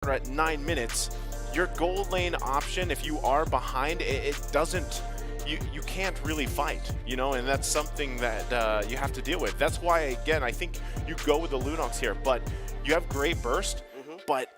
at 9 minutes, your gold lane option, if you are behind, it doesn't, you can't really fight, you know, and that's something that you have to deal with. That's why, again, I think you go with the Lunox here, but you have great burst, but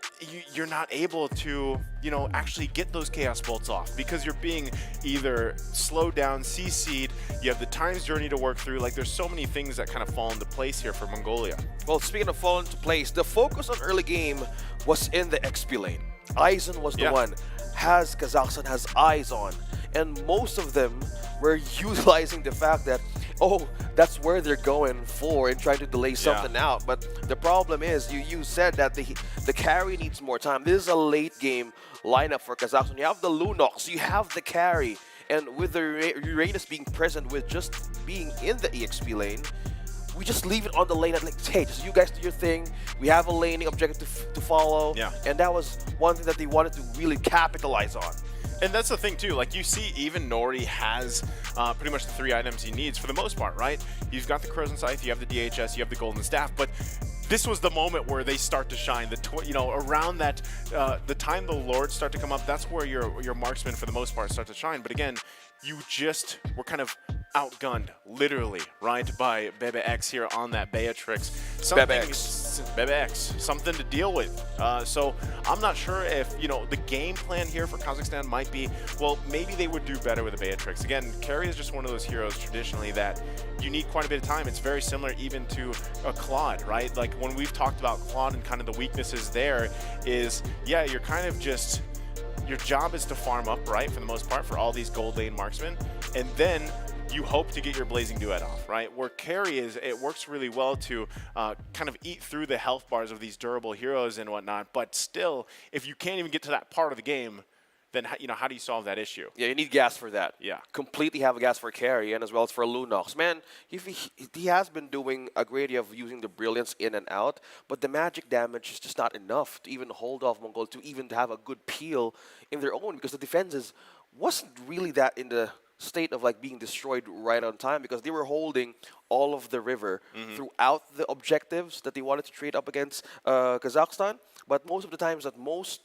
you're not able to, you know, actually get those Chaos Bolts off because you're being either slowed down, CC'd, you have the times journey to work through. Like, there's so many things that kind of fall into place here for Mongolia. Well, speaking of fall into place, the focus on early game was in the XP lane. Aizen was the one Kazakhstan has eyes on, and most of them were utilizing the fact that, oh, that's where they're going for and trying to delay something out. But the problem is, you said that the carry needs more time. This is a late game lineup for Kazakhstan. You have the Lunox, you have the carry, and with the Uranus being present, with just being in the EXP lane, we just leave it on the lane and like, hey, just you guys do your thing. We have a laning objective to follow. And that was one thing that they wanted to really capitalize on. And that's the thing too, like you see even Nori has pretty much the 3 items he needs for the most part, right? You've got the Crozen Scythe, you have the DHS, you have the Golden Staff, but this was the moment where they start to shine. You know, around that, the time the Lords start to come up, that's where your marksmen for the most part start to shine. But again, you just were kind of outgunned, literally, right, by Bebe X here on that Beatrix. Bebe X, something to deal with. So I'm not sure if, you know, the game plan here for Kazakhstan might be, well, maybe they would do better with a Beatrix. Again, carry is just one of those heroes traditionally that you need quite a bit of time. It's very similar even to a Claude, right? Like when we've talked about Claude and kind of the weaknesses there is, yeah, you're kind of just, your job is to farm up, right, for the most part, for all these gold lane marksmen, and then you hope to get your Blazing Duet off, right? Where carry is, it works really well to kind of eat through the health bars of these durable heroes and whatnot, but still, if you can't even get to that part of the game, then you know, how do you solve that issue? Yeah, you need gas for that. Yeah. Completely have a gas for carry and as well as for Lunox. Man, he has been doing a great deal of using the Brilliance in and out, but the magic damage is just not enough to even hold off Mongol, to even have a good peel in their own, because the defenses wasn't really that in the state of like being destroyed right on time, because they were holding all of the river throughout the objectives that they wanted to trade up against Kazakhstan. But most of the times that most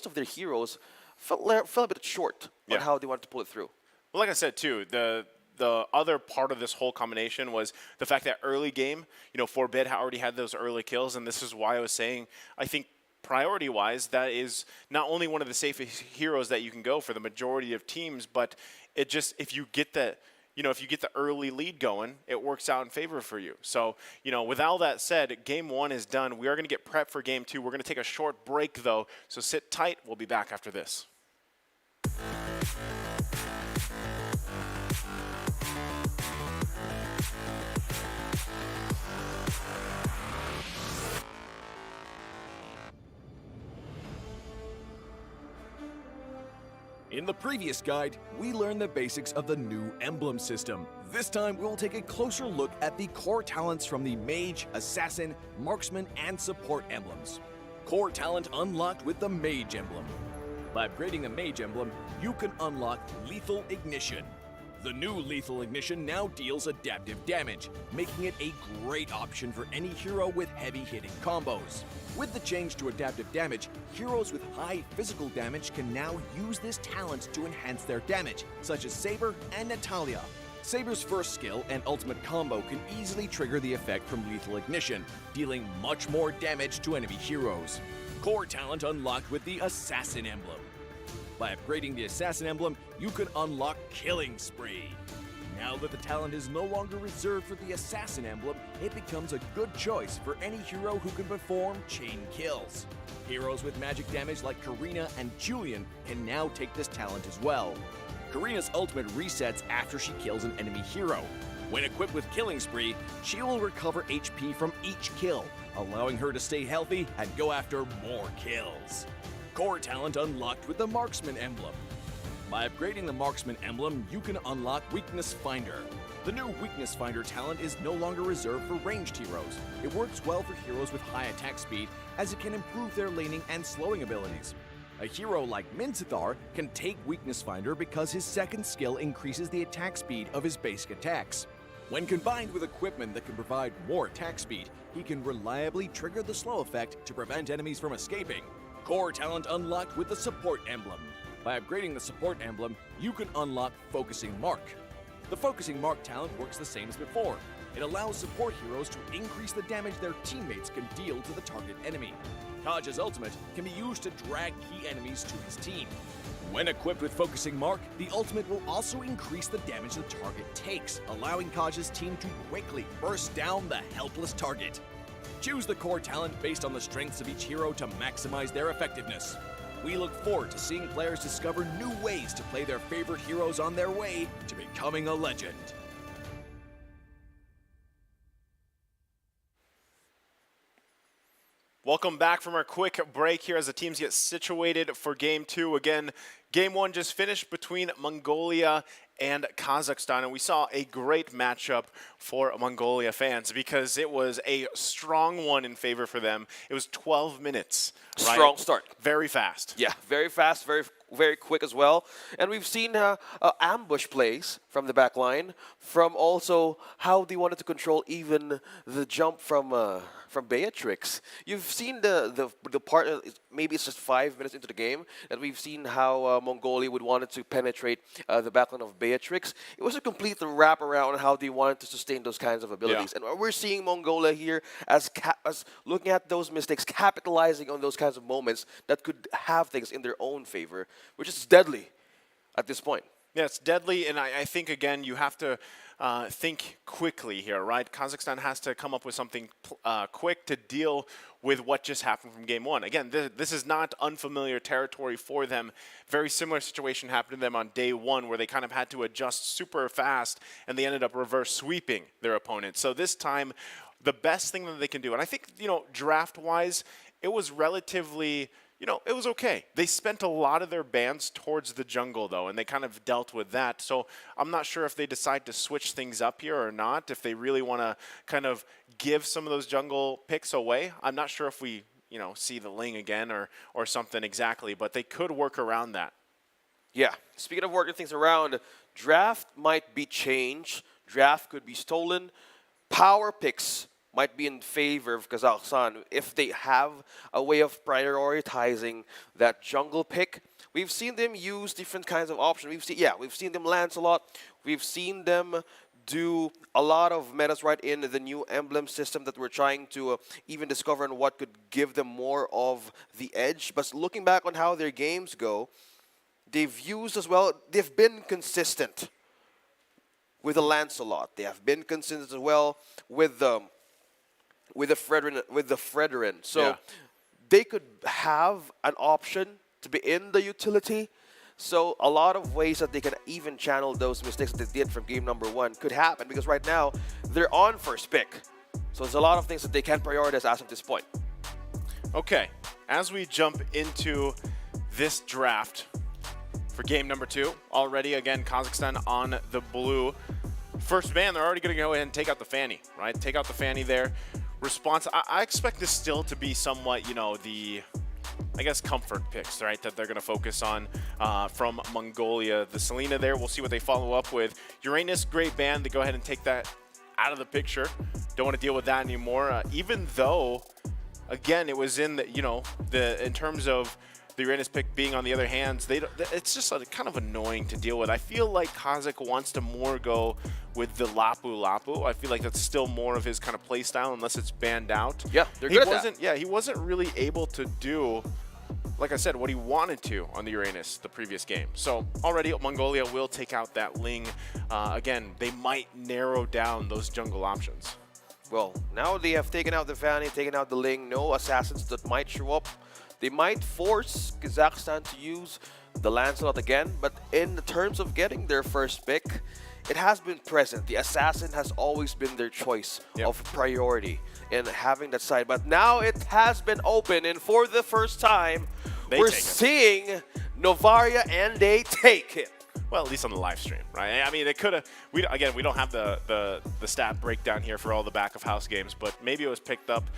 of their heroes fell a bit short on how they wanted to pull it through. Well, like I said too, the other part of this whole combination was the fact that early game, you know, Forbid already had those early kills, and this is why I was saying, I think priority-wise, that is not only one of the safest heroes that you can go for the majority of teams, but it just, if you get the, you know, if you get the early lead going, it works out in favor for you. So, you know, with all that said, game 1 is done. We are going to get prepped for game 2. We're going to take a short break though, so sit tight. We'll be back after this. In the previous guide, we learned the basics of the new emblem system. This time, we'll take a closer look at the core talents from the Mage, Assassin, Marksman, and Support emblems. Core talent unlocked with the Mage emblem. By upgrading the Mage emblem, you can unlock Lethal Ignition. The new Lethal Ignition now deals adaptive damage, making it a great option for any hero with heavy-hitting combos. With the change to adaptive damage, heroes with high physical damage can now use this talent to enhance their damage, such as Saber and Natalia. Saber's first skill and ultimate combo can easily trigger the effect from Lethal Ignition, dealing much more damage to enemy heroes. Core talent unlocked with the Assassin emblem. By upgrading the Assassin emblem, you can unlock Killing Spree. Now that the talent is no longer reserved for the Assassin emblem, it becomes a good choice for any hero who can perform chain kills. Heroes with magic damage like Karina and Julian can now take this talent as well. Karina's ultimate resets after she kills an enemy hero. When equipped with Killing Spree, she will recover HP from each kill, allowing her to stay healthy and go after more kills. Core talent unlocked with the Marksman emblem. By upgrading the Marksman emblem, you can unlock Weakness Finder. The new Weakness Finder talent is no longer reserved for ranged heroes. It works well for heroes with high attack speed, as it can improve their laning and slowing abilities. A hero like Minzathar can take Weakness Finder because his second skill increases the attack speed of his basic attacks. When combined with equipment that can provide more attack speed, he can reliably trigger the slow effect to prevent enemies from escaping. Core talent unlocked with the support emblem. By upgrading the support emblem, you can unlock Focusing Mark. The Focusing Mark talent works the same as before. It allows support heroes to increase the damage their teammates can deal to the target enemy. Kaj's ultimate can be used to drag key enemies to his team. When equipped with Focusing Mark, the ultimate will also increase the damage the target takes, allowing Kaj's team to quickly burst down the helpless target. Choose the core talent based on the strengths of each hero to maximize their effectiveness. We look forward to seeing players discover new ways to play their favorite heroes on their way to becoming a legend. Welcome back from our quick break here as the teams get situated for Game 2. Again, Game 1 just finished between Mongolia and Kazakhstan, and we saw a great matchup for Mongolia fans because it was a strong one in favor for them. It was 12 minutes. Right? Strong start. Very fast. Yeah, very fast, very quick as well. And we've seen ambush plays from the back line, from also how they wanted to control even the jump from Beatrix. You've seen the part, maybe it's just 5 minutes into the game, that we've seen how Mongolia would wanted to penetrate the backline of Beatrix. It was a complete wraparound on how they wanted to sustain those kinds of abilities. Yeah. And we're seeing Mongolia here as looking at those mistakes, capitalizing on those kinds of moments that could have things in their own favor, which is deadly at this point. Yeah, it's deadly, and I think, again, you have to think quickly here, right? Kazakhstan has to come up with something quick to deal with what just happened from Game 1. Again, this is not unfamiliar territory for them. Very similar situation happened to them on day 1 where they kind of had to adjust super fast, and they ended up reverse sweeping their opponent. So this time, the best thing that they can do, and I think, draft-wise, it was relatively... it was okay. They spent a lot of their bans towards the jungle, though, and they kind of dealt with that. So I'm not sure if they decide to switch things up here or not, if they really want to kind of give some of those jungle picks away. I'm not sure if we, see the Ling again or something exactly, but they could work around that. Yeah. Speaking of working things around, draft might be changed. Draft could be stolen. Power picks might be in favor of Kazakhstan if they have a way of prioritizing that jungle pick. We've seen them use different kinds of options. We've seen them Lancelot. We've seen them do a lot of metas right in the new emblem system that we're trying to even discover and what could give them more of the edge. But looking back on how their games go, they've used as well, they've been consistent with the Lancelot. They have been consistent as well with the Fredrin. So yeah. They could have an option to be in the utility. So a lot of ways that they can even channel those mistakes that they did from game number 1 could happen, because right now they're on first pick. So there's a lot of things that they can prioritize as of this point. Okay, as we jump into this draft for game number 2, already again Kazakhstan on the blue. First ban, they're already going to go ahead and take out the Fanny, right? Take out the Fanny there. Response, I expect this still to be somewhat, the, I guess, comfort picks, right, that they're going to focus on from Mongolia. The Selena there, we'll see what they follow up with. Uranus, great ban. They go ahead and take that out of the picture. Don't want to deal with that anymore, even though, again, it was in the, in terms of the Uranus pick being on the other hands, it's just kind of annoying to deal with. I feel like Kazakh wants to more go with the Lapu. I feel like that's still more of his kind of play style unless it's banned out. Yeah, they're good at that. Yeah, he wasn't really able to do, like I said, what he wanted to on the Uranus the previous game. So already Mongolia will take out that Ling. Again, they might narrow down those jungle options. Well, now they have taken out the Fanny, taken out the Ling. No assassins that might show up. They might force Kazakhstan to use the Lancelot again, but in the terms of getting their first pick, it has been present. The assassin has always been their choice of priority in having that side. But now it has been open, and for the first time, we're seeing Novaria, and they take it. Well, at least on the live stream, right? I mean, it could have. We don't have the stat breakdown here for all the back of house games, but maybe it was picked up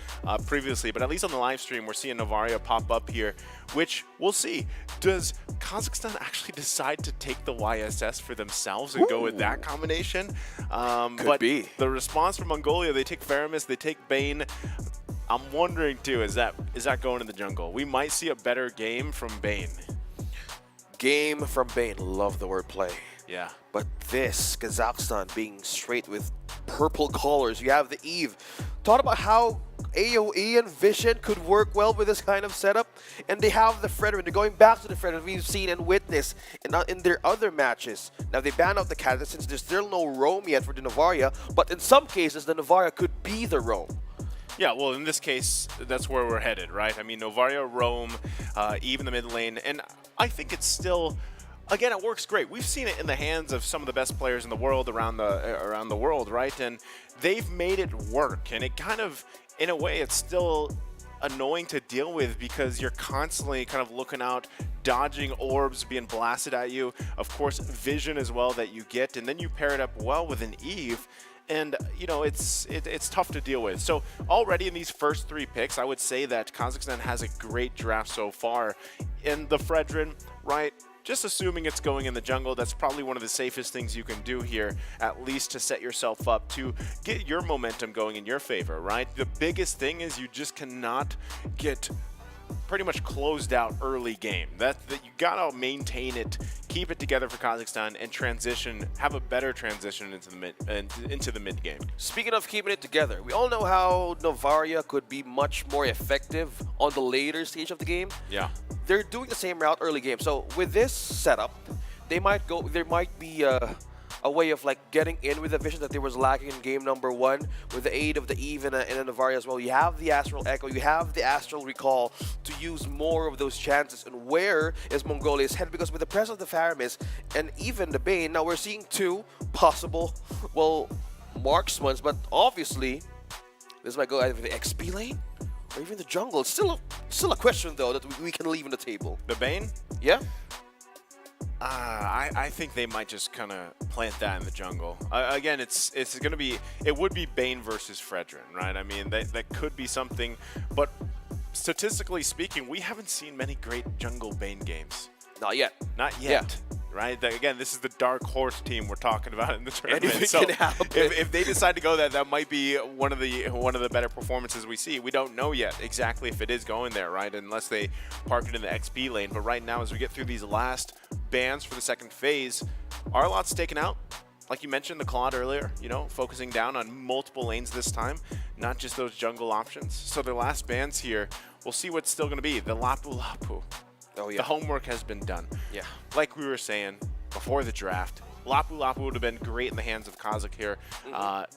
previously. But at least on the live stream, we're seeing Novaria pop up here, which we'll see. Does Kazakhstan actually decide to take the YSS for themselves and go with that combination? Could be. The response from Mongolia, they take Faramis, they take Bane. I'm wondering too, is that going in the jungle? We might see a better game from Bane. Game from Bane. Love the wordplay. Yeah. But this, Kazakhstan being straight with purple colors. You have the Eve. Talk about how AoE and Vision could work well with this kind of setup. And they have the Fredrin. They're going back to the Fredrin we've seen and witnessed in their other matches. Now, they banned out the Kata since there's still no roam yet for the Novaria. But in some cases, the Novaria could be the roam. Yeah, well, in this case, that's where we're headed, right? I mean, Novaria, Rome, Eve in the mid lane, and I think it's still, again, it works great. We've seen it in the hands of some of the best players in the world around the world, right? And they've made it work, and it kind of, in a way, it's still annoying to deal with because you're constantly kind of looking out, dodging orbs being blasted at you. Of course, Vision as well that you get, and then you pair it up well with an Eve. And, you know, it's tough to deal with. So already in these first 3 picks, I would say that Kazakhstan has a great draft so far. In the Fredrin, right, just assuming it's going in the jungle, that's probably one of the safest things you can do here, at least to set yourself up to get your momentum going in your favor, right? The biggest thing is you just cannot get pretty much closed out early game. That you gotta maintain it, keep it together for Kazakhstan, and transition, have a better transition into the mid game. Speaking of keeping it together, we all know how Novaria could be much more effective on the later stage of the game. Yeah, they're doing the same route early game. So with this setup, they might go. There might be a way of like getting in with the vision that there was lacking in game number 1 with the aid of the Eve and a Novaria as well. You have the Astral Echo, you have the Astral Recall to use more of those chances. And where is Mongolia's head? Because with the presence of the Faramis and even the Bane, now we're seeing 2 possible, well, marksmans, but obviously this might go either the XP lane or even the jungle. It's still a question though that we can leave on the table. the Bane. Yeah. I think they might just kind of plant that in the jungle. Again, it would be Bane versus Fredrin, right? I mean, that could be something, but statistically speaking, we haven't seen many great jungle Bane games. Not yet. Not yet. Right? Again, this is the dark horse team we're talking about in the tournament. Anything So can happen. if they decide to go that might be one of the better performances we see. We don't know yet exactly if it is going there, right? Unless they park it in the XP lane. But right now, as we get through these last bans for the second phase, Arlot's taken out. Like you mentioned, the Claude earlier, you know, focusing down on multiple lanes this time, not just those jungle options. So their last bans here, we'll see what's still going to be. The Lapu Lapu. Oh, yeah. The homework has been done. Yeah. Like we were saying before the draft, Lapu Lapu would have been great in the hands of Kazakh here.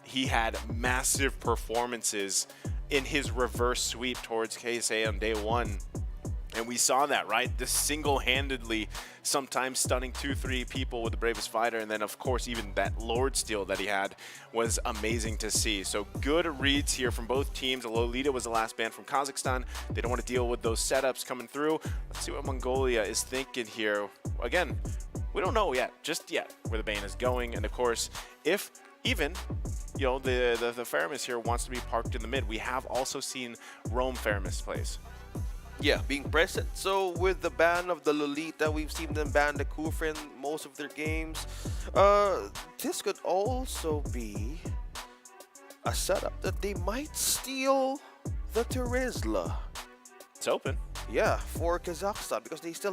He had massive performances in his reverse sweep towards KSA on day 1. And we saw that, right? Just single-handedly, sometimes stunning 2-3 people with the Bravest Fighter. And then, of course, even that Lord Steal that he had was amazing to see. So good reads here from both teams. Lolita was the last ban from Kazakhstan. They don't want to deal with those setups coming through. Let's see what Mongolia is thinking here. Again, we don't know just yet, where the ban is going. And, of course, if even, you know, the Faramis here wants to be parked in the mid, we have also seen Rome Faramis plays. Yeah, being present. So with the ban of the Lolita, we've seen them ban the Kufr in most of their games. This could also be a setup that they might steal the Terizla. It's open. Yeah, for Kazakhstan, because they still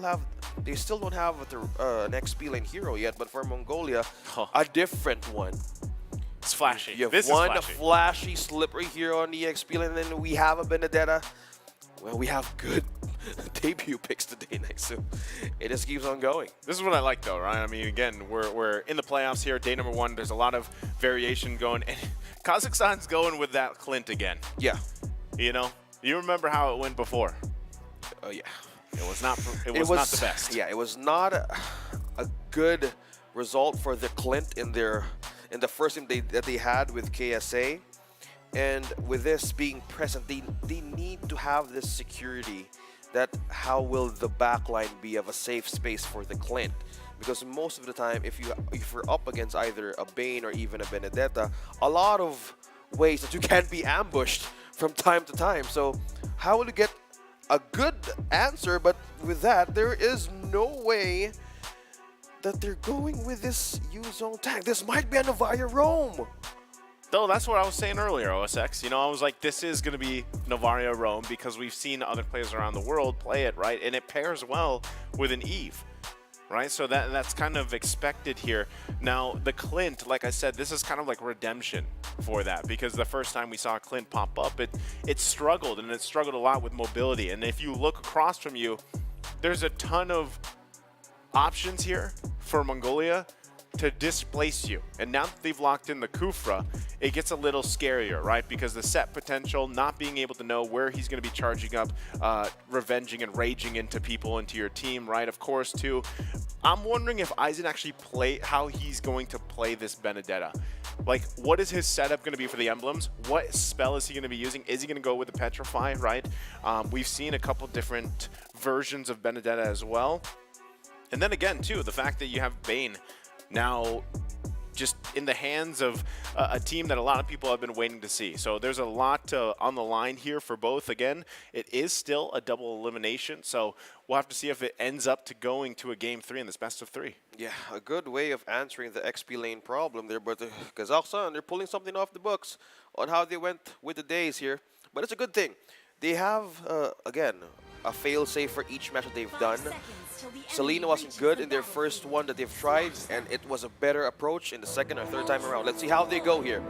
don't have an XP lane hero yet. But for Mongolia, a different one. It's flashy. You have This one is flashy. flashy, slippery hero on the XP lane, and then we have a Benedetta. Well, we have good debut picks today, next, so it just keeps on going. This is what I like, though, right? I mean, again, we're in the playoffs here, day number 1. There's a lot of variation going, and Kazakhstan's going with that Clint again. Yeah. You know, you remember how it went before. Oh yeah. It was not the best. Yeah, it was not a good result for the Clint in the first game that they had with KSA. And with this being present, they need to have this security that how will the backline be of a safe space for the Clint. because most of the time, if you're up against either a Bane or even a Benedetta, a lot of ways that you can be ambushed from time to time. So how will you get a good answer? But with that, there is no way that they're going with this U-Zone tank. This might be a Novaria Roam. Though that's what I was saying earlier, OSX. You know, I was like, this is going to be Novaria Roam because we've seen other players around the world play it, right? And it pairs well with an Eve, right? So that's kind of expected here. Now, the Clint, like I said, this is kind of like redemption for that, because the first time we saw Clint pop up, it struggled, and it struggled a lot with mobility. And if you look across from you, there's a ton of options here for Mongolia to displace you. And now that they've locked in the Kufra, it gets a little scarier, right? Because the set potential, not being able to know where he's going to be charging up, revenging and raging into people, into your team, right? Of course, too. I'm wondering if Eisen actually how he's going to play this Benedetta. Like, what is his setup going to be for the emblems? What spell is he going to be using? Is he going to go with the Petrify, right? We've seen a couple different versions of Benedetta as well. And then again, too, the fact that you have Bane now just in the hands of a team that a lot of people have been waiting to see. So there's a lot on the line here for both. Again, it is still a double elimination, so we'll have to see if it ends up to going to a Game 3 in this best of 3. Yeah, a good way of answering the XP lane problem there, but Kazakhstan, they're pulling something off the books on how they went with the days here. But it's a good thing. They have, again, a fail-safe for each match that they've done. Selena wasn't good in their first one that they've tried, and it was a better approach in the second or third time around. Let's see how they go here.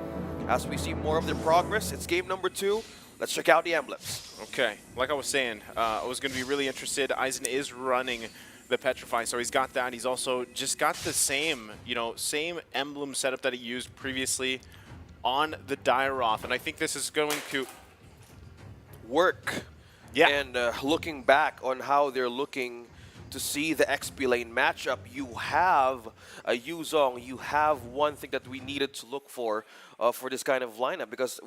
As we see more of their progress, it's game number 2. Let's check out the emblems. Okay, like I was saying, I was going to be really interested. Eisen is running the Petrify, so he's got that. He's also just got the same, same emblem setup that he used previously on the Dairoth, and I think this is going to work. Yeah. And looking back on how they're looking to see the XP lane matchup, you have a Yuzong, you have one thing that we needed to look for this kind of lineup, because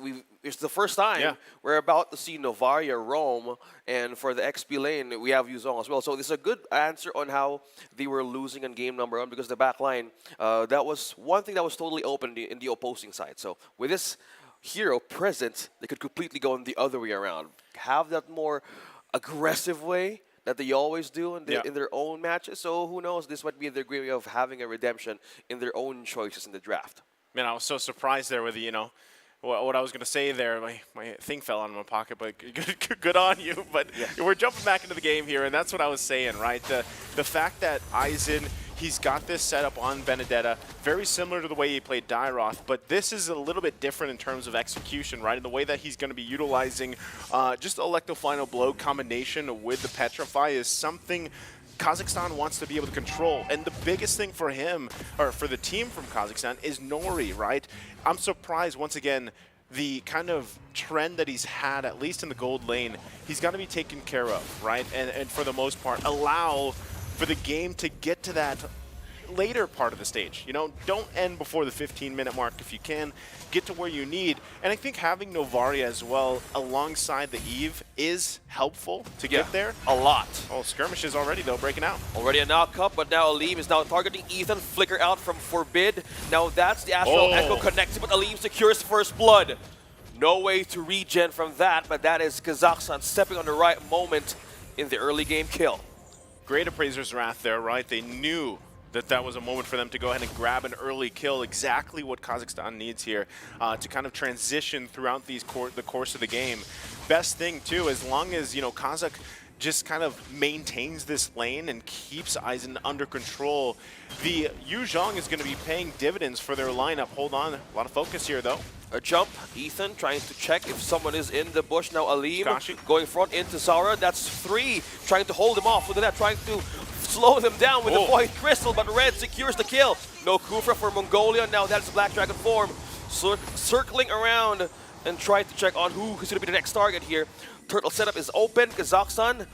it's the first time we're about to see Novaria roam, and for the XP lane, we have Yuzong as well. So this is a good answer on how they were losing in game number 1, because the back line, that was one thing that was totally open in the opposing side. So with this hero present, they could completely go in the other way around. Have that more aggressive way that they always do in their own matches. So who knows, this might be their way of having a redemption in their own choices in the draft. Man, I was so surprised there with, what I was going to say there. My thing fell out of my pocket, but good on you. But we're jumping back into the game here, and that's what I was saying, right? The fact that Eisen, he's got this setup on Benedetta, very similar to the way he played Dairoth, but this is a little bit different in terms of execution, right? In the way that he's going to be utilizing just the Electro Final Blow combination with the Petrify is something Kazakhstan wants to be able to control. And the biggest thing for him, or for the team from Kazakhstan, is Nori, right? I'm surprised, once again, the kind of trend that he's had, at least in the gold lane, he's got to be taken care of, right? And for the most part, allow for the game to get to that later part of the stage. Don't end before the 15-minute mark if you can. Get to where you need. And I think having Novaria as well alongside the Eve is helpful to get there. A lot. Oh, skirmishes already, though, breaking out. Already a knock-up, but now Aleem is now targeting Ethan. Flicker out from Forbid. Now that's the Astral Echo connected, but Aleem secures first blood. No way to regen from that, but that is Kazakhstan stepping on the right moment in the early game kill. Great Appraiser's Wrath there, right? They knew that was a moment for them to go ahead and grab an early kill, exactly what Kazakhstan needs here to kind of transition throughout the course of the game. Best thing, too, as long as, Kazakh just kind of maintains this lane and keeps Eisen under control, the Yuzhong is going to be paying dividends for their lineup. Hold on, a lot of focus here, though. A jump, Ethan trying to check if someone is in the bush. Now Aleem Kashi going front into Zara. That's 3, trying to hold him off. Look at that, trying to slow them down with the Void Crystal, but Red secures the kill. No Kufra for Mongolia. Now that's Black Dragon form. Circling around and trying to check on who's going to be the next target here. Turtle setup is open. Kazakhstan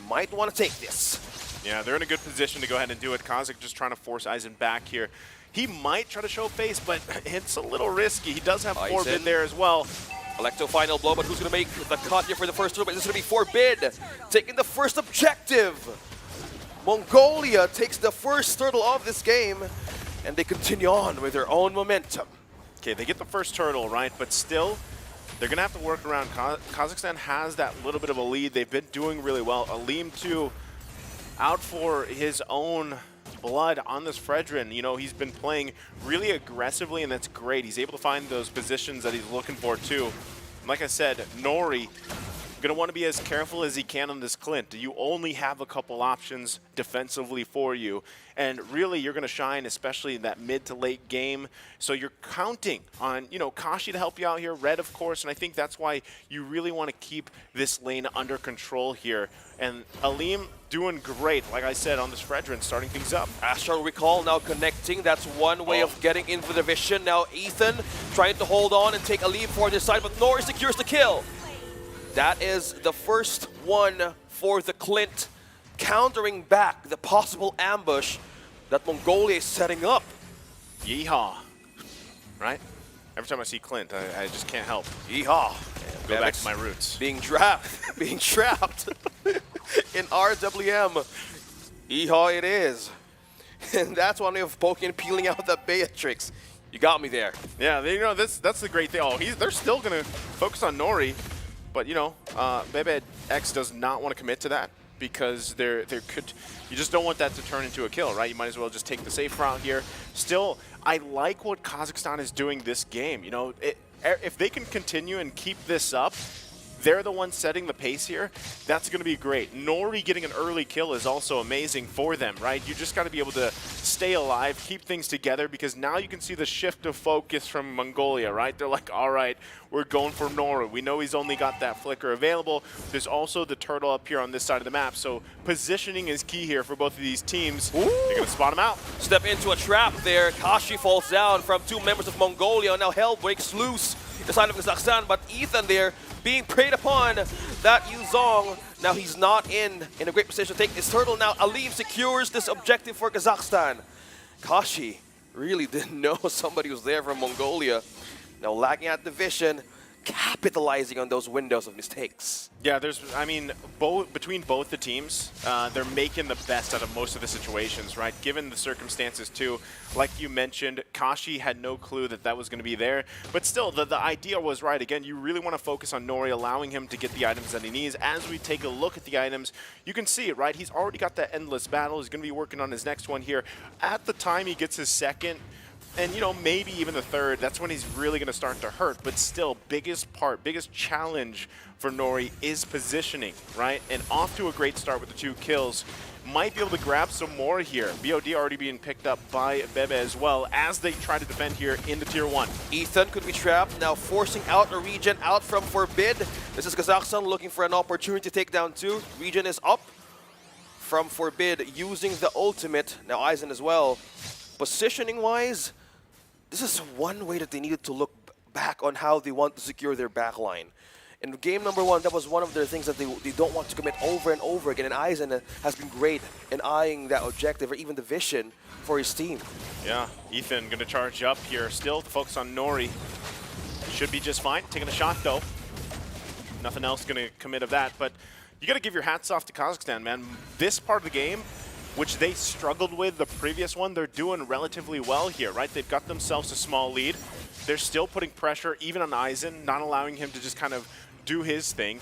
might want to take this. Yeah, they're in a good position to go ahead and do it. Kazakh just trying to force Eisen back here. He might try to show face, but it's a little risky. He does have Forbid there as well. Electro Final Blow, but who's going to make the cut here for the first tournament? This is going to be Forbid, taking the first objective. Mongolia takes the first turtle of this game, and they continue on with their own momentum. Okay, they get the first turtle, right? But still, they're going to have to work around. Kazakhstan has that little bit of a lead. They've been doing really well. Aleem, too, out for his own blood on this Fredrin. You know, he's been playing really aggressively, and that's great. He's able to find those positions that he's looking for, too. And like I said, Nori going to want to be as careful as he can on this Clint. You only have a couple options defensively for you. And really, you're going to shine, especially in that mid to late game. So you're counting on, you know, Kashi to help you out here, Red, of course. And I think that's why you really want to keep this lane under control here. And Aleem doing great, like I said, on this Fredrin, starting things up. Astral Recall now connecting. That's one way of getting into the vision. Now Ethan trying to hold on and take Aleem for this side, but Nori secures the kill. That is the first one for the Clint, countering back the possible ambush that Mongolia is setting up. Yeehaw, right? Every time I see Clint, I just can't help. Yeehaw. Go back to my roots. Being trapped in RWM. Yeehaw it is. And that's one way of poking and peeling out that Beatrix. You got me there. Yeah, you know, that's the great thing. Oh, they're still going to focus on Nori. But, you know, Bebe X does not want to commit to that because you just don't want that to turn into a kill, right? You might as well just take the safe route here. Still, I like what Kazakhstan is doing this game. You know, if they can continue and keep this up, they're the ones setting the pace here. That's going to be great. Nori getting an early kill is also amazing for them, right? You just got to be able to stay alive, keep things together, because now you can see the shift of focus from Mongolia, right? They're like, all right, we're going for Nori. We know he's only got that flicker available. There's also the turtle up here on this side of the map, so positioning is key here for both of these teams. Ooh. They're going to spot him out. Step into a trap there. Kashi falls down from two members of Mongolia. Now Hell breaks loose the side of Kazakhstan, but Ethan there being preyed upon. That Yuzong, now he's not in a great position to take this turtle. Now Aleem secures this objective for Kazakhstan. Kashi really didn't know somebody was there from Mongolia. Now lagging at the vision, capitalizing on those windows of mistakes. Yeah, I mean, between both the teams, they're making the best out of most of the situations, right? Given the circumstances, too. Like you mentioned, Kashi had no clue that was going to be there. But still, the idea was right. Again, you really want to focus on Nori, allowing him to get the items that he needs. As we take a look at the items, you can see it, right? He's already got that endless battle. He's going to be working on his next one here. At the time he gets his second, and, you know, maybe even the third, that's when he's really going to start to hurt. But still, biggest challenge for Nori is positioning, right? And off to a great start with the 2 kills. Might be able to grab some more here. BOD already being picked up by Bebe as well as they try to defend here in the Tier 1. Ethan could be trapped, now forcing out a regen out from Forbid. This is Kazakhstan looking for an opportunity to take down 2. Regen is up from Forbid using the ultimate. Now Aizen as well. Positioning-wise, this is one way that they needed to look back on how they want to secure their backline. In game number 1, that was one of their things that they don't want to commit over and over again. And Aizen has been great in eyeing that objective or even the vision for his team. Yeah, Ethan going to charge up here. Still to focus on Nori. Should be just fine. Taking a shot, though. Nothing else going to commit of that. But you got to give your hats off to Kazakhstan, man. This part of the game, which they struggled with the previous one, they're doing relatively well here, right? They've got themselves a small lead. They're still putting pressure, even on Aizen, not allowing him to just kind of do his thing.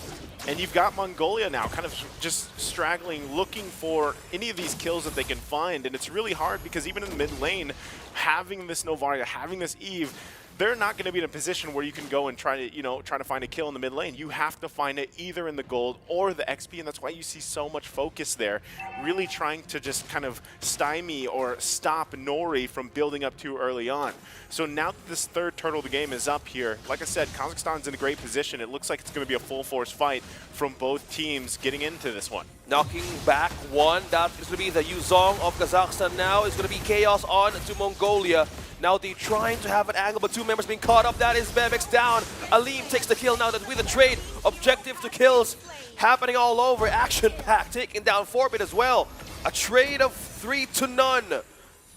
And you've got Mongolia now kind of just straggling, looking for any of these kills that they can find. And it's really hard because even in the mid lane, having this Novaria, having this Eve, they're not going to be in a position where you can go and try to find a kill in the mid lane. You have to find it either in the gold or the XP, and that's why you see so much focus there, really trying to just kind of stymie or stop Nori from building up too early on. So now that this third turtle of the game is up here, like I said, Kazakhstan's in a great position. It looks like it's going to be a full force fight from both teams getting into this one. Knocking back one, that is going to be the Yuzong of Kazakhstan now. It's going to be Chaos on to Mongolia. Now they're trying to have an angle, but 2 members being caught up. That is Bebex down. Aleem takes the kill now. That with the trade, objective to kills happening all over. Action pack taking down Forbid as well. A trade of 3-0.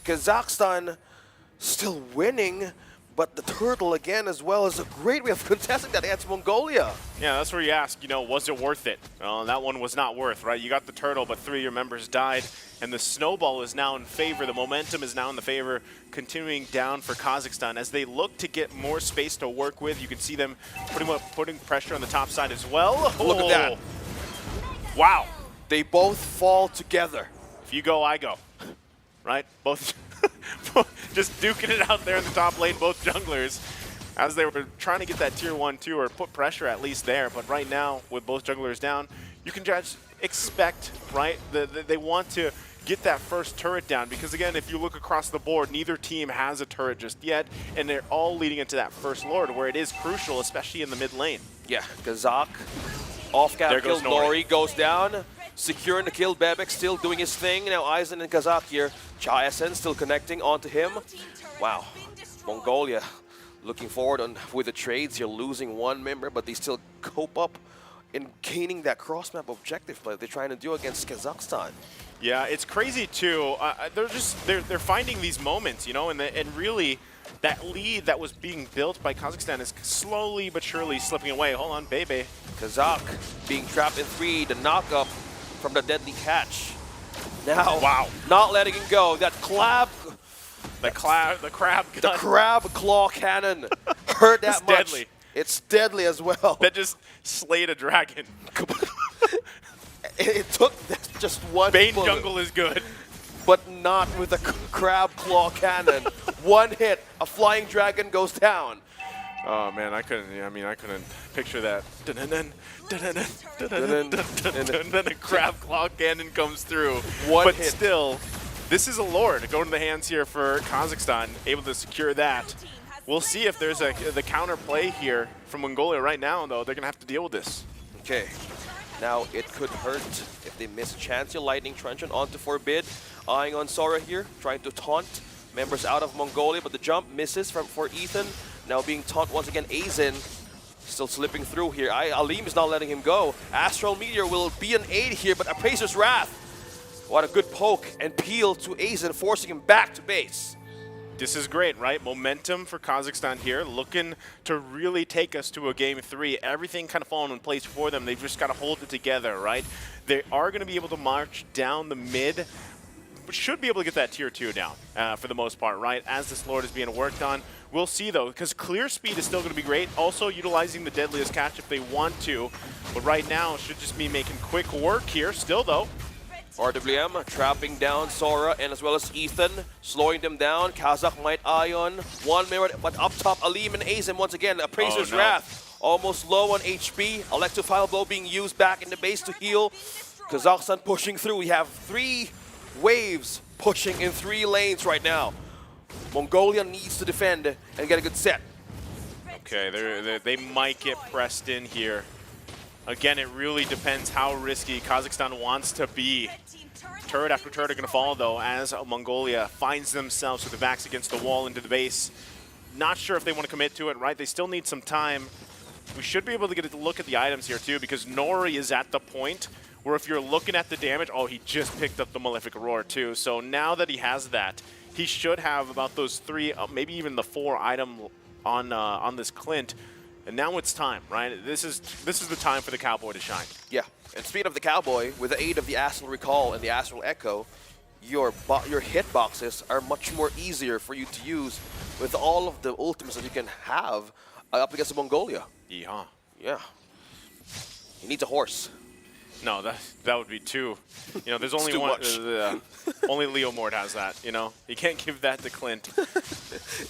Kazakhstan still winning, But the turtle again as well is a great way of contesting that against Mongolia. Yeah, that's where you ask, was it worth it? That one was not worth, right? You got the turtle, but 3 of your members died, and the snowball is now in favor. The momentum is now in the favor, continuing down for Kazakhstan. As they look to get more space to work with, you can see them putting pressure on the top side as well. Look at that. Wow. They both fall together. If you go, I go. Right? Both just duking it out there in the top lane, both junglers, as they were trying to get that tier 1-2 or put pressure at least there. But right now, with both junglers down, you can just expect, right? They want to get that first turret down, because again, if you look across the board, neither team has a turret just yet, and they're all leading into that first lord, where it is crucial, especially in the mid lane. Yeah, Kazakh off-cap kill. Nori goes down, securing the kill. Bebek still doing his thing. Now Aizen and Kazakh here. Chayasen still connecting onto him. Wow, Mongolia looking forward with the trades. You're losing one member, but they still cope up in gaining that cross-map objective play they're trying to do against Kazakhstan. Yeah, it's crazy too. They're finding these moments, and really that lead that was being built by Kazakhstan is slowly but surely slipping away. Hold on, baby. Kazakh being trapped in 3, the knock-up from the deadly catch. Now, wow, not letting it go. That the crab claw cannon hurt that it's much. Deadly. It's deadly as well. That just slayed a dragon. It took just one Bane bullet, jungle is good, but not with the crab claw cannon. One hit, a flying dragon goes down. Oh man, I couldn't picture that. And then a crab claw cannon comes through. One hit. Still, this is a lord going to the hands here for Kazakhstan, able to secure that. We'll see if there's the counter play here from Mongolia right now, though. They're going to have to deal with this. Okay. Now it could hurt if they miss a chance. Your Lightning Truncheon onto Forbid. Eyeing on Sora here, trying to taunt members out of Mongolia, but the jump misses for Ethan. Now being taunt once again. Aizen still slipping through here. Alim is not letting him go. Astral Meteor will be an aid here, but Appraiser's Wrath. What a good poke and peel to Aizen, forcing him back to base. This is great, right? Momentum for Kazakhstan here, looking to really take us to a game 3. Everything kind of falling in place for them. They've just got to hold it together, right? They are going to be able to march down the mid, but should be able to get that tier 2 down for the most part, right? As this lord is being worked on. We'll see, though, because clear speed is still going to be great. Also utilizing the deadliest catch if they want to. But right now, it should just be making quick work here. Still, though. RWM trapping down Sora and as well as Ethan, slowing them down. Kazakh might eye on one member, but up top, Alim and Aizen once again. Appraiser's Wrath, almost low on HP. Electro Blow being used back in the base to heal. Kazakhstan pushing through. We have 3 waves pushing in 3 lanes right now. Mongolia needs to defend and get a good set. Okay, they might get pressed in here. Again, it really depends how risky Kazakhstan wants to be. Turret after turret are going to fall, though, as Mongolia finds themselves with the backs against the wall into the base. Not sure if they want to commit to it, right? They still need some time. We should be able to get a look at the items here, too, because Nori is at the point where if you're looking at the damage, oh, he just picked up the Malefic Roar, too. So now that he has that, he should have about those 3, maybe even the 4 item on this Clint. And now it's time, right? This is the time for the Cowboy to shine. Yeah, and speaking of the Cowboy, with the aid of the Astral Recall and the Astral Echo, your hitboxes are much more easier for you to use with all of the ultimates that you can have up against Mongolia. Yeehaw. Yeah. He needs a horse. No, that would be too. There's only one. Only Leo Mort has that. You can't give that to Clint.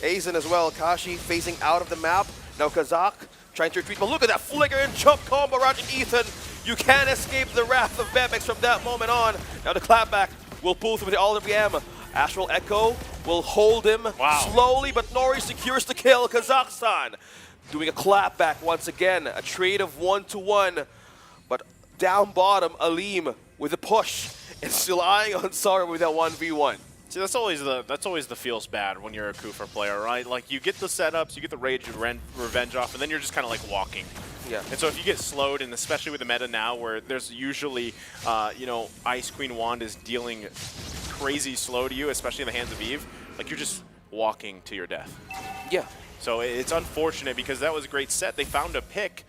Aizen as well. Kashi facing out of the map. Now Kazakh trying to retreat. But look at that flicker and jump combo around Ethan. You can't escape the wrath of Bebex from that moment on. Now the clapback will pull through the all-WM. Astral Echo will hold him slowly, but Nori secures the kill. Kazakhstan doing a clapback once again. A trade of 1-to-1. But down bottom, Alim with a push and still eyeing on Sara with that 1v1. See, that's always the feels bad when you're a Kufa player, right? Like, you get the setups, you get the rage and revenge off, and then you're just kind of like walking. Yeah. And so if you get slowed, and especially with the meta now where there's usually, Ice Queen Wand is dealing crazy slow to you, especially in the hands of Eve, like you're just walking to your death. Yeah. So it's unfortunate because that was a great set. They found a pick,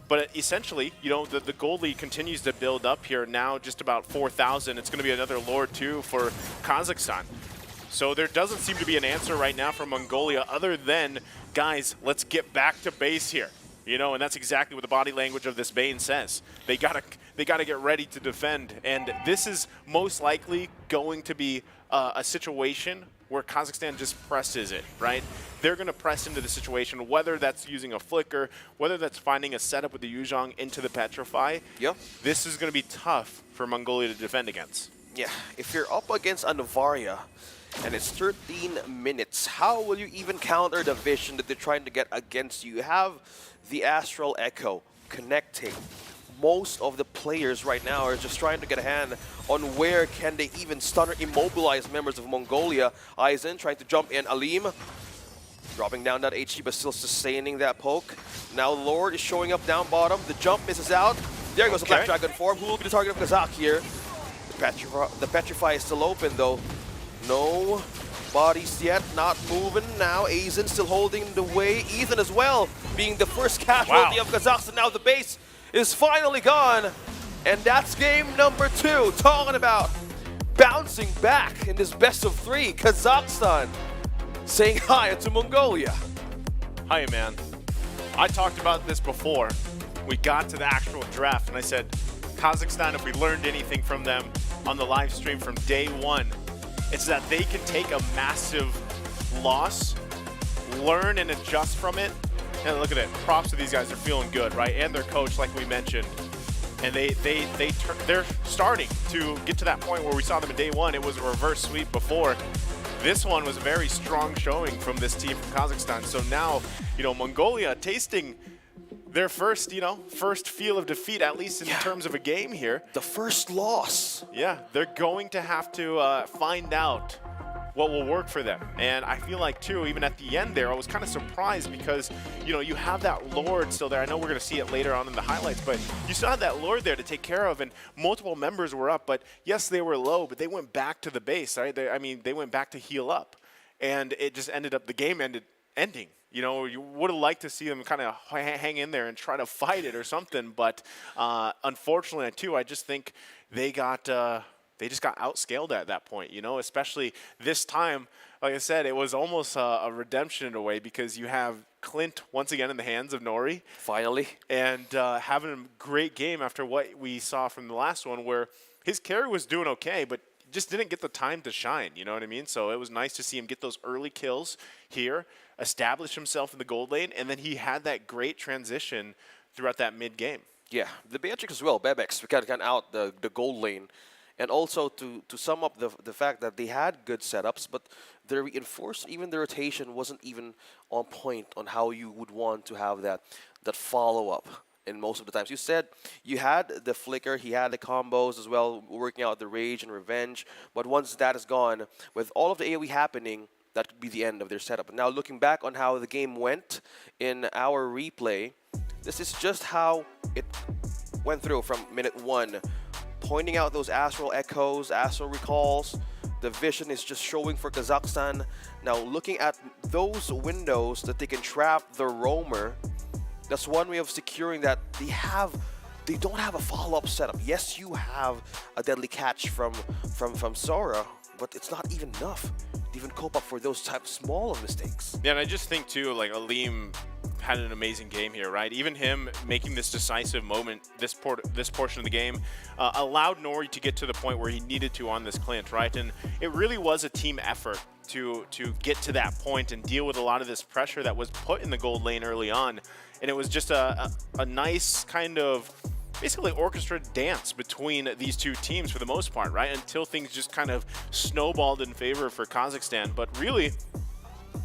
but essentially, you know, the gold lead continues to build up here. Now just about 4,000. It's going to be another Lord too for Kazakhstan. So there doesn't seem to be an answer right now from Mongolia other than, guys, let's get back to base here. You know, and that's exactly what the body language of this Bane says. They gotta get ready to defend, and this is most likely going to be a situation where Kazakhstan just presses it, right? They're going to press into the situation, whether that's using a flicker, whether that's finding a setup with the Yuzhong into the Petrify. Yep. This is going to be tough for Mongolia to defend against. Yeah, if you're up against a Novaria and it's 13 minutes, how will you even counter the vision that they're trying to get against you? You have the Astral Echo connecting. Most of the players right now are just trying to get a hand on where can they even stun or immobilize members of Mongolia. Aizen trying to jump in. Alim dropping down that HP but still sustaining that poke. Now Lord is showing up down bottom. The jump misses out. There goes the Black Dragon form. Who will be the target of Kazakh here? The Petrify is still open though. No bodies yet, not moving. Now Aizen still holding the way. Ethan as well being the first casualty of Kazakhstan. Now the base is finally gone. And that's game number 2. Talking about bouncing back in this best of 3. Kazakhstan saying hi to Mongolia. Hi, man. I talked about this before. We got to the actual draft, and I said, Kazakhstan, if we learned anything from them on the live stream from day 1, it's that they can take a massive loss, learn and adjust from it. And look at it, props to these guys, they're feeling good, right? And their coach, like we mentioned. And they're starting to get to that point where we saw them in day 1. It was a reverse sweep before. This one was a very strong showing from this team from Kazakhstan. So now, you know, Mongolia tasting their first, you know, first feel of defeat, at least in terms of a game here. The first loss. Yeah, they're going to have to find out what will work for them. And I feel like, too, even at the end there, I was kind of surprised because, you know, you have that Lord still there. I know we're going to see it later on in the highlights, but you still had that Lord there to take care of, and multiple members were up. But, yes, they were low, but they went back to the base, right? They went back to heal up. And it just ended up, the game ending. You know, you would have liked to see them kind of hang in there and try to fight it or something. But, unfortunately, too, I just think they just got outscaled at that point, you know, especially this time. Like I said, it was almost a redemption in a way because you have Clint once again in the hands of Nori. Finally. And having a great game after what we saw from the last one where his carry was doing okay, but just didn't get the time to shine, you know what I mean? So it was nice to see him get those early kills here, establish himself in the gold lane, and then he had that great transition throughout that mid-game. Yeah, the Beatrix as well, Bebex, we got out the gold lane. And also to sum up the fact that they had good setups, but the reinforced, even the rotation wasn't even on point on how you would want to have that follow-up. And most of the times, you said you had the flicker, he had the combos as well, working out the rage and revenge. But once that is gone, with all of the AoE happening, that could be the end of their setup. Now looking back on how the game went in our replay, this is just how it went through from minute 1. Pointing out those Astral Echoes, Astral Recalls. The vision is just showing for Kazakhstan. Now looking at those windows that they can trap the roamer, that's one way of securing that they don't have a follow-up setup. Yes, you have a deadly catch from Sora, but it's not even enough to even cope up for those type of small mistakes. Yeah, and I just think too, like Alim had an amazing game here, right? Even him making this decisive moment, this portion of the game, allowed Nori to get to the point where he needed to on this Clint, right? And it really was a team effort to get to that point and deal with a lot of this pressure that was put in the gold lane early on. And it was just a nice kind of basically orchestrated dance between these two teams for the most part, right? Until things just kind of snowballed in favor for Kazakhstan. But really,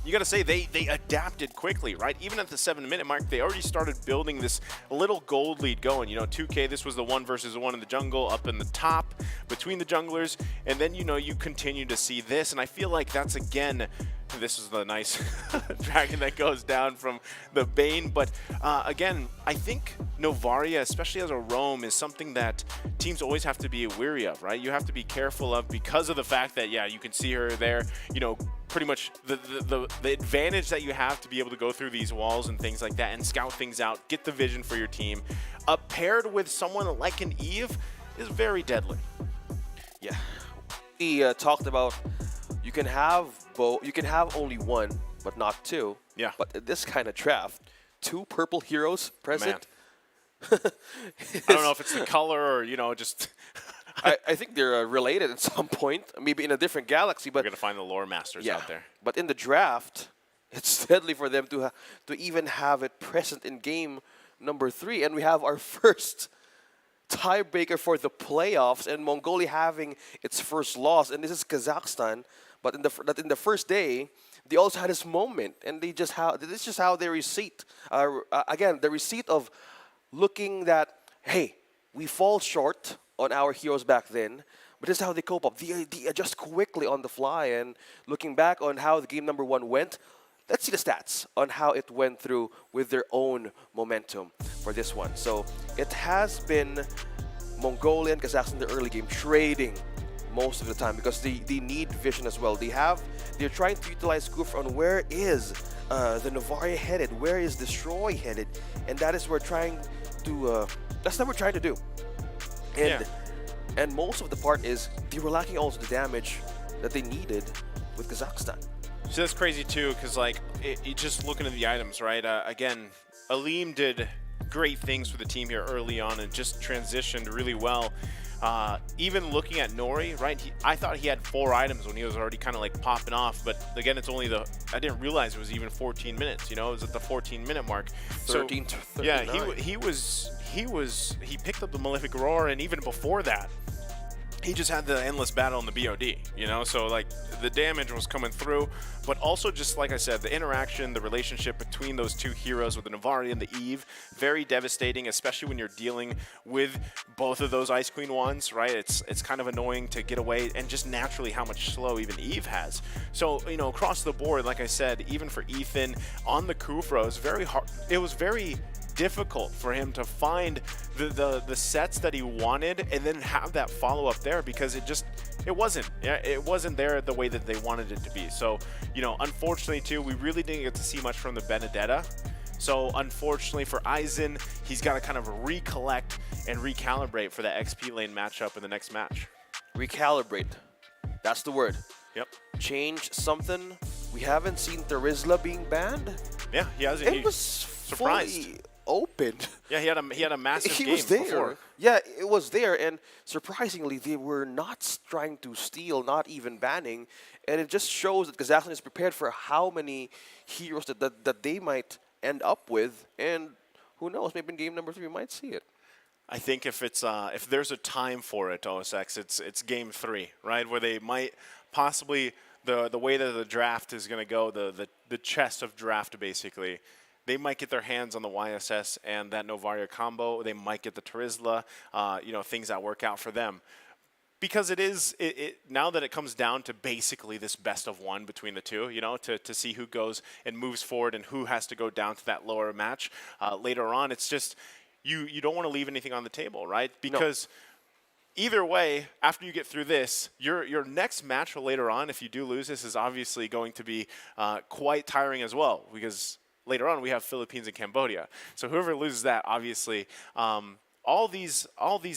you got to say they adapted quickly, right? Even at the 7-minute mark, they already started building this little gold lead going. You know, 2K, this was the 1 versus 1 in the jungle, up in the top between the junglers. And then, you know, you continue to see this. And I feel like that's, again, This is the nice dragon that goes down from the Bane. But again, I think Novaria, especially as a roam, is something that teams always have to be wary of, right? You have to be careful of because of the fact that, yeah, you can see her there, you know, pretty much the advantage that you have to be able to go through these walls and things like that and scout things out, get the vision for your team, paired with someone like an Eve is very deadly. Yeah. We talked about you can have only one, but not two. Yeah. But in this kind of draft, 2 purple heroes present. I don't know if it's the color or, you know, just... I think they're related at some point, maybe in a different galaxy. But we're going to find the lore masters out there. But in the draft, it's deadly for them to even have it present in game number 3. And we have our first tiebreaker for the playoffs, and Mongolia having its first loss. And this is Kazakhstan. But in the first day, they also had this moment, and this is just how they receipt. Again, the receipt of looking that, hey, we fall short on our heroes back then, but this is how they cope up. They adjust quickly on the fly, and looking back on how the game number 1 went, let's see the stats on how it went through with their own momentum for this one. So it has been Mongolia and Kazakhstan in the early game trading most of the time because they need vision as well. They're trying to utilize Kufr on where is the Novaria headed, where is Destroy headed, and that is what we're trying to do. And most of the part is they were lacking also the damage that they needed with Kazakhstan. So that's crazy too, because like just looking at the items, right? Again, Aleem did great things for the team here early on and just transitioned really well. Even looking at Nori, right? I thought he had 4 items when he was already kind of like popping off, but again, it's only I didn't realize it was even 14 minutes. You know, it was at the 14-minute mark. 13 to 39. Yeah, he picked up the Malefic Roar, and even before that, he just had the endless battle on the BOD, you know? So, like, the damage was coming through, but also just, like I said, the interaction, the relationship between those 2 heroes with the Novaria and the Eve, very devastating, especially when you're dealing with both of those Ice Queen wands, right? It's kind of annoying to get away, and just naturally how much slow even Eve has. So, you know, across the board, like I said, even for Ethan, on the Kufra, it was very difficult for him to find the sets that he wanted and then have that follow-up there, because it wasn't there the way that they wanted it to be. So, you know, unfortunately too, we really didn't get to see much from the Benedetta. So unfortunately for Aizen, he's got to kind of recollect and recalibrate for the XP lane matchup in the next match. Recalibrate. That's the word. Yep. Change something. We haven't seen Terizla being banned. Yeah, he hasn't. It was surprised. Fully open. Yeah, he had a massive he game was there. before. Yeah, it was there, and surprisingly, they were not trying to steal, not even banning, and it just shows that Kazakhstan is prepared for how many heroes that they might end up with, and who knows, maybe in game number 3 we might see it. I think if there's a time for it, OSX, it's game 3, right, where they might possibly the way that the draft is going to go, the chest of draft basically. They might get their hands on the YSS and that Novaria combo. They might get the Terizla, you know, things that work out for them. Because now that it comes down to basically this best of 1 between the 2, you know, to see who goes and moves forward and who has to go down to that lower match later on, it's just, you don't want to leave anything on the table, right? Because either way, after you get through this, your next match later on, if you do lose this, is obviously going to be quite tiring as well, because later on we have Philippines and Cambodia. So whoever loses that, obviously, all these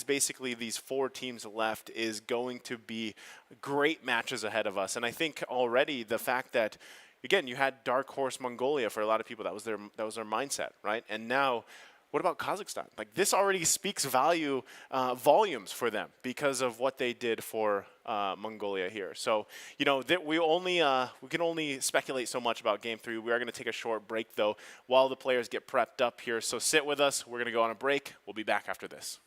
basically these 4 teams left is going to be great matches ahead of us. And I think already the fact that, again, you had Dark Horse Mongolia for a lot of people, that was their mindset, right? And now, what about Kazakhstan? Like, this already speaks volumes for them because of what they did for Mongolia here. So, you know, we can only speculate so much about Game 3. We are going to take a short break, though, while the players get prepped up here. So sit with us. We're going to go on a break. We'll be back after this.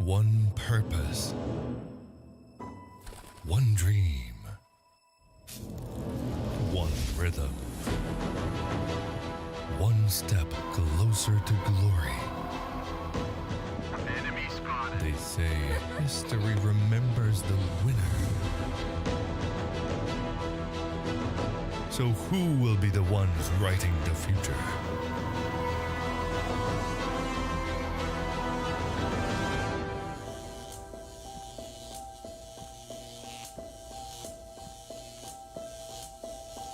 One purpose. One dream. One rhythm. One step closer to glory. They say history remembers the winner. So who will be the ones writing the future?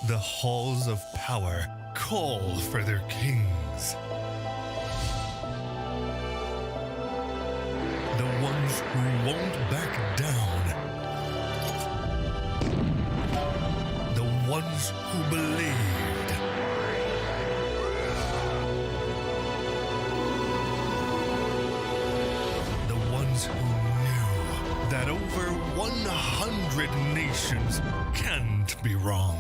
The halls of power call for their kings. The ones who won't back down. The ones who believed. The ones who knew that over 100 nations can't be wrong.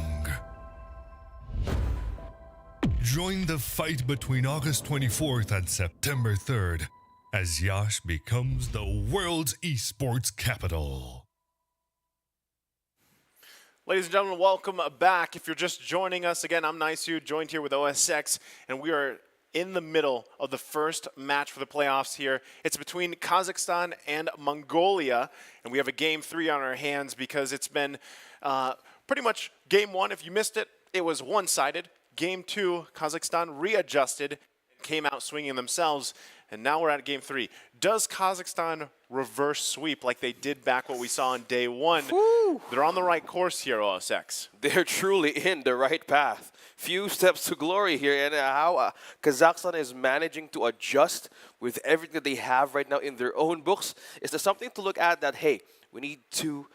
Join the fight between August 24th and September 3rd as Yash becomes the world's esports capital. Ladies and gentlemen, welcome back. If you're just joining us, again, I'm Naisu, joined here with OSX, and we are in the middle of the first match for the playoffs here. It's between Kazakhstan and Mongolia, and we have a Game 3 on our hands because it's been pretty much Game 1. If you missed it, it was one-sided. Game 2, Kazakhstan readjusted, came out swinging themselves, and now we're at Game 3. Does Kazakhstan reverse sweep like they did back what we saw on day 1? Woo. They're on the right course here, OSX. They're truly in the right path. Few steps to glory here, and how Kazakhstan is managing to adjust with everything that they have right now in their own books is there something to look at that, hey, we need to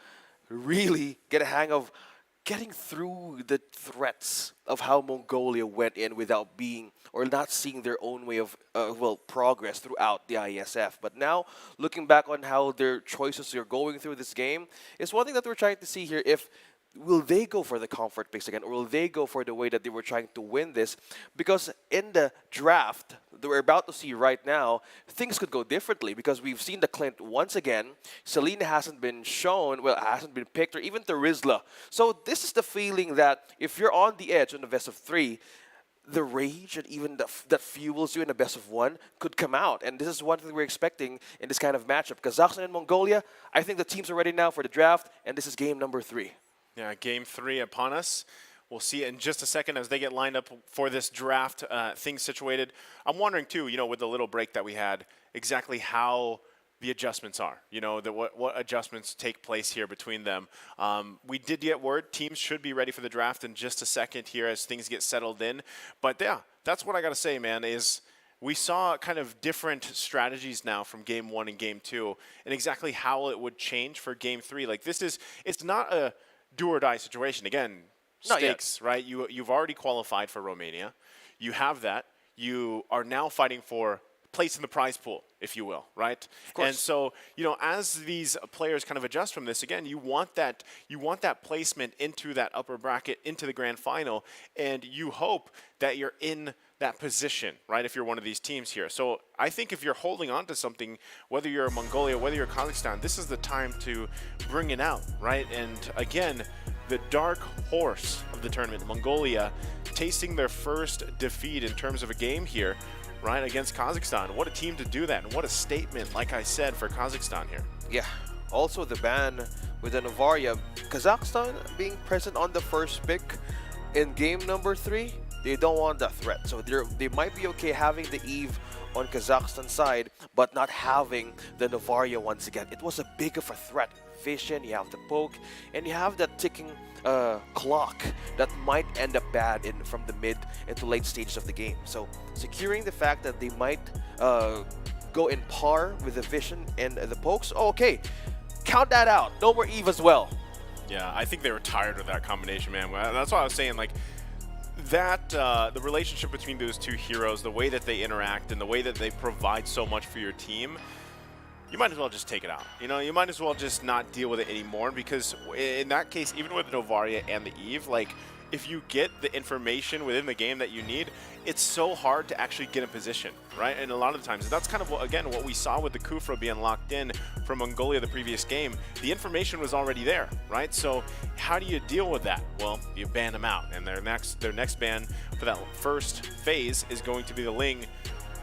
really get a hang of getting through the threats of how Mongolia went in without being or not seeing their own way of progress throughout the IESF. But now, looking back on how their choices are going through this game, is one thing that we're trying to see here. If will they go for the comfort picks again, or will they go for the way that they were trying to win this? Because in the draft that we're about to see right now, things could go differently because we've seen the Clint once again. Selena hasn't been shown, well, hasn't been picked, or even Terizla. So this is the feeling that if you're on the edge in the best of 3, the rage and even that fuels you in a best of 1 could come out. And this is one thing we're expecting in this kind of matchup. Kazakhstan and Mongolia, I think the teams are ready now for the draft, and this is game number 3. Yeah, Game 3 upon us. We'll see in just a second as they get lined up for this draft, things situated. I'm wondering, too, you know, with the little break that we had, exactly how the adjustments are. You know, what adjustments take place here between them. We did get word teams should be ready for the draft in just a second here as things get settled in. But, yeah, that's what I got to say, man, is we saw kind of different strategies now from Game 1 and Game 2 and exactly how it would change for Game 3. Like, it's not a do or die situation. Again, stakes, right? You've already qualified for Romania. You have that. You are now fighting for place in the prize pool, if you will, right? Of course. And so, you know, as these players kind of adjust from this, again, you want that placement into that upper bracket, into the grand final, and you hope that you're in that position, right, if you're one of these teams here. So I think if you're holding on to something, whether you're Mongolia, whether you're Kazakhstan, this is the time to bring it out, right? And again, the dark horse of the tournament, Mongolia, tasting their first defeat in terms of a game here, right, against Kazakhstan. What a team to do that, and what a statement, like I said, for Kazakhstan here. Yeah. Also the ban with the Novaria. Kazakhstan being present on the first pick in game number 3, they don't want that threat. So they might be okay having the Eve on Kazakhstan side, but not having the Novaria once again. It was a big of a threat. Vision, you have the poke, and you have that ticking clock that might end up bad from the mid into late stages of the game. So securing the fact that they might go in par with the Vision and the pokes, okay, count that out. No more Eve as well. Yeah, I think they were tired of that combination, man. That's why I was saying, like, that the relationship between those two heroes, the way that they interact and the way that they provide so much for your team, you might as well just take it out. You know, you might as well just not deal with it anymore, because in that case, even with Novaria and the Eve, like, if you get the information within the game that you need, it's so hard to actually get in position, right? And a lot of the times, that's kind of, again, what we saw with the Kufra being locked in from Mongolia the previous game. The information was already there, right? So how do you deal with that? Well, you ban them out, and their next ban for that first phase is going to be the Ling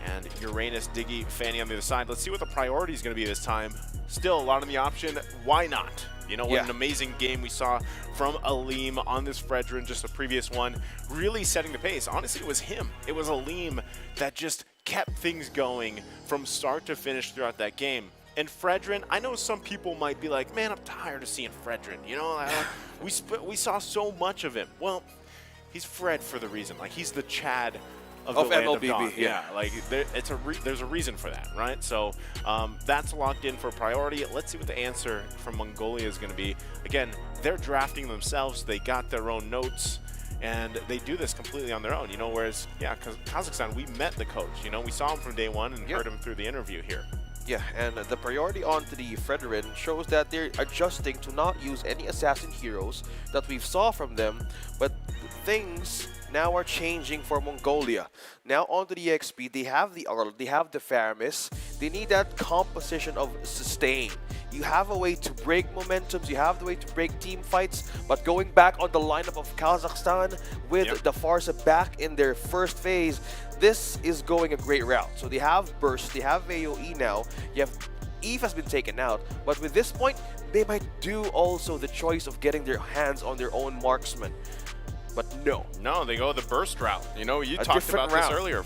and Uranus, Diggy, Fanny on the other side. Let's see what the priority is going to be this time. Still a lot on the option. Why not? You know, what an amazing game we saw from Aleem on this Fredrin, just the previous one, really setting the pace. Honestly, it was him. It was Aleem that just kept things going from start to finish throughout that game. And Fredrin, I know some people might be like, man, I'm tired of seeing Fredrin. You know, we saw so much of him. Well, he's Fred for the reason. Like, he's the Chad of the land MLBB, of Dawn. Yeah, like there's a reason for that, right? So that's locked in for priority. Let's see what the answer from Mongolia is going to be. Again, they're drafting themselves. They got their own notes, and they do this completely on their own. You know, whereas Kazakhstan, we met the coach. You know, we saw him from day one and heard him through the interview here. Yeah, and the priority onto the Fredrin shows that they're adjusting to not use any assassin heroes that we've saw from them, but things now are changing for Mongolia. Now onto the XP, they have the Arl, they have the Faramis, they need that composition of sustain. You have a way to break momentums, you have the way to break team fights, but going back on the lineup of Kazakhstan with the Farsa back in their first phase, this is going a great route. So they have Burst, they have AoE now, you have Eve has been taken out, but with this point, they might do also the choice of getting their hands on their own marksman. But no, they go the burst route. You know, you talked about this earlier.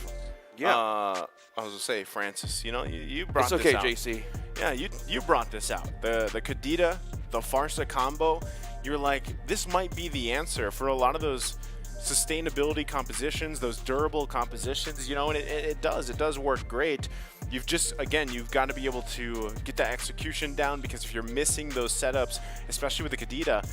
Yeah. I was gonna say, Francis. You know, you brought this out. It's okay, JC. Yeah, you brought this out. The Kadita, the Farsa combo. You're like, this might be the answer for a lot of those sustainability compositions, those durable compositions. You know, and it does work great. You've got to be able to get that execution down, because if you're missing those setups, especially with the Kadita.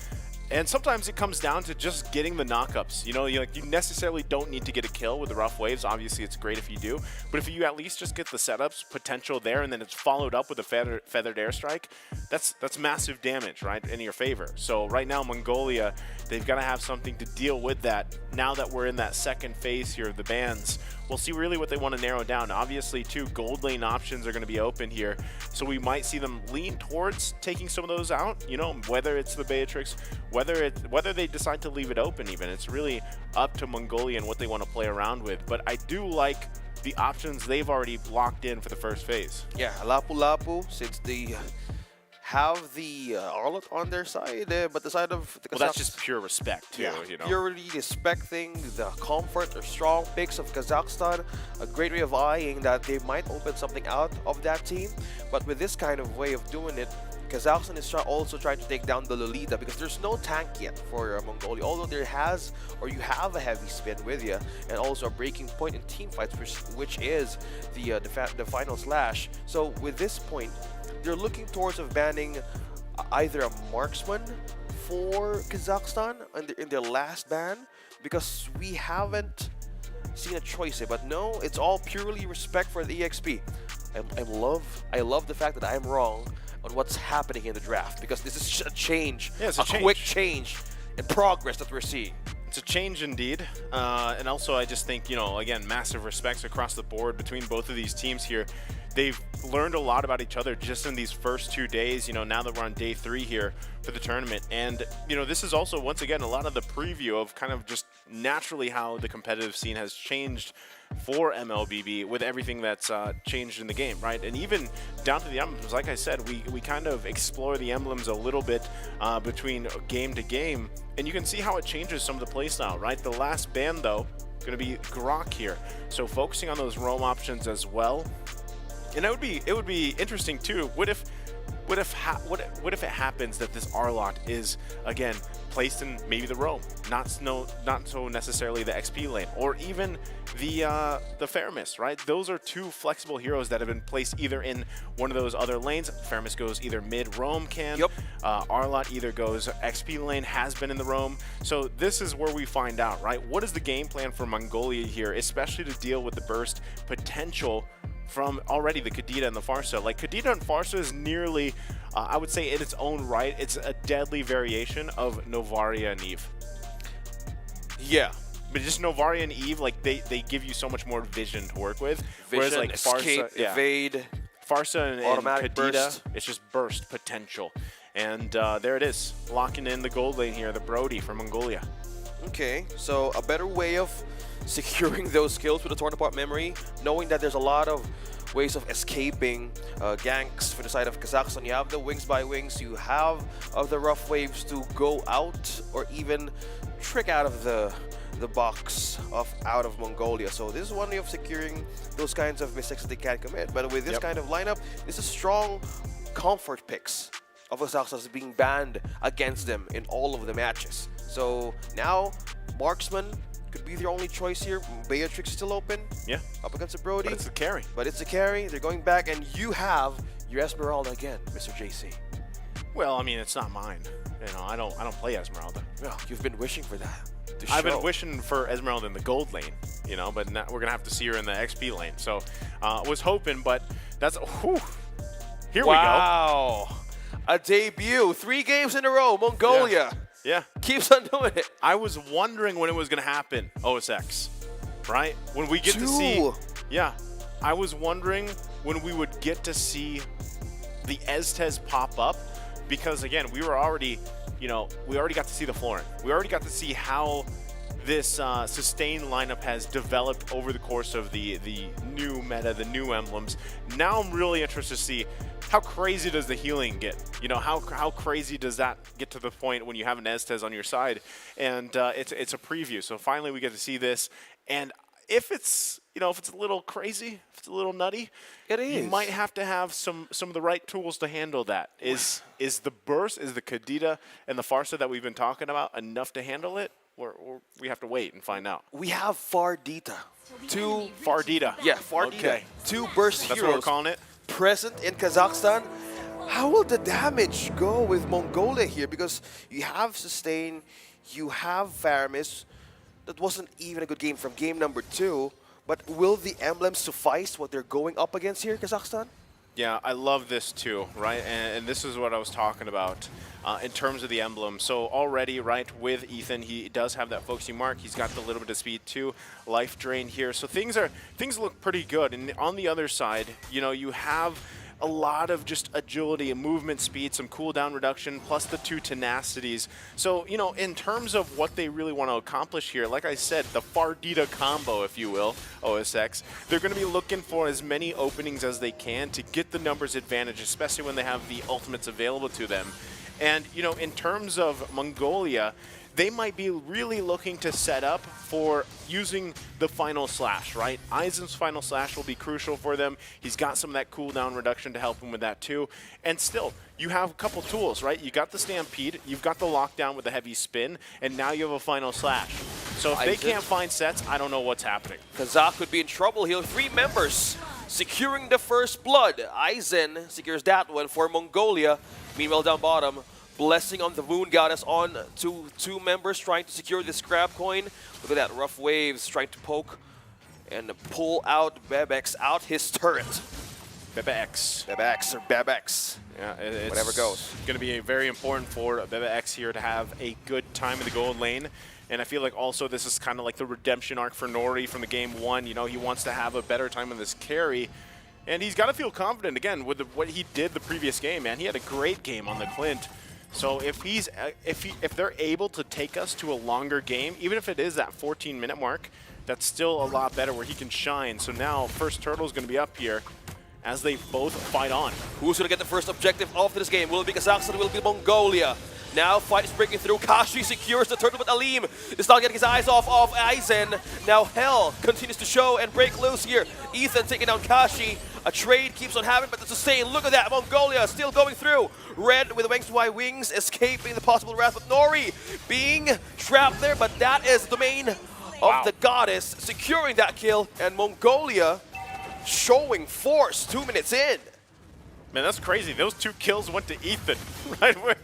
And sometimes it comes down to just getting the knockups. You know, you necessarily don't need to get a kill with the rough waves. Obviously, it's great if you do. But if you at least just get the setups, potential there, and then it's followed up with a feathered airstrike, that's massive damage, right, in your favor. So right now, Mongolia, they've got to have something to deal with that. Now that we're in that second phase here of the bans, we'll see really what they want to narrow down. Obviously, too, gold lane options are going to be open here. So we might see them lean towards taking some of those out, you know, whether it's the Beatrix, whether they decide to leave it open even. It's really up to Mongolia and what they want to play around with. But I do like the options they've already locked in for the first phase. Yeah, Lapu-Lapu, since they have the Arlot on their side, but the side of the Kazakhs. Well, that's just pure respect, too, you know. Purely respecting the comfort or strong picks of Kazakhstan. A great way of eyeing that they might open something out of that team. But with this kind of way of doing it, Kazakhstan is also trying to take down the Lolita, because there's no tank yet for Mongolia, although you have a heavy spin with you, and also a breaking point in team fights, which is the final slash. So with this point, they're looking towards banning either a marksman for Kazakhstan in their last ban, because we haven't seen a choice here. But no, it's all purely respect for the EXP. I love the fact that I'm wrong on what's happening in the draft, because this is a change, quick change and progress that we're seeing. It's a change indeed, and also I just think, you know, again, massive respects across the board between both of these teams here. They've learned a lot about each other just in these first 2 days, you know, now that we're on day 3 here for the tournament. And, you know, this is also, once again, a lot of the preview of kind of just naturally how the competitive scene has changed for MLBB with everything that's changed in the game, right? And even down to the emblems, like I said, we kind of explore the emblems a little bit between game to game, and you can see how it changes some of the playstyle, right? The last ban, though, going to be Grok here. So focusing on those roam options as well. And it would be interesting too. What if it happens that this Arlot is again placed in maybe the roam, not so necessarily the XP lane, or even the Faramis, right? Those are two flexible heroes that have been placed either in one of those other lanes. Faramis goes either mid roam can. Arlot either goes XP lane, has been in the roam. So this is where we find out, right? What is the game plan for Mongolia here, especially to deal with the burst potential from already the Kadita and the Farsa. Like, Kadita and Farsa is nearly, I would say in its own right, it's a deadly variation of Novaria and Eve. Yeah. But just Novaria and Eve, like they give you so much more vision to work with. Whereas Vision, like escape, Farsa, evade. Farsa and Automatic Kadita, burst. it's just burst potential. And there it is, locking in the gold lane here, the Brody from Mongolia. Okay, so a better way of securing those skills with the torn apart memory, knowing that there's a lot of ways of escaping ganks for the side of Kazakhstan. You have the wings by wings, you have the rough waves to go out or even trick out of the box out of Mongolia. So this is one way of securing those kinds of mistakes that they can't commit. But with this kind of lineup, this is strong comfort picks of Kazakhstan being banned against them in all of the matches. So now Marksman could be their only choice here. Beatrix is still open. Yeah. Up against the Brody. But it's the carry. But it's a carry. They're going back, and you have your Esmeralda again, Mr. JC. Well, I mean, it's not mine. You know, I don't play Esmeralda. Well, you've been wishing for that. I've been wishing for Esmeralda in the gold lane, you know, but now we're gonna have to see her in the XP lane. So I was hoping, but that's here we go. Wow, a debut, 3 games in a row. Mongolia, Yeah, keeps on doing it. I was wondering when it was gonna happen. OSX, right? When we get to see, 2. yeah, I was wondering when we would get to see the Estes pop up, because again, we were already. You know, we already got to see the Florent. We already got to see how this sustained lineup has developed over the course of the new meta, the new emblems. Now I'm really interested to see how crazy does the healing get? You know, how crazy does that get to the point when you have an Estes on your side? And it's a preview. So finally we get to see this. And if it's, you know, if it's a little crazy, if it's a little nutty, It is. you might have to have some of the right tools to handle that. Is the burst, is the Kadita and the Farsa that we've been talking about enough to handle it? Or we have to wait and find out. We have Fardita. 2 Fardita. Yeah, Fardita. Okay. 2 burst That's what we're heroes calling it? present in Kazakhstan. How will the damage go with Mongolia here? Because you have Sustain, you have Faramis. That wasn't even a good game from game number 2. But will the emblems suffice what they're going up against here, Kazakhstan? Yeah, I love this too, right? And this is what I was talking about in terms of the emblem. So already, right, with Ethan, he does have that folksy mark. He's got the little bit of speed too, life drain here. So things look pretty good. And on the other side, you know, you have a lot of just agility and movement speed, some cooldown reduction, plus the 2 tenacities. So, you know, in terms of what they really want to accomplish here, like I said, the Fardita combo, if you will, OSX, they're going to be looking for as many openings as they can to get the numbers advantage, especially when they have the ultimates available to them. And, you know, in terms of Mongolia, they might be really looking to set up for using the final slash, right? Eisen's final slash will be crucial for them. He's got some of that cooldown reduction to help him with that too. And still, you have a couple tools, right? You got the Stampede, you've got the lockdown with the heavy spin, and now you have a final slash. So if they can't find sets, I don't know what's happening. Kazakh could be in trouble here. 3 members securing the first blood. Eisen secures that one for Mongolia. Meanwhile, down bottom, Blessing on the Moon Goddess on to 2 members trying to secure this grab coin. Look at that, Rough Waves trying to poke and pull out Bebex out his turret. Bebex. Bebex or Bebex. Yeah, it's whatever goes. Going to be very important for Bebex here to have a good time in the gold lane. And I feel like also this is kind of like the redemption arc for Nori from the game 1. You know, he wants to have a better time in this carry. And he's got to feel confident, again, with what he did the previous game, man. He had a great game on the Clint. So if they're able to take us to a longer game, even if it is that 14-minute mark, that's still a lot better where he can shine. So now First Turtle is going to be up here as they both fight on. Who's going to get the first objective of this game? Will it be Kazakhstan? Will it be Mongolia? Now fight is breaking through. Kashi secures the turtle, but Aleem is not getting his eyes off of Eisen. Now Hell continues to show and break loose here. Ethan taking down Kashi. A trade keeps on happening, but the sustain. Look at that. Mongolia still going through. Red with the wings to wings, escaping the possible wrath. But Nori being trapped there, but that is the domain of the goddess, securing that kill. And Mongolia showing force 2 minutes in. Man, that's crazy. Those 2 kills went to Ethan, right?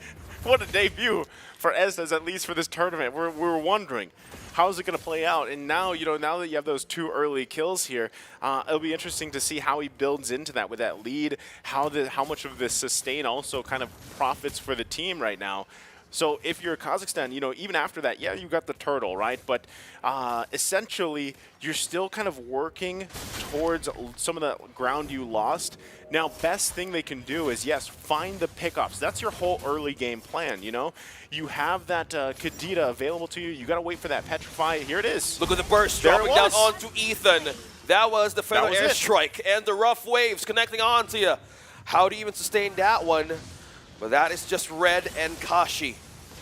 What a debut for Estes, at least for this tournament. We were wondering, how's it going to play out? And now, you know, now that you have those 2 early kills here, it'll be interesting to see how he builds into that with that lead, how much of this sustain also kind of profits for the team right now. So if you're Kazakhstan, you know, even after that, yeah, you got the turtle, right? But essentially, you're still kind of working towards some of the ground you lost. Now, best thing they can do is, yes, find the pickoffs. That's your whole early game plan, you know? You have that Kadita available to you. You got to wait for that Petrify. Here it is. Look at the burst There dropping it down was. onto Ethan. That was the feather was it. airstrike and the rough waves connecting onto you. How do you even sustain that one? But that is just Red and Kashi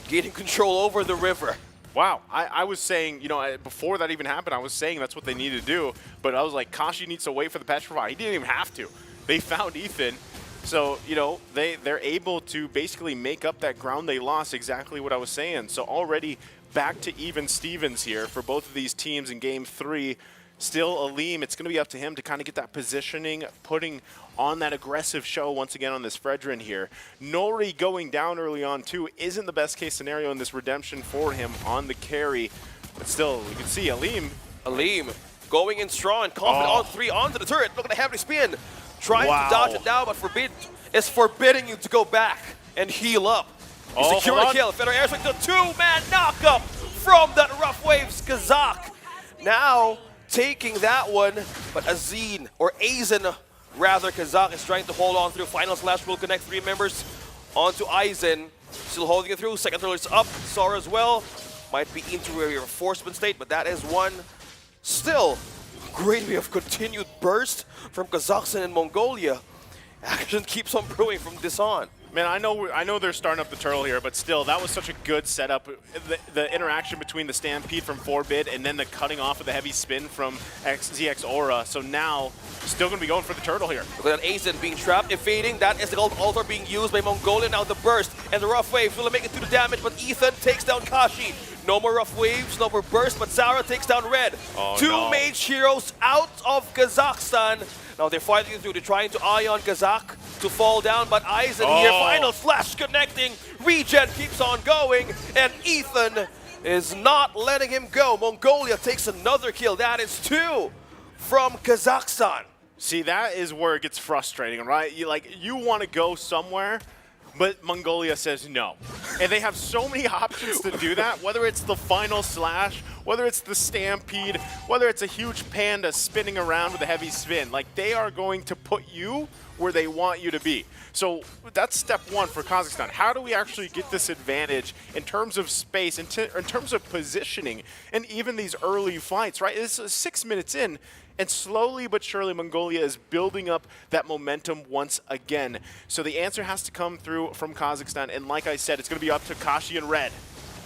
gaining control over the river. Wow, I was saying, you know, before that even happened, I was saying that's what they need to do. But I was like, Kashi needs to wait for the Petrify. He didn't even have to. They found Ethan. So, you know, they're able to basically make up that ground they lost, exactly what I was saying. So already back to even Stevens here for both of these teams in Game 3. Still, Aleem, it's going to be up to him to kind of get that positioning, putting on that aggressive show once again on this Fredrin here. Nori going down early on, too, isn't the best case scenario in this redemption for him on the carry. But still, you can see Aleem. Aleem going in strong, confident on 3 onto the turret. Look at the heavy spin. Trying Wow. to dodge it down, but is forbidding you to go back and heal up. Oh, Secure the hold on. kill. Feather airstrike, the 2-man knockup from that Rough Waves Kazakh. Now taking that one, but Azin, or Aizen rather, Kazakh is trying to hold on through. Final slash will connect 3 members onto Aizen. Still holding it through. Second turtle is up. Sora as well. Might be into a reinforcement state, but that is one. Still, great way of continued burst from Kazakhstan and Mongolia. Action keeps on brewing from this on. Man, I know they're starting up the turtle here, but still, that was such a good setup. The interaction between the Stampede from Forbid and then the cutting off of the heavy spin from ZX Aura. So now, still going to be going for the turtle here. Look at Aizen being trapped, evading. That is the gold altar being used by Mongolia. Now the burst and the rough waves will make it through the damage, but Ethan takes down Kashi. No more rough waves, no more burst, but Zara takes down Red. Oh, 2 no. mage heroes out of Kazakhstan. Now they're fighting through. They're trying to Ion Kazakh to fall down, but Aizen here, final flash connecting. Regen keeps on going, and Ethan is not letting him go. Mongolia takes another kill. That is 2 from Kazakhstan. See, that is where it gets frustrating, right? You want to go somewhere, but Mongolia says no. And they have so many options to do that, whether it's the final slash, whether it's the Stampede, whether it's a huge panda spinning around with a heavy spin. Like, they are going to put you where they want you to be. So that's step 1 for Kazakhstan. How do we actually get this advantage in terms of space, in terms of positioning, and even these early fights, right? This is 6 minutes in, and slowly but surely Mongolia is building up that momentum once again. So the answer has to come through from Kazakhstan, and like I said, it's going to be up to Kashi and Red.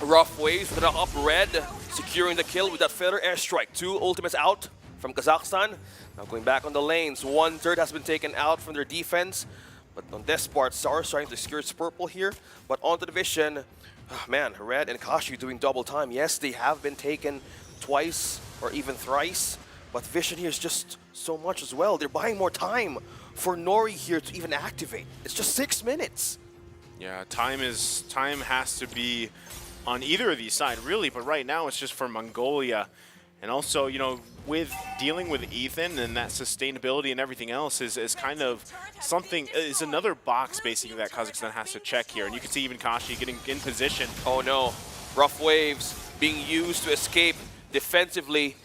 Rough waves that are up Red, securing the kill with that feather airstrike. 2 ultimates out from Kazakhstan. Now going back on the lanes, 1/3 has been taken out from their defense. But on this part, Star trying to secure its purple here. But onto the vision, man, Red and Kashi doing double time. Yes, they have been taken twice or even thrice. But vision here is just so much as well. They're buying more time for Nori here to even activate. It's just 6 minutes. Yeah, time has to be on either of these sides, really. But right now, it's just for Mongolia. And also, you know, with dealing with Ethan and that sustainability and everything else is kind of something, is another box basically that Kazakhstan has to check here. And you can see even Kashi getting in position. Oh no, rough waves being used to escape defensively.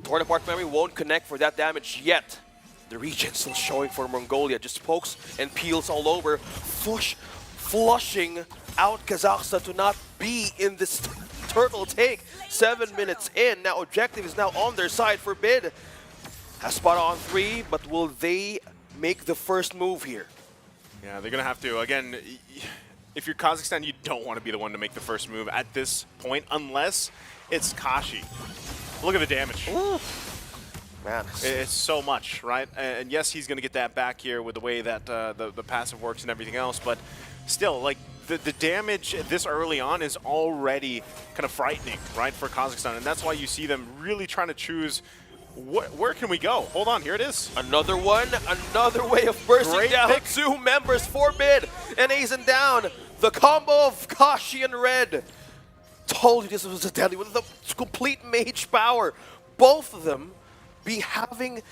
Torn apart memory won't connect for that damage yet. The regen still showing for Mongolia, just pokes and peels all over, flushing out Kazakhstan to not be in this turtle take. 7 minutes in, now objective is now on their side. Forbid has spot on 3, but will they make the first move here? Yeah, they're going to have to. Again, if you're Kazakhstan, you don't want to be the one to make the first move at this point, unless it's Kashi. Look at the damage. Ooh. Man, it's so much, right? And yes, he's going to get that back here with the way that the passive works and everything else, but still, like, the damage this early on is already kind of frightening, right, for Kazakhstan, and that's why you see them really trying to choose where can we go? Hold on, here it is. Another one, another way of bursting Great down. pick. 2 members, Forbid and Aizen down. The combo of Kashi and Red. Told you this was a deadly with the complete mage power. Both of them having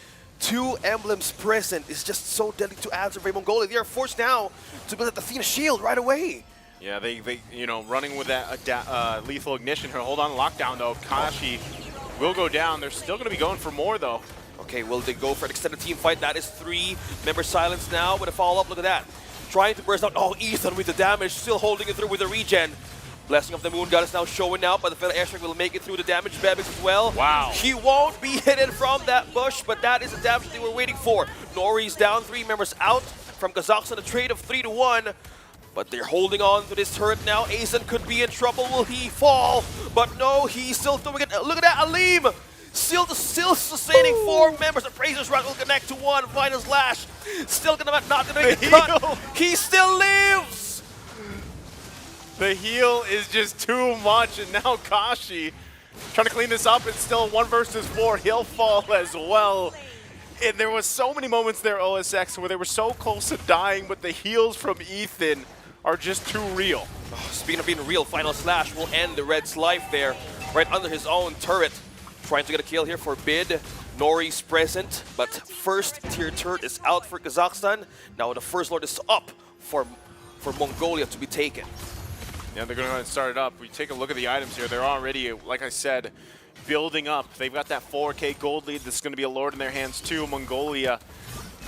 2 emblems present is just so deadly to answer for Mongolia. They are forced now to build at the Athena shield right away. Yeah, they you know, running with that lethal ignition here. Hold on, lockdown though. Kashi will go down. They're still going to be going for more though. Okay, will they go for an extended team fight? That is 3 member silence now with a follow-up. Look at that. Trying to burst out. Oh, Ethan with the damage, still holding it through with the regen. Blessing of the Moon God is now showing out, but the fellow airstrike will make it through the damage. Bebix as well. Wow. He won't be hidden from that bush, but that is the damage they were waiting for. Nori's down, 3 members out from Kazakhstan, a trade of 3-1. But they're holding on to this turret now. Aizen could be in trouble. Will he fall? But no, he's still doing it. Look at that, Aleem! Still sustaining 4 members. Appraiser's Rock will connect to 1. Final Slash. Still not gonna make the cut. He still lives! The heal is just too much, and now Kashi trying to clean this up. It's still 1 versus 4. He'll fall as well. And there was so many moments there, OSX, where they were so close to dying, but the heals from Ethan are just too real. Oh, speaking of being real, Final Slash will end the Red's life there, right under his own turret. Trying to get a kill here for Bid. Nori's present, but first tier turret is out for Kazakhstan. Now the First Lord is up for Mongolia to be taken. Yeah, they're going to go ahead and start it up. We take a look at the items here. They're already, like I said, building up. They've got that 4K gold lead. This is going to be a Lord in their hands too, Mongolia.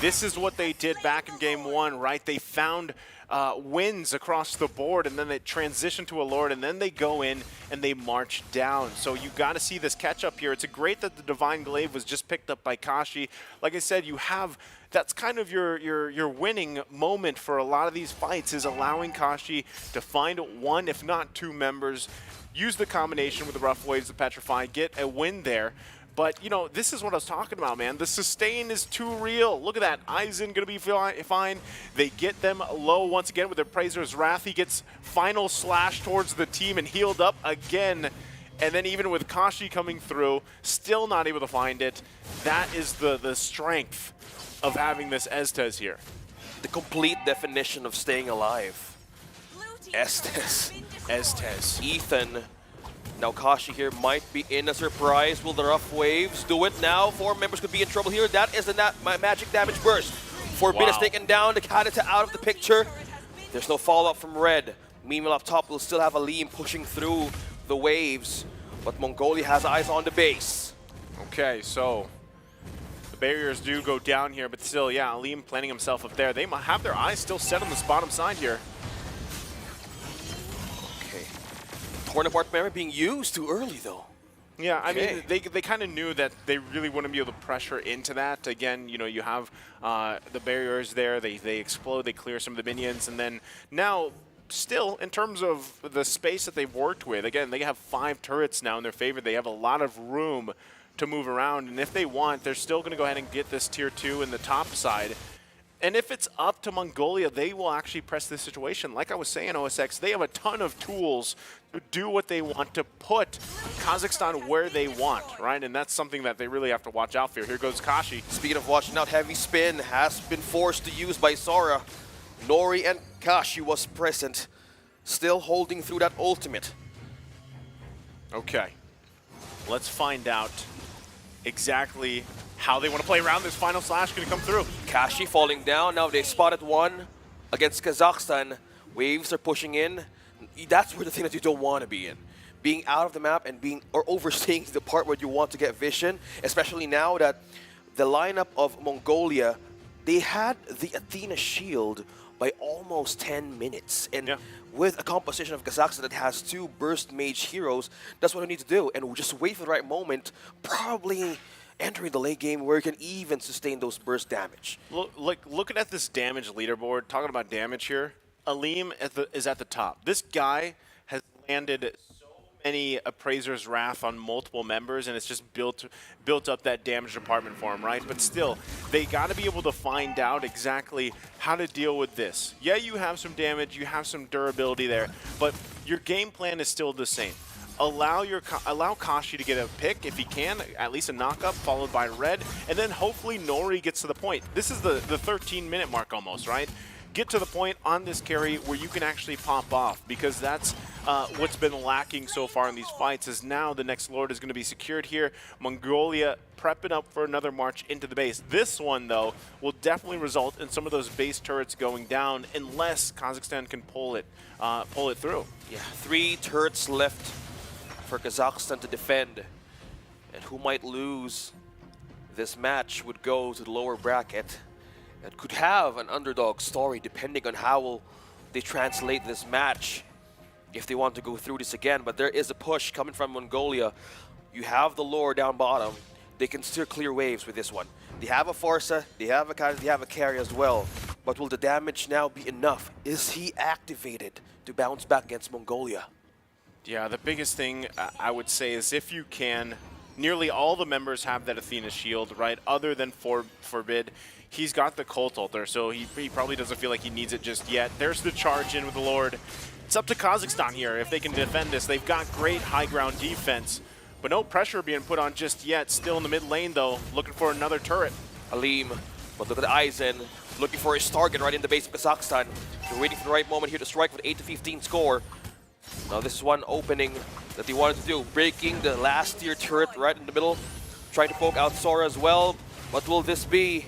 This is what they did back in game 1, right? They found wins across the board, and then they transition to a Lord, and then they go in and they march down. So you got to see this catch up here. It's great that the Divine Glaive was just picked up by Kashi. Like I said, you have, that's kind of your winning moment for a lot of these fights, is allowing Kashi to find 1, if not 2 members, use the combination with the Rough Waves, the Petrify, get a win there. But, you know, this is what I was talking about, man. The sustain is too real. Look at that. Aizen going to be fine. They get them low once again with their Praiser's Wrath. He gets Final Slash towards the team and healed up again. And then even with Kashi coming through, still not able to find it. That is the strength of having this Estes here. The complete definition of staying alive. Estes. Ethan. Now Kashi here might be in a surprise. Will the Rough Waves do it now? 4 members could be in trouble here. That is the magic damage burst. Forbid is taken down. The Kadita out of the picture. There's no follow-up from Red. Meanwhile up top, we'll still have Aleem pushing through the waves. But Mongolia has eyes on the base. Okay, so the barriers do go down here, but still, yeah, Aleem planting himself up there. They might have their eyes still set on this bottom side here. Torn apart member being used too early though. Yeah, I mean, they kind of knew that they really wouldn't be able to pressure into that. Again, you know, you have the barriers there. They explode, they clear some of the minions, and then now, still, in terms of the space that they've worked with, again, they have 5 turrets now in their favor. They have a lot of room to move around, and if they want, they're still going to go ahead and get this tier 2 in the top side. And if it's up to Mongolia, they will actually press this situation. Like I was saying, OSX, they have a ton of tools to do what they want, to put Kazakhstan where they want, right? And that's something that they really have to watch out for. Here goes Kashi. Speaking of watching out, heavy spin has been forced to use by Sora. Nori and Kashi was present, still holding through that ultimate. Okay, let's find out exactly how they want to play around this. Final Slash going to come through. Kashi falling down. Now they spotted 1 against Kazakhstan. Waves are pushing in. That's where the thing that you don't want to be in. Being out of the map and overseeing the part where you want to get vision, especially now that the lineup of Mongolia, they had the Athena shield by almost 10 minutes. And with a composition of Kazakhstan that has 2 burst mage heroes, that's what we need to do. And we'll just wait for the right moment, probably entering the late game where you can even sustain those burst damage. Looking at this damage leaderboard, talking about damage here, Aleem is at the top. This guy has landed so many Appraiser's Wrath on multiple members, and it's just built up that damage department for him, right? But still, they got to be able to find out exactly how to deal with this. Yeah, you have some damage, you have some durability there, but your game plan is still the same. Allow Kashi to get a pick if he can, at least a knock-up, followed by Red, and then hopefully Nori gets to the point. This is the 13-minute mark almost, right? Get to the point on this carry where you can actually pop off, because that's what's been lacking so far in these fights is now the next Lord is going to be secured here. Mongolia prepping up for another march into the base. This one, though, will definitely result in some of those base turrets going down unless Kazakhstan can pull it through. Yeah, 3 turrets left for Kazakhstan to defend. And who might lose this match would go to the lower bracket. It could have an underdog story depending on how they translate this match if they want to go through this again. But there is a push coming from Mongolia. You have the lore down bottom. They can still clear waves with this one. They have a Forza, they have a Kaz, they have a carry as well. But will the damage now be enough? Is he activated to bounce back against Mongolia? Yeah, the biggest thing I would say is if you can, nearly all the members have that Athena shield, right? Other than Forbid. He's got the Cult Altar, so he probably doesn't feel like he needs it just yet. There's the charge in with the Lord. It's up to Kazakhstan here if they can defend this. They've got great high ground defense, but no pressure being put on just yet. Still in the mid lane, though, looking for another turret. Alim, but look at Aizen, looking for his target right in the base of Kazakhstan. They're waiting for the right moment here to strike with 8-15 score. Now this is one opening that they wanted to do, breaking the last tier turret right in the middle, trying to poke out Sora as well. But will this be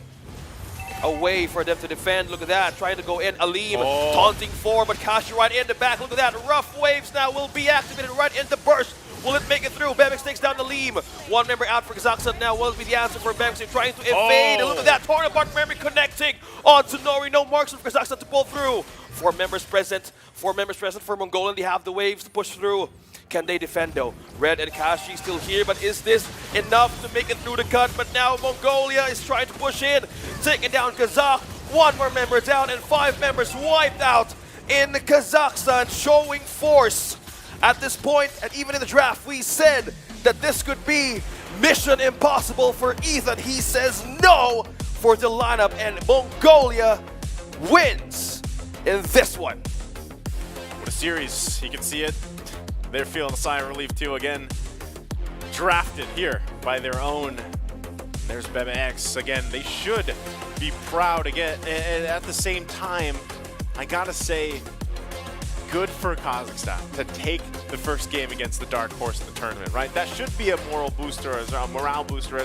a way for them to defend? Look at that, trying to go in. Alim taunting 4, but Kashi right in the back. Look at that, rough waves now will be activated right in the burst. Will it make it through? Bemix takes down Alim. One member out for Kazakhstan now. Will it be the answer for Bemix? They're trying to evade. Look at that, torn apart member connecting onto Nori. No marks for Kazakhstan to pull through. 4 members present. 4 members present for Mongolia. They have the waves to push through. Can they defend though? Red and Kashi still here, but is this enough to make it through the cut? But now Mongolia is trying to push in, taking down Kazakh. 1 more member down and 5 members wiped out in Kazakhstan, showing force. At this point, and even in the draft, we said that this could be mission impossible for Ethan. He says no for the lineup, and Mongolia wins in this one. What a series. You can see it. They're feeling a sigh of relief too again. Drafted here by their own. There's Gamers8. Again, they should be proud again. And at the same time, I gotta say, good for Kazakhstan to take the first game against the dark horse in the tournament, right? That should be a morale booster as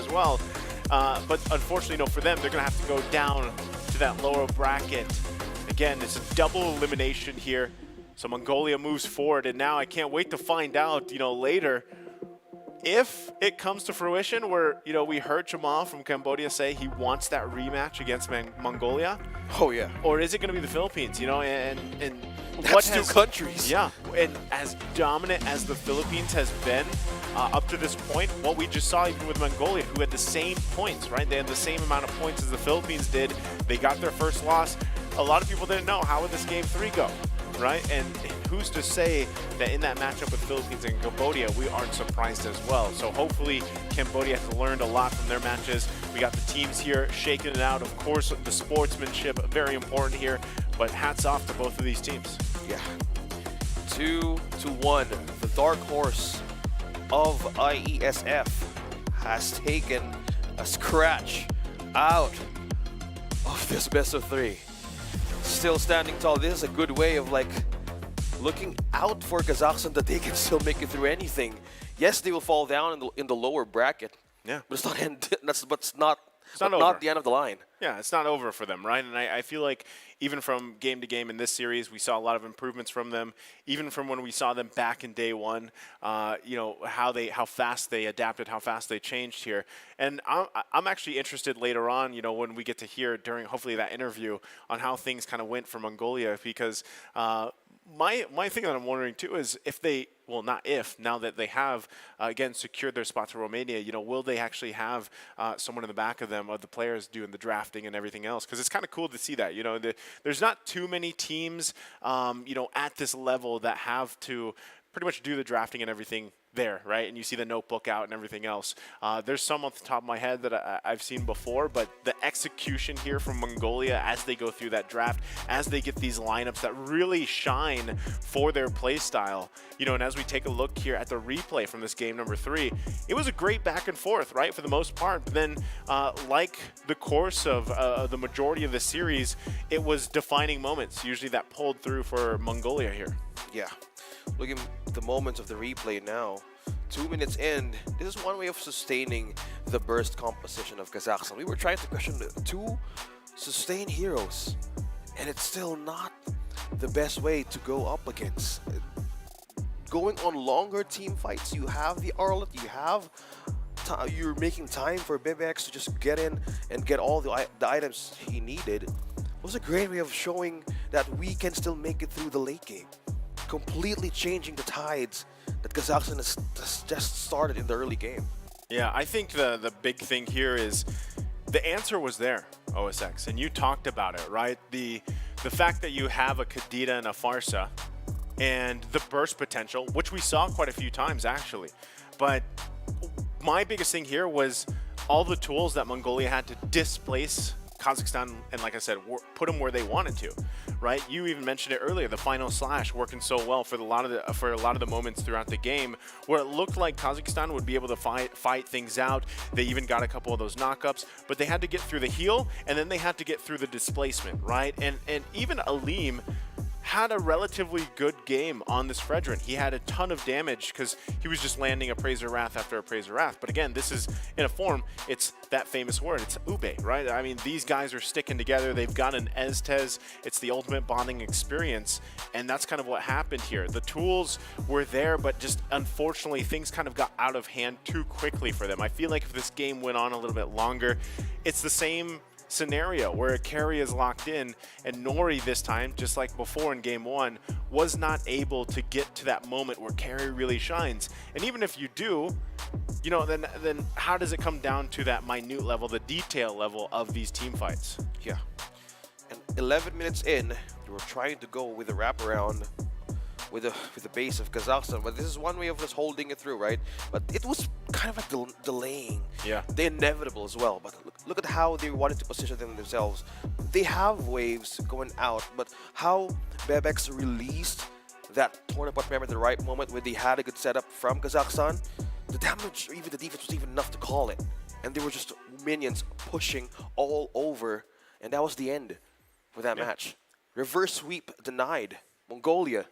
well. But unfortunately, no, for them, they're gonna have to go down to that lower bracket. Again, it's a double elimination here. So Mongolia moves forward, and now I can't wait to find out, later, if it comes to fruition where, we heard Jamal from Cambodia say he wants that rematch against Mongolia. Oh, yeah. Or is it going to be the Philippines, and That's 2 countries. Yeah, and as dominant as the Philippines has been up to this point, what we just saw even with Mongolia, who had the same points, right? They had the same amount of points as the Philippines did. They got their first loss. A lot of people didn't know, how would this game 3 go? Right? And who's to say that in that matchup with Philippines and Cambodia, we aren't surprised as well. So hopefully Cambodia has learned a lot from their matches. We got the teams here shaking it out. Of course, the sportsmanship, very important here, but hats off to both of these teams. Yeah. 2-1. The dark horse of IESF has taken a scratch out of this best of 3. Still standing tall. This is a good way of looking out for Kazakhstan that they can still make it through anything. Yes, they will fall down in the lower bracket. Yeah, but it's not the end of the line. Yeah, it's not over for them, right? And I feel like even from game to game in this series, we saw a lot of improvements from them. Even from when we saw them back in day 1, how fast they adapted, how fast they changed here. And I'm actually interested later on, when we get to hear during hopefully that interview on how things kind of went for Mongolia, because my thing that I'm wondering too is if they, well, not if, now that they have again secured their spot to Romania, will they actually have someone in the back of them, of the players doing the drafting and everything else? Because it's kind of cool to see that. There's not too many teams, at this level that have to pretty much do the drafting and everything there, right? And you see the notebook out and everything else. There's some off the top of my head that I've seen before, but the execution here from Mongolia as they go through that draft, as they get these lineups that really shine for their play style, and as we take a look here at the replay from this game number 3, it was a great back and forth, right, for the most part. But then, like the course of the majority of the series, it was defining moments, usually that pulled through for Mongolia here. Yeah. looking at the moments of the replay now. 2 minutes in, this is one way of sustaining the burst composition of Kazakhstan. We were trying to question the two sustained heroes, and it's still not the best way to go up against. Going on longer team fights, you have the Arlet, you're making time for Bibex to just get in and get all the items he needed. It was a great way of showing that we can still make it through the late game. Completely changing the tides that Kazakhstan has just started in the early game. Yeah, I think the big thing here is the answer was there, OSX, and you talked about it, right? The fact that you have a Kadita and a Farsa and the burst potential, which we saw quite a few times actually. But my biggest thing here was all the tools that Mongolia had to displace Kazakhstan and, like I said, put them where they wanted to, right? You even mentioned it earlier, the final slash working so well for a lot of the moments throughout the game where it looked like Kazakhstan would be able to fight things out. They even got a couple of those knockups, but they had to get through the heal and then they had to get through the displacement, right? And even Aleem had a relatively good game on this Fredrin. He had a ton of damage because he was just landing Appraiser Wrath after Appraiser Wrath. But again, this is in a form, it's that famous word, it's ube, right? I mean, these guys are sticking together. They've got an Eztez. It's the ultimate bonding experience. And that's kind of what happened here. The tools were there, but just unfortunately, things kind of got out of hand too quickly for them. I feel like if this game went on a little bit longer, it's the same scenario where a carry is locked in and Nori this time, just like before in game one, was not able to get to that moment where carry really shines. And even if you do, you know, then how does it come down to that minute level, the detail level of these team fights? Yeah. And 11 minutes in, they were trying to go with a wraparound with the base of Kazakhstan, but this is one way of just holding it through, right? But it was kind of like delaying the inevitable as well. But look at how they wanted to position themselves. They have waves going out, but how Bebex released that tournament member at the right moment when they had a good setup from Kazakhstan, the damage, or even the defense was even enough to call it. And they were just minions pushing all over, and that was the end for that match. Reverse sweep denied. Mongolia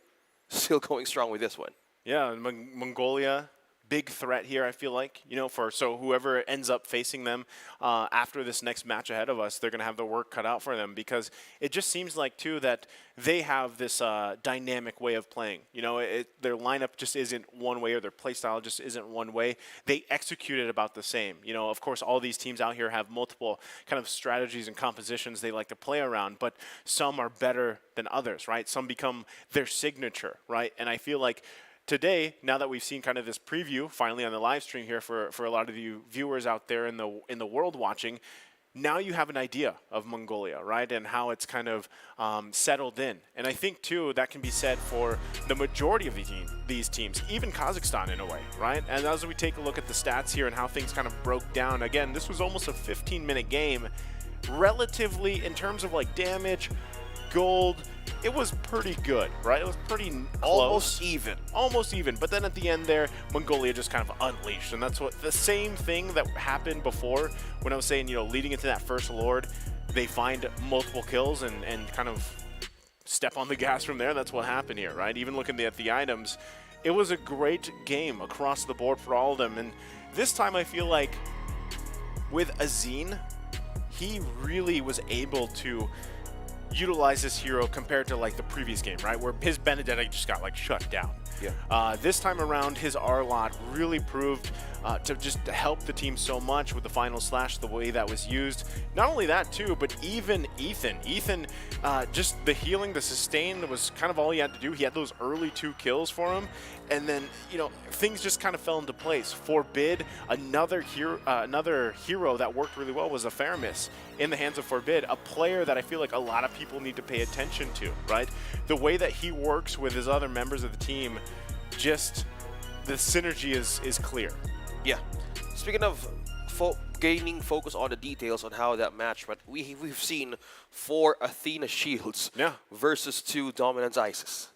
still going strong with this one. Yeah, Mongolia, big threat here, I feel like, you know, so whoever ends up facing them after this next match ahead of us, they're going to have the work cut out for them, because it just seems like, too, that they have this dynamic way of playing. You know, their lineup just isn't one way, or their play style just isn't one way. They execute it about the same. You know, of course, all these teams out here have multiple kind of strategies and compositions they like to play around, but some are better than others, right? Some become their signature, right? And I feel like today, now that we've seen kind of this preview finally on the live stream here for a lot of you viewers out there in the world watching, now you have an idea of Mongolia, right, and how it's kind of settled in. And I think, too, that can be said for the majority of these teams, even Kazakhstan in a way, right? And as we take a look at the stats here and how things kind of broke down, again, this was almost a 15-minute game. Relatively, in terms of like damage, gold, it was pretty good, right? It was pretty close. Almost even. But then at the end there, Mongolia just kind of unleashed. And that's what the same thing that happened before when I was saying, you know, leading into that first Lord, they find multiple kills and kind of step on the gas from there. That's what happened here, right? Even looking at the items, it was a great game across the board for all of them. And this time I feel like with Azine, he really was able to utilize this hero compared to like the previous game, right, where his Benedetta just got like shut down. This time around, his R-Lot really proved to just help the team so much with the final slash, the way that was used. Not only that too, but even Ethan, just the healing, the sustain was kind of all he had to do. He had those early 2 kills for him, and then, you know, things just kind of fell into place. Forbid, another hero that worked really well was a Faramis in the hands of Forbid, a player that I feel like a lot of people need to pay attention to, right? The way that he works with his other members of the team, just the synergy is clear. Yeah. Speaking of gaining focus on the details on how that match went, we've seen 4 Athena shields versus 2 Dominance Isis.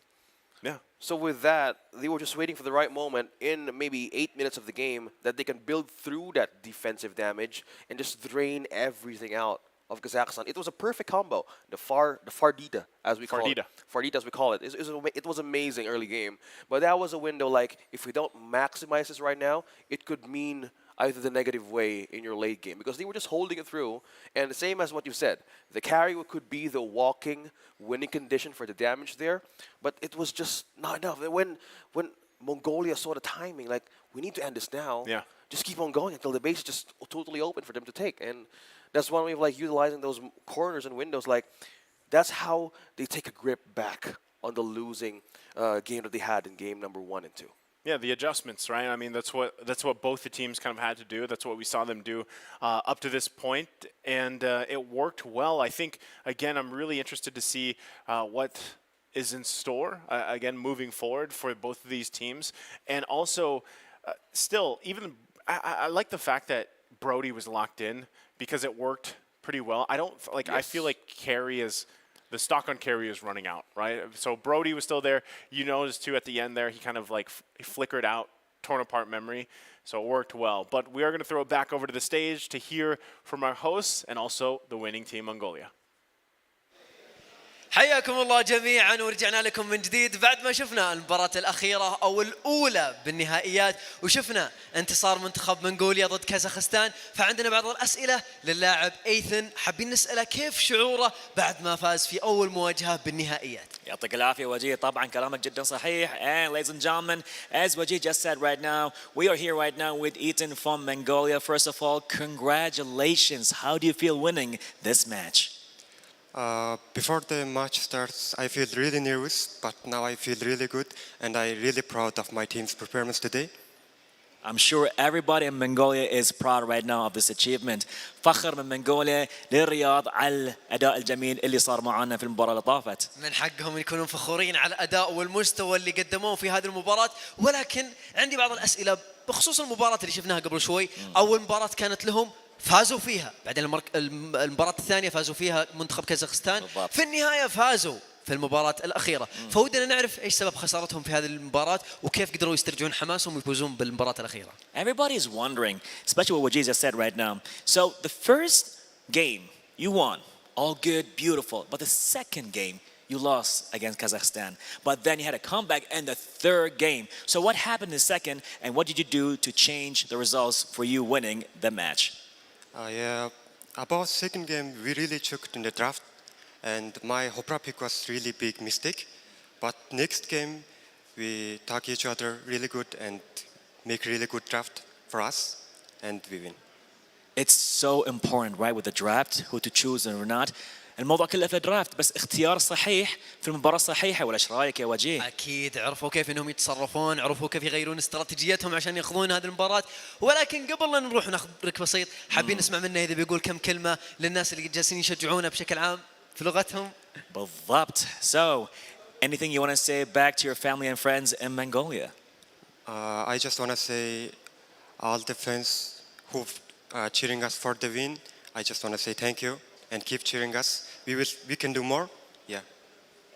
Yeah. So with that, they were just waiting for the right moment in maybe 8 minutes of the game that they can build through that defensive damage and just drain everything out of Kazakhstan. It was a perfect combo. The Fardita, as we call it. Fardita, as we call it. It was amazing early game. But that was a window, like, if we don't maximize this right now, it could mean either the negative way in your late game, because they were just holding it through. And the same as what you said, the carry could be the walking winning condition for the damage there, but it was just not enough. When Mongolia saw the timing, like, we need to end this now. Yeah. Just keep on going until the base is just totally open for them to take. And that's one way of, like, utilizing those corners and windows. Like, that's how they take a grip back on the losing game that they had in game number 1 and 2. Yeah, the adjustments, right? I mean, that's what both the teams kind of had to do. That's what we saw them do up to this point, and it worked well. I think, again, I'm really interested to see what is in store, again, moving forward for both of these teams. And also, still, even I like the fact that Brody was locked in because it worked pretty well. I don't, like, I feel like carry is... The stock on carry is running out, right? So Brody was still there. You noticed, too, at the end there, he kind of, like, flickered out, torn apart memory. So it worked well. But we are going to throw it back over to the stage to hear from our hosts and also the winning team, Mongolia. حياكم الله جميعا ورجعنا لكم من جديد بعد ما شفنا المباراة الأخيرة أو الأولى بالنهائيات وشفنا انتصار منتخب منغوليا ضد كازاخستان. فعندنا بعض الأسئلة للاعب إيثن، حابين نسأله كيف شعوره بعد ما فاز في أول مواجهة بالنهائيات. يعطيك العافية وجيه، طبعا كلامك جدا صحيح. And ladies and gentlemen, as Wajih just said right now, we are here right now with Ethan from Mongolia. First of all, congratulations. How do you feel winning this match? Before the match starts, I feel really nervous, but now I feel really good, and I'm really proud of my team's performance today. I'm sure everybody in Mongolia is proud right now of this achievement. فخر من منغوليا للرياض على الأداء الجميل اللي صار معنا في المباراة اللي طافت. من حقهم يكونون فخورين على الأداء والمستوى اللي قدموه في هذه المباراة، ولكن عندي بعض الأسئلة بخصوص المباراة اللي شفناها قبل شوي. أول مباراة كانت لهم فازوا فيها، بعدين المباراة الثانية فازوا فيها منتخب كازاخستان، في النهاية فازوا في المباراة الأخيرة. فودنا نعرف إيش سبب خسارتهم في هذه المباراة وكيف قدروا يسترجعون حماسهم ويفوزون بالمباراة الأخيرة. Everybody is wondering, especially what Wajih just said right now. So the first game you won, all good, beautiful, but the second game you lost against Kazakhstan. But then you had a comeback in the third game. So what happened in the second, and what did you do to change the results for you winning the match? Yeah, about second game, we really choked in the draft, and my Hopra pick was really big mistake. But next game, we talk each other really good and make really good draft for us, and we win. It's so important, right, with the draft, who to choose or not. الموضوع كله في الدرافت، بس اختيار صحيح في المباراة الصحيحة، ولا ايش رايك يا وجيه؟ أكيد عرفوا كيف إنهم يتصرفون، عرفوا كيف يغيرون استراتيجيتهم عشان ياخذون هذه المباراة. ولكن قبل لا نروح ناخذ بريك بسيط، حابين نسمع منه إذا بيقول كم كلمة للناس اللي جالسين يشجعونا بشكل عام في لغتهم. بالضبط. So, anything you want to say back to your family and friends in Mongolia? I just want to say all the fans who cheering us for the win, I just want to say thank you. And keep cheering us. We can do more. Yeah.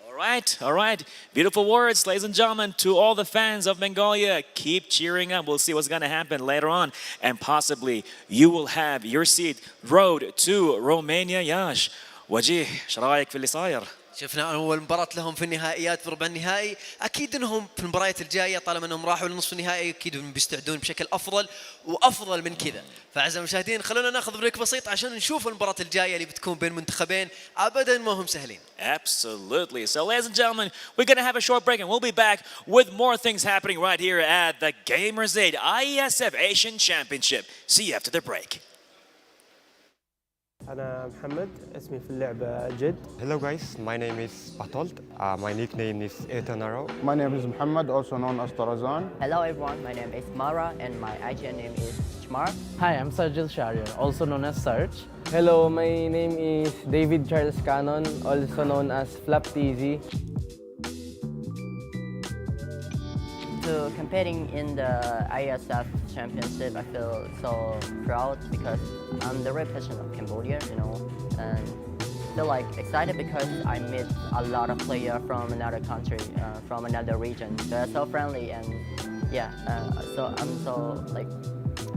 All right. Beautiful words, ladies and gentlemen, to all the fans of Mongolia. Keep cheering up. We'll see what's going to happen later on. And possibly you will have your seat road to Romania. Yash. Wajih, ايش رايك في اللي صاير؟ شفنا أول مباراة لهم في النهائيات في ربع النهائي، أكيد أنهم في المباريات الجاية طالما أنهم راحوا لنصف النهائي أكيد بيستعدون بشكل أفضل وأفضل من كذا. فأعزائي المشاهدين خلونا ناخذ بريك بسيط عشان نشوف المباراة الجاية اللي بتكون بين منتخبين أبدا ما هم سهلين. Absolutely. So, ladies and gentlemen, we're going to have a short break and we'll be back with more things happening right here at the Gamers8 IESF Asian Championship. See you after the break. أنا محمد، اسمي في اللعبة جد. Hello guys, my name is Batold. My nickname is Etanaro. My name is Muhammad, also known as Tarazan. Hello everyone, my name is Mara and my IGN name is Chmar. Hi, I'm Sajil Shariar, also known as Sarge. Hello, my name is David Charles Cannon, also known as Flap TZ. To competing in the IESF Championship, I feel so proud because I'm the representative of Cambodia, and feel like excited because I meet a lot of players from another country, from another region. They're so friendly and yeah, so I'm so like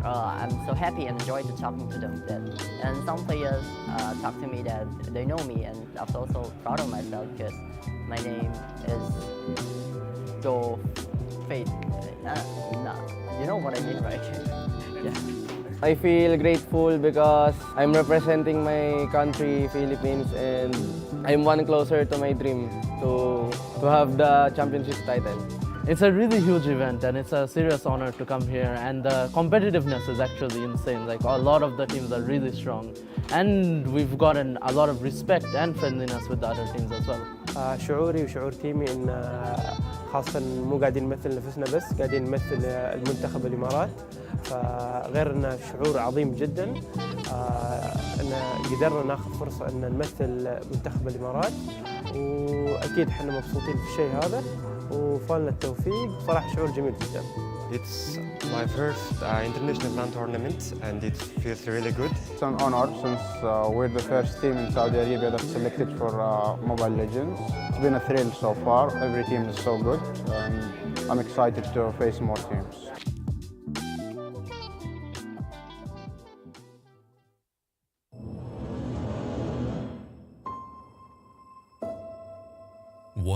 I'm so happy and enjoy to talking to them. And some players talk to me that they know me, and I'm also proud of myself because my name is Go Fate. You know what I mean, right? Yeah. I feel grateful because I'm representing my country, Philippines, and I'm one closer to my dream to have the championship title. It's a really huge event and it's a serious honor to come here, and the competitiveness is actually insane. Like, a lot of the teams are really strong and we've gotten a lot of respect and friendliness with the other teams as well. شعوري وشعور تيمي ان خاصة مو قاعدين نمثل نفسنا بس، قاعدين نمثل المنتخب الامارات، فغير انه شعور عظيم جدا ان قدرنا ناخذ فرصة ان نمثل منتخب الامارات، واكيد احنا مبسوطين بالشيء هذا وفالنا التوفيق. صراحة شعور جميل جدا. It's my first international LAN tournament and it feels really good. It's an honor since we're the first team in Saudi Arabia that's selected for Mobile Legends. It's been a thrill so far. Every team is so good and I'm excited to face more teams.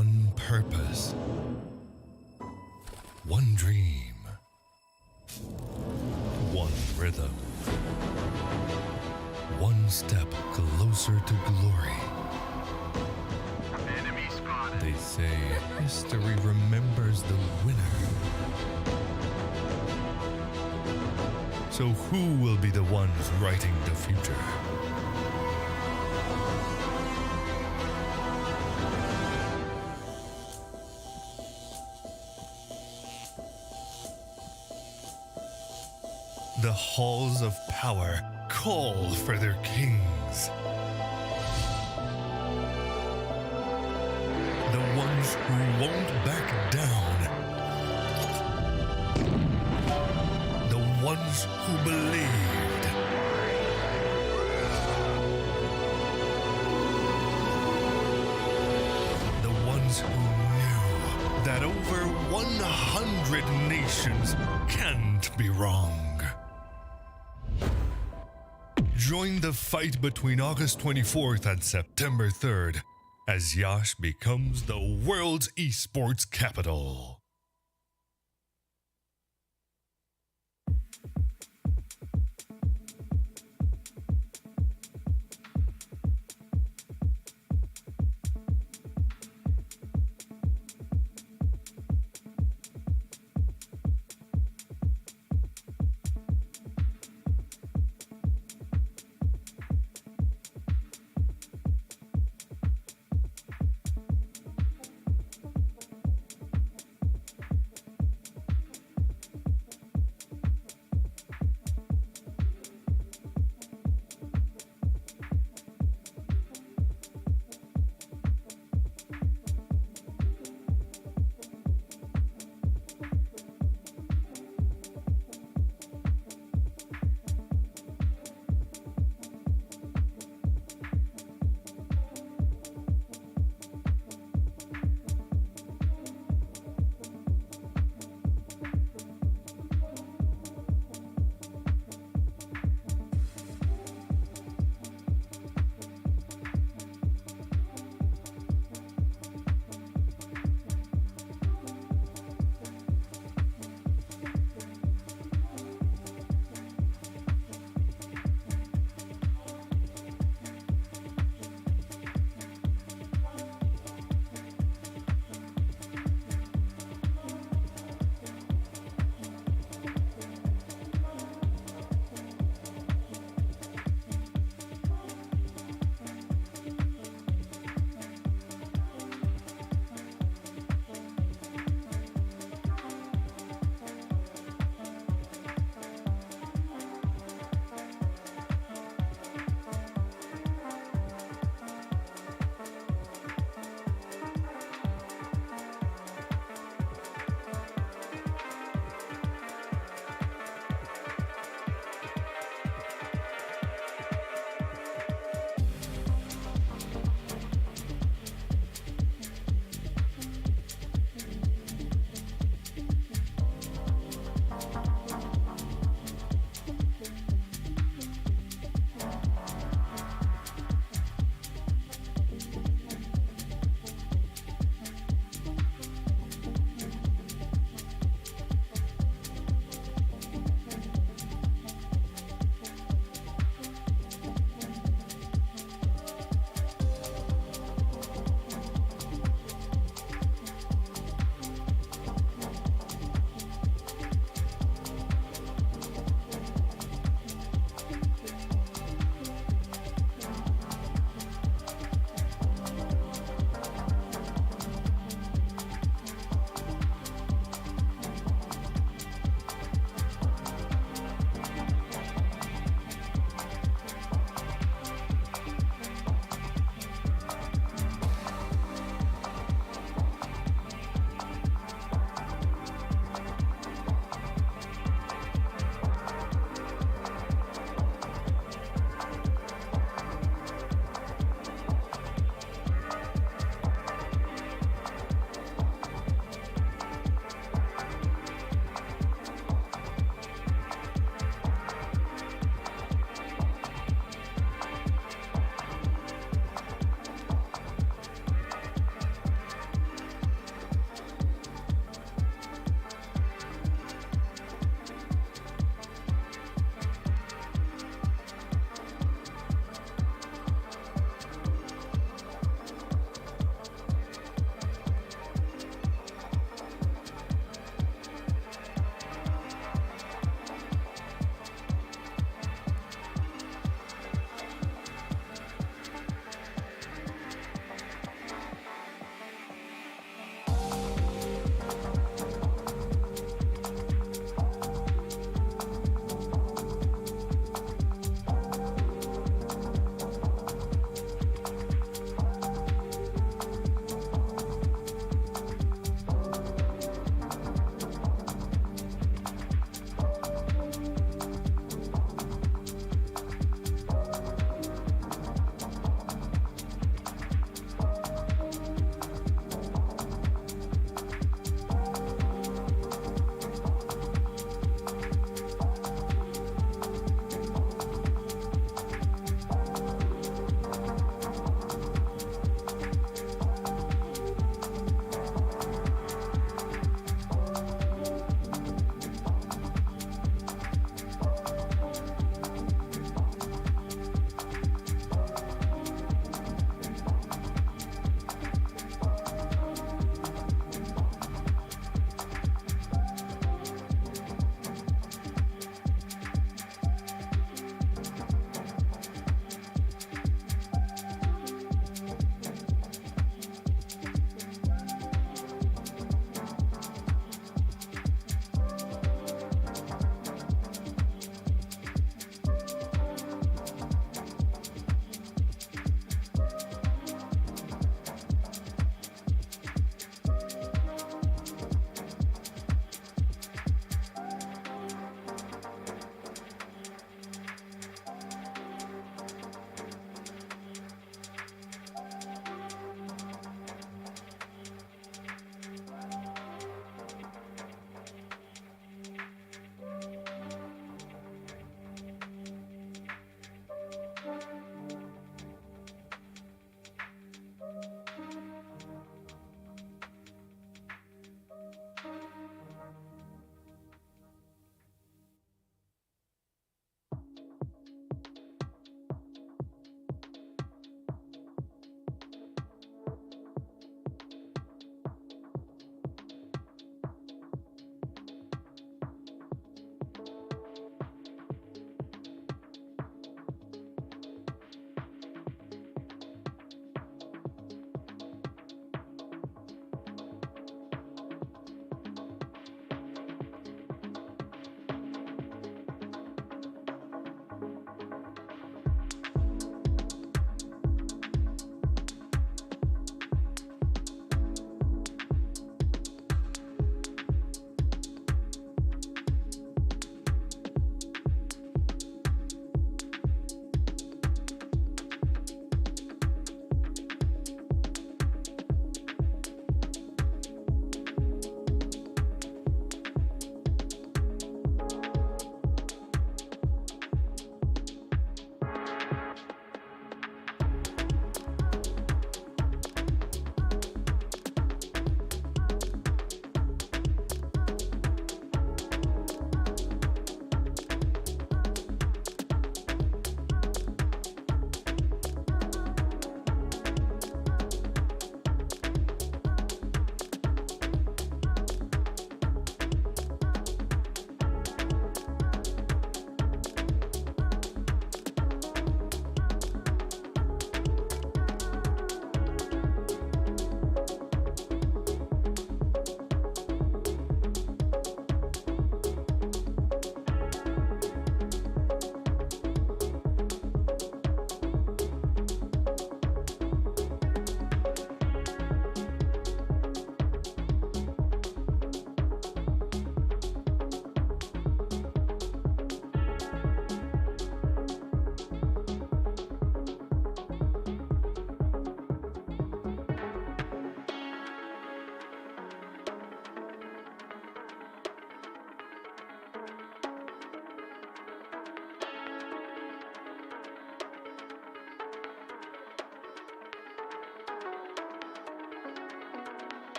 One purpose, one dream, one rhythm, one step closer to glory. They say history remembers the winner. So who will be the ones writing the future? The halls of power call for their kings. The ones who won't back down. The ones who believed. The ones who knew that over 100 nations can't be wrong. Join the fight between August 24th and September 3rd as Yash becomes the world's esports capital.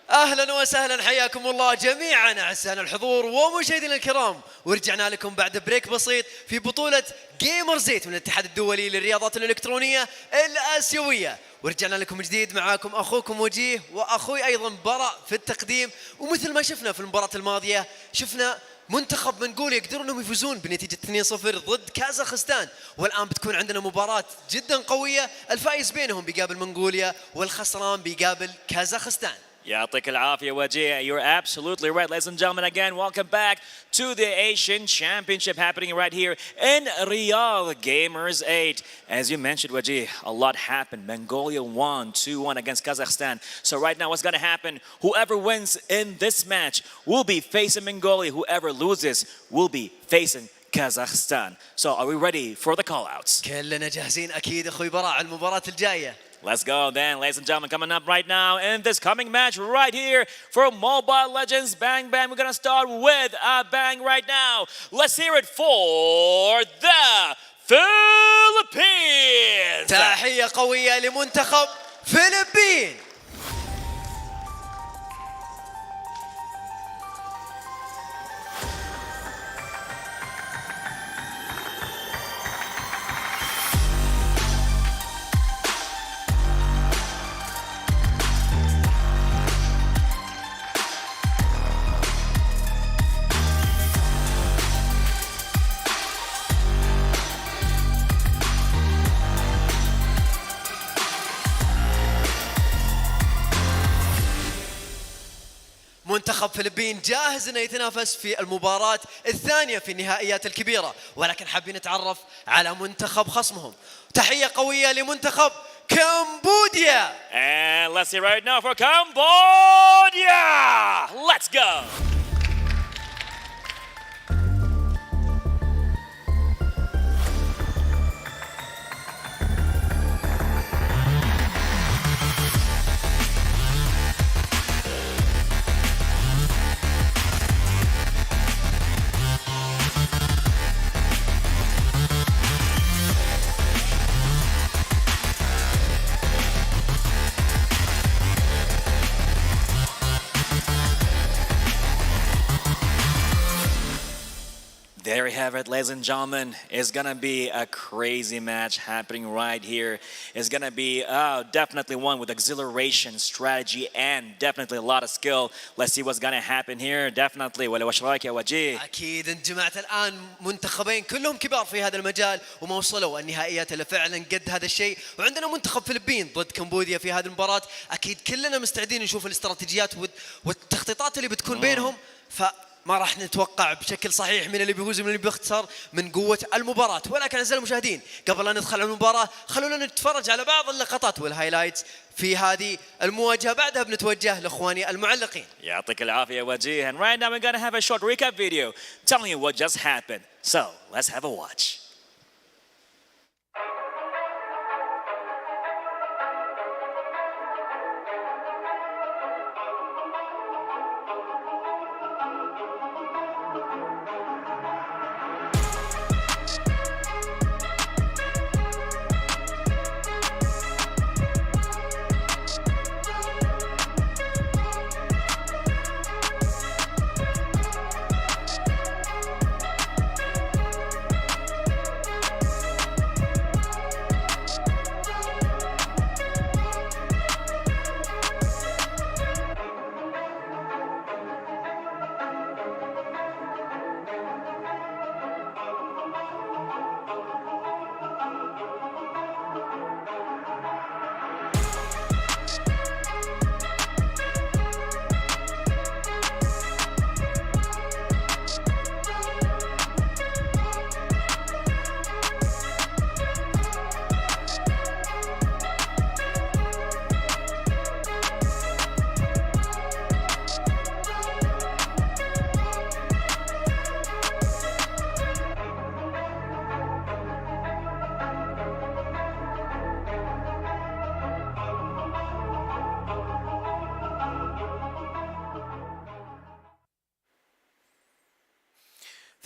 اهلا وسهلا، حياكم الله جميعا اعزائنا الحضور ومشاهدينا الكرام، ورجعنا لكم بعد بريك بسيط في بطولة Gamers8 من الاتحاد الدولي للرياضات الالكترونية الاسيوية، ورجعنا لكم جديد معاكم اخوكم وجيه واخوي ايضا براء في التقديم. ومثل ما شفنا في المباراة الماضية، شفنا منتخب منغوليا يقدرون انهم يفوزون بنتيجة 2-0 ضد كازاخستان، والان بتكون عندنا مباراة جدا قوية، الفائز بينهم بيقابل منغوليا والخسران بيقابل كازاخستان. يعطيك العافية وجيه. You're absolutely right, ladies and gentlemen. Again, welcome back to the Asian Championship happening right here in Riyadh, Gamers8. As you mentioned, Wajih, a lot happened. Mongolia won 2-1 against Kazakhstan. So right now, what's going to happen? Whoever wins in this match will be facing Mongolia. Whoever loses will be facing Kazakhstan. So are we ready for the call-outs? كلنا جاهزين أكيد أخوي براء على المباراة الجاية. Let's go then, ladies and gentlemen, coming up right now in this coming match right here for Mobile Legends Bang Bang. We're going to start with a bang right now. Let's hear it for the Philippines. تحية قوية لمنتخب فلبين. منتخب فلبين جاهز انه يتنافس في المباراة الثانية في النهائيات الكبيرة، ولكن حابين نتعرف على منتخب خصمهم. تحية قوية لمنتخب كمبوديا. And let's see right now for Cambodia. Let's go. There we have it, ladies and gentlemen. It's going to be a crazy match happening right here. It's going to be definitely one with exhilaration, strategy, and definitely a lot of skill. Let's see what's going to happen here. Definitely. وش رايك يا وجيه؟ أكيد انجمعت الآن منتخبين كلهم كبار في هذا المجال وما وصلوا النهائيات إلا فعلا قد هذا الشيء، وعندنا منتخب فلبين ضد كمبوديا في هذه المباراة. أكيد كلنا مستعدين نشوف الاستراتيجيات والتخطيطات اللي بتكون بينهم، ما راح نتوقع بشكل صحيح من اللي بيفوز ومن اللي بيخسر من قوة المباراة. ولكن أعزائي المشاهدين، قبل لا ندخل على المباراة خلونا نتفرج على بعض اللقطات والهايلايتس في هذه المواجهة، بعدها بنتوجه لإخواني المعلقين. يعطيك العافية وجيه. And right now we're gonna have a short recap video telling you what just happened. So let's have a watch.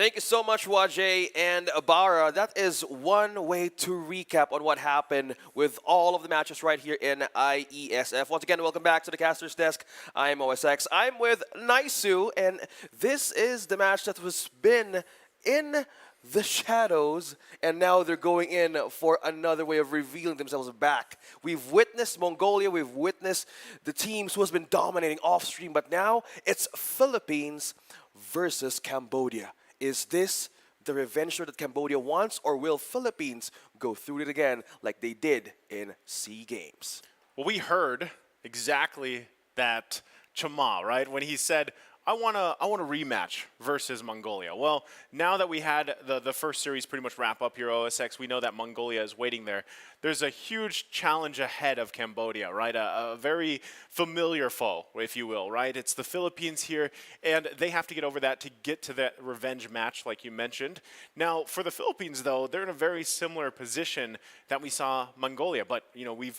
Thank you so much, Wajay and Abara. That is one way to recap on what happened with all of the matches right here in IESF. Once again, welcome back to the Caster's Desk. I'm OSX. I'm with Naisu, and this is the match that was been in the shadows, and now they're going in for another way of revealing themselves back. We've witnessed Mongolia, we've witnessed the teams who has been dominating off stream, but now it's Philippines versus Cambodia. Is this the revenge that Cambodia wants, or will Philippines go through it again like they did in SEA Games? Well, we heard exactly that Chama, right? When he said, I want a rematch versus Mongolia. Well, now that we had the first series pretty much wrap up here, OSX, we know that Mongolia is waiting there. There's a huge challenge ahead of Cambodia, right? A very familiar foe, if you will, right? It's the Philippines here, and they have to get over that to get to that revenge match, like you mentioned. Now, for the Philippines, though, they're in a very similar position that we saw Mongolia. But, you know, we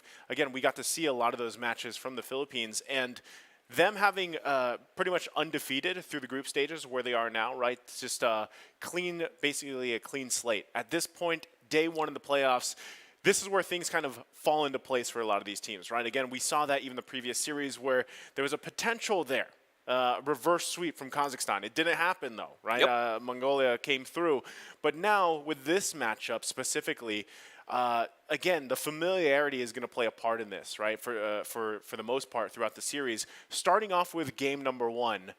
got to see a lot of those matches from the Philippines, and them having pretty much undefeated through the group stages where they are now, right? It's just basically a clean slate. At this point, day one in the playoffs, this is where things kind of fall into place for a lot of these teams, right? Again, we saw that even the previous series where there was a potential there. Reverse sweep from Kazakhstan. It didn't happen though, right? Yep. Mongolia came through. But now with this matchup specifically, again, the familiarity is going to play a part in this, right? For the most part throughout the series. Starting off with game number one,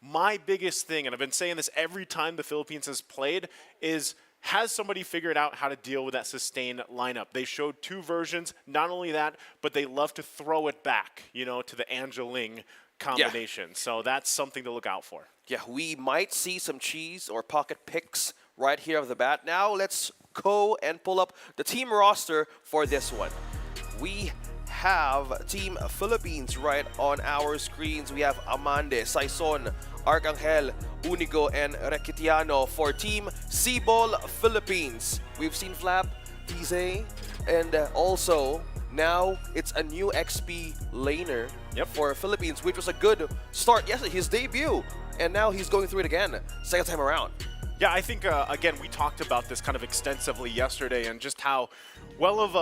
my biggest thing, and I've been saying this every time the Philippines has played, is has somebody figured out how to deal with that sustained lineup? They showed two versions. Not only that, but they love to throw it back, you know, to the Angeling combination. Yeah. So that's something to look out for. Yeah, we might see some cheese or pocket picks right here off the bat. Now let's go and pull up the team roster for this one. We have Team Philippines right on our screens. We have Amande, Saison, Arcangel, Unigo, and Requitiano. For Team Cebol Philippines, we've seen Flap, Tizay, and also now it's a new XP laner for Philippines, which was a good start. Yes, his debut, and now he's going through it again, second time around. Yeah, I think, again, we talked about this kind of extensively yesterday and just how well of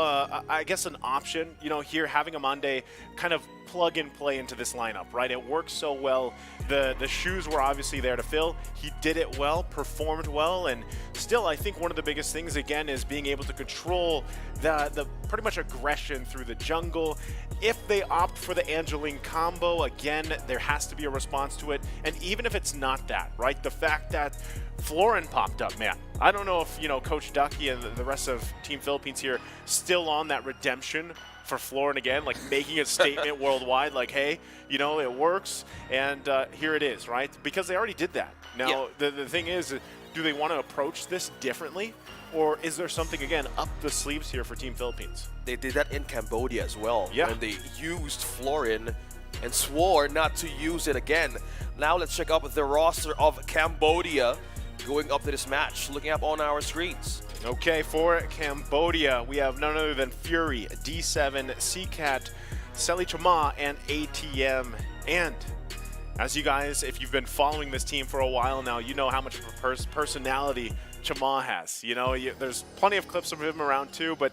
I guess, an option, you know, here having Amande kind of plug and play into this lineup, right? It works so well. The shoes were obviously there to fill. He did it well, performed well, and still I think one of the biggest things, again, is being able to control the pretty much aggression through the jungle. If they opt for the Angeling combo, again, there has to be a response to it. And even if it's not that, right? The fact that Florin popped up, man. I don't know if, you know, Coach Ducky and the rest of Team Philippines here still on that redemption for Florin again, like making a statement worldwide, like, hey, you know, it works, and here it is, right? Because they already did that. Now, the thing is, do they want to approach this differently? Or is there something, again, up the sleeves here for Team Philippines? They did that in Cambodia as well. Yeah. When they used Florin and swore not to use it again. Now let's check out the roster of Cambodia going up to this match, looking up on our screens. Okay, for Cambodia, we have none other than Fury, D7, CCAT, Selly Chama, and ATM. And as you guys, if you've been following this team for a while now, you know how much of a personality Chama has. You know, there's plenty of clips of him around too, but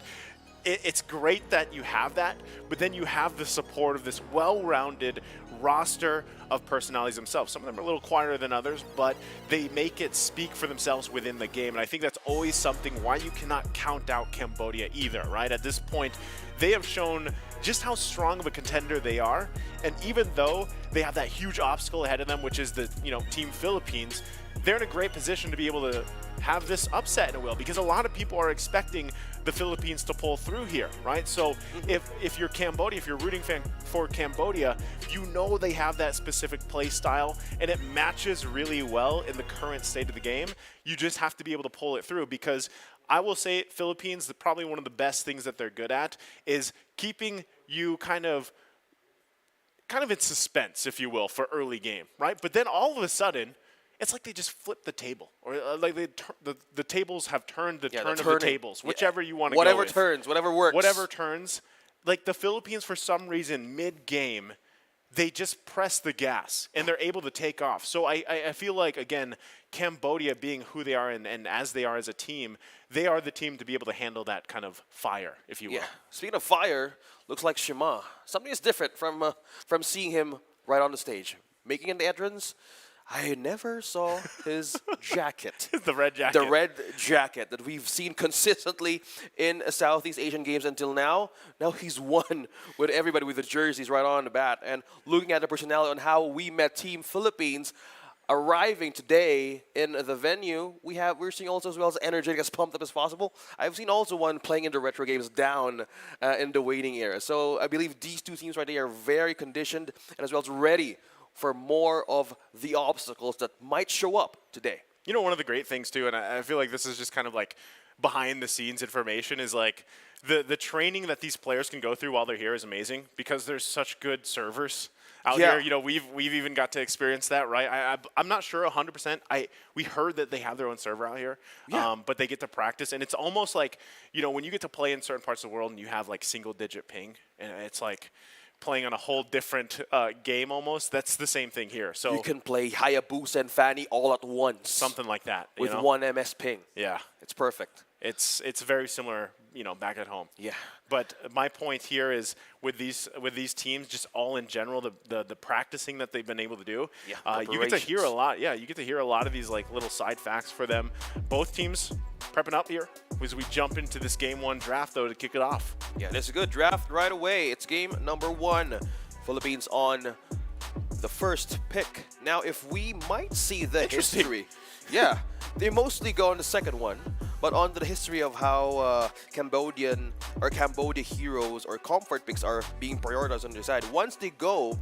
it's great that you have that, but then you have the support of this well-rounded roster of personalities themselves. Some of them are a little quieter than others, but they make it speak for themselves within the game. And I think that's always something why you cannot count out Cambodia either, right? At this point, they have shown just how strong of a contender they are. And even though they have that huge obstacle ahead of them, which is the, you know, Team Philippines, they're in a great position to be able to have this upset in a will, because a lot of people are expecting the Philippines to pull through here, right? So if you're Cambodia, if you're rooting for Cambodia, you know they have that specific play style and it matches really well in the current state of the game. You just have to be able to pull it through, because I will say Philippines, probably one of the best things that they're good at is keeping you kind of in suspense, if you will, for early game, right? But then all of a sudden, it's like they just flip the table, or like the tables have turned the turn of the tables, whichever you want to go with. Whatever turns, whatever works. Whatever turns. Like the Philippines, for some reason, mid-game, they just press the gas and they're able to take off. So I feel like, again, Cambodia being who they are and as they are as a team, they are the team to be able to handle that kind of fire, if you will. Yeah. Speaking of fire, looks like Shima. Something is different from seeing him right on the stage. Making an entrance, I never saw his jacket. The red jacket. The red jacket that we've seen consistently in Southeast Asian games until now. Now he's won with everybody with the jerseys right on the bat. And looking at the personality on how we met Team Philippines, arriving today in the venue, we're seeing also as well as energetic, as pumped up as possible. I've seen also one playing in the retro games down in the waiting area. So I believe these two teams right there are very conditioned and as well as ready for more of the obstacles that might show up today. You know, one of the great things too, and I feel like this is just kind of like behind the scenes information, is like the training that these players can go through while they're here is amazing because there's such good servers out here. You know, we've even got to experience that, right? I'm not sure 100%. We heard that they have their own server out here, but they get to practice, and it's almost like, you know, when you get to play in certain parts of the world and you have like single-digit ping, and it's like playing on a whole different game almost. That's the same thing here. So you can play Hayabusa and Fanny all at once. Something like that. With 1 MS ping. Yeah. It's perfect. It's very similar, you know, back at home. Yeah. But my point here is with these teams, just all in general, the practicing that they've been able to do. Yeah. You get to hear a lot. Yeah, you get to hear a lot of these like little side facts for them. Both teams prepping up here as we jump into this game 1 draft though to kick it off. Yeah, there's a good draft right away. It's game number 1. Philippines on the first pick. Now, if we might see the history, yeah, they mostly go on the second one. But on the history of how Cambodia heroes or comfort picks are being prioritized on their side, once they go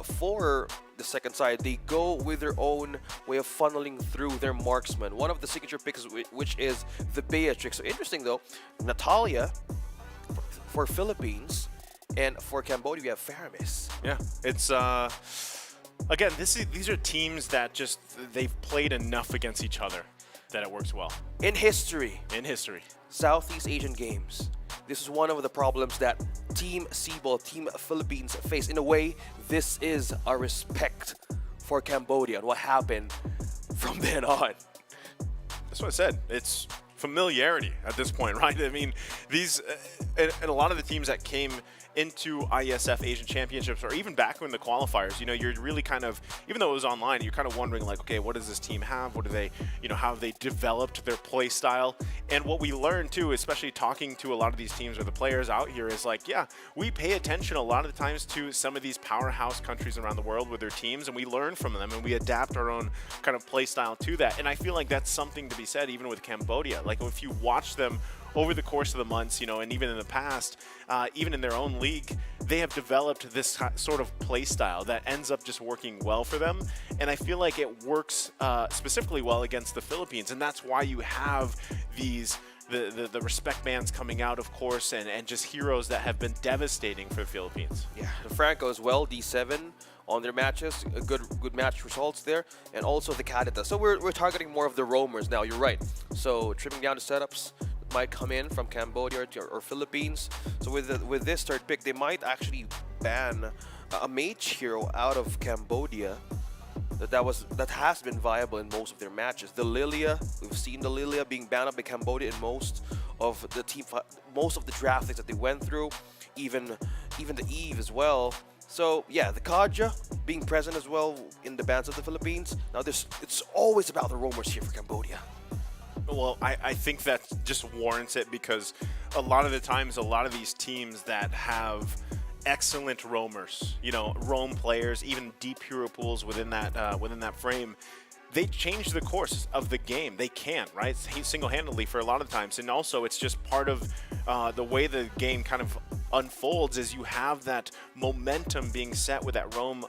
for the second side, they go with their own way of funneling through their marksman. One of the signature picks, which is the Beatrix. So interesting though, Natalia for Philippines, and for Cambodia we have Faramis. Yeah, it's again, these are teams that just they've played enough against each other that it works well. In history, Southeast Asian games, this is one of the problems that Team Cebu, Team Philippines face. In a way, this is a respect for Cambodia and what happened from then on. That's what I said. It's familiarity at this point, right? I mean, these and a lot of the teams that came into IESF Asian Championships or even back in the qualifiers, you know, you're really kind of, even though it was online, you're kind of wondering like, okay, what does this team have? What do they, you know, how have they developed their play style? And what we learned too, especially talking to a lot of these teams or the players out here, is like, yeah, we pay attention a lot of the times to some of these powerhouse countries around the world with their teams, and we learn from them and we adapt our own kind of play style to that. And I feel like that's something to be said even with Cambodia. Like if you watch them over the course of the months, you know, and even in the past, even in their own league, they have developed this sort of play style that ends up just working well for them. And I feel like it works specifically well against the Philippines. And that's why you have these, the respect bands coming out, of course, and just heroes that have been devastating for the Philippines. Yeah, the Franco as well, D7 on their matches, good match results there, and also the Kadita. So we're targeting more of the roamers now, you're right. So trimming down the setups might come in from Cambodia or Philippines. So with this third pick, they might actually ban a mage hero out of Cambodia that has been viable in most of their matches. The Lilia, we've seen the Lilia being banned up by Cambodia in most of the draft picks that they went through, even the Eve as well. So yeah, the Kaja being present as well in the bans of the Philippines. Now it's always about the roamers here for Cambodia. Well, I think that just warrants it because a lot of the times, a lot of these teams that have excellent roamers, you know, roam players, even deep hero pools within that frame, they change the course of the game. They can, right? Single-handedly for a lot of times. And also, it's just part of the way the game kind of unfolds is you have that momentum being set with that roam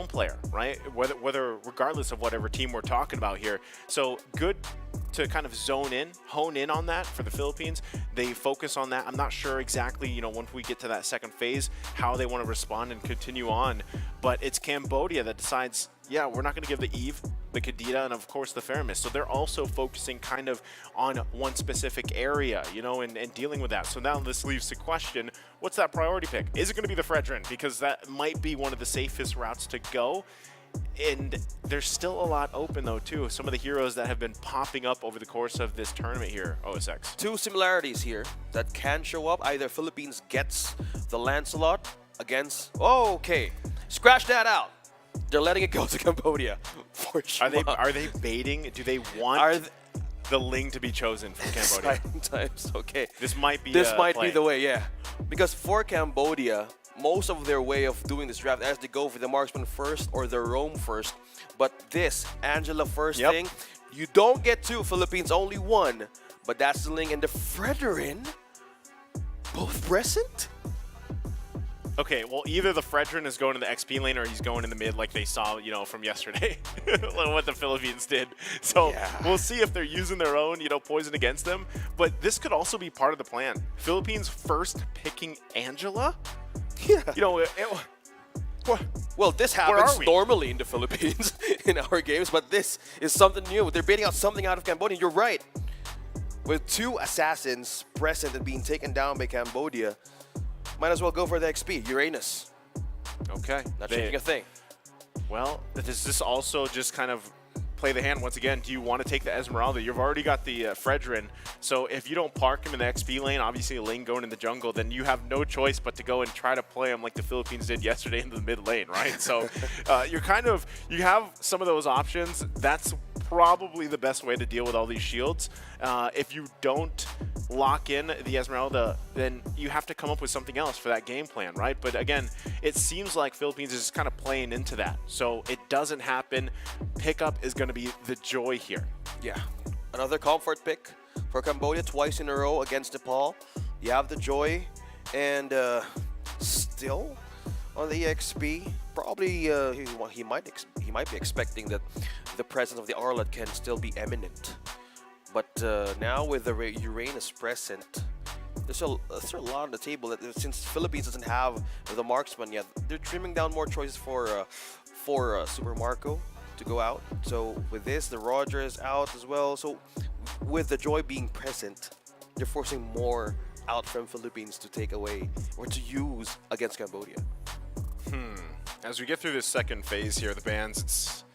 player, right? Whether regardless of whatever team we're talking about here. So good to kind of hone in on that for the Philippines. They focus on that. I'm not sure exactly, you know, once we get to that second phase, how they want to respond and continue on. But it's Cambodia that decides, yeah, we're not going to give the Eve the Kadita, and of course the Faramis. So they're also focusing kind of on one specific area, you know, and dealing with that. So now this leaves the question, what's that priority pick? Is it going to be the Fredrin? Because that might be one of the safest routes to go. And there's still a lot open though too. Some of the heroes that have been popping up over the course of this tournament here, OSX. Two similarities here that can show up. Either Philippines gets the Lancelot against... Oh, okay. Scratch that out. They're letting it go to Cambodia. For sure. Are they baiting? Do they want the Ling to be chosen from Cambodia? Sometimes, okay. This might be be the way, yeah. Because for Cambodia, most of their way of doing this draft as they go for the marksman first or the roam first. But this Angela first thing, you don't get two. Philippines only one. But that's the Ling and the Fredrin both present. Okay, well, either the Fredrin is going to the XP lane or he's going in the mid like they saw, you know, from yesterday, what the Philippines did. So we'll see if they're using their own, you know, poison against them. But this could also be part of the plan. Philippines first picking Angela? Yeah. You know, well, this happens normally in the Philippines in our games, but this is something new. They're baiting out something out of Cambodia. You're right. With two assassins present and being taken down by Cambodia, might as well go for the XP. Uranus. Okay. Not changing a thing. Well, does this also just kind of play the hand once again? Do you want to take the Esmeralda? You've already got the Fredrin. So if you don't park him in the XP lane, obviously a lane going in the jungle, then you have no choice but to go and try to play him like the Philippines did yesterday in the mid lane, right? So you have some of those options. That's probably the best way to deal with all these shields. If you don't lock in the Esmeralda, then you have to come up with something else for that game plan, right? But again, it seems like Philippines is just kind of playing into that. So it doesn't happen. Pickup is going to be the joy here. Yeah. Another comfort pick for Cambodia twice in a row against Nepal. You have the joy, and still on the EXP, probably he might be expecting that the presence of the Arlet can still be eminent. But now with the Uranus present, there's a lot on the table. That since Philippines doesn't have the marksman yet, they're trimming down more choices for Super Marco to go out. So with this, the Roger is out as well. So with the Joy being present, they're forcing more out from Philippines to take away or to use against Cambodia. As we get through this second phase here, the bans, it's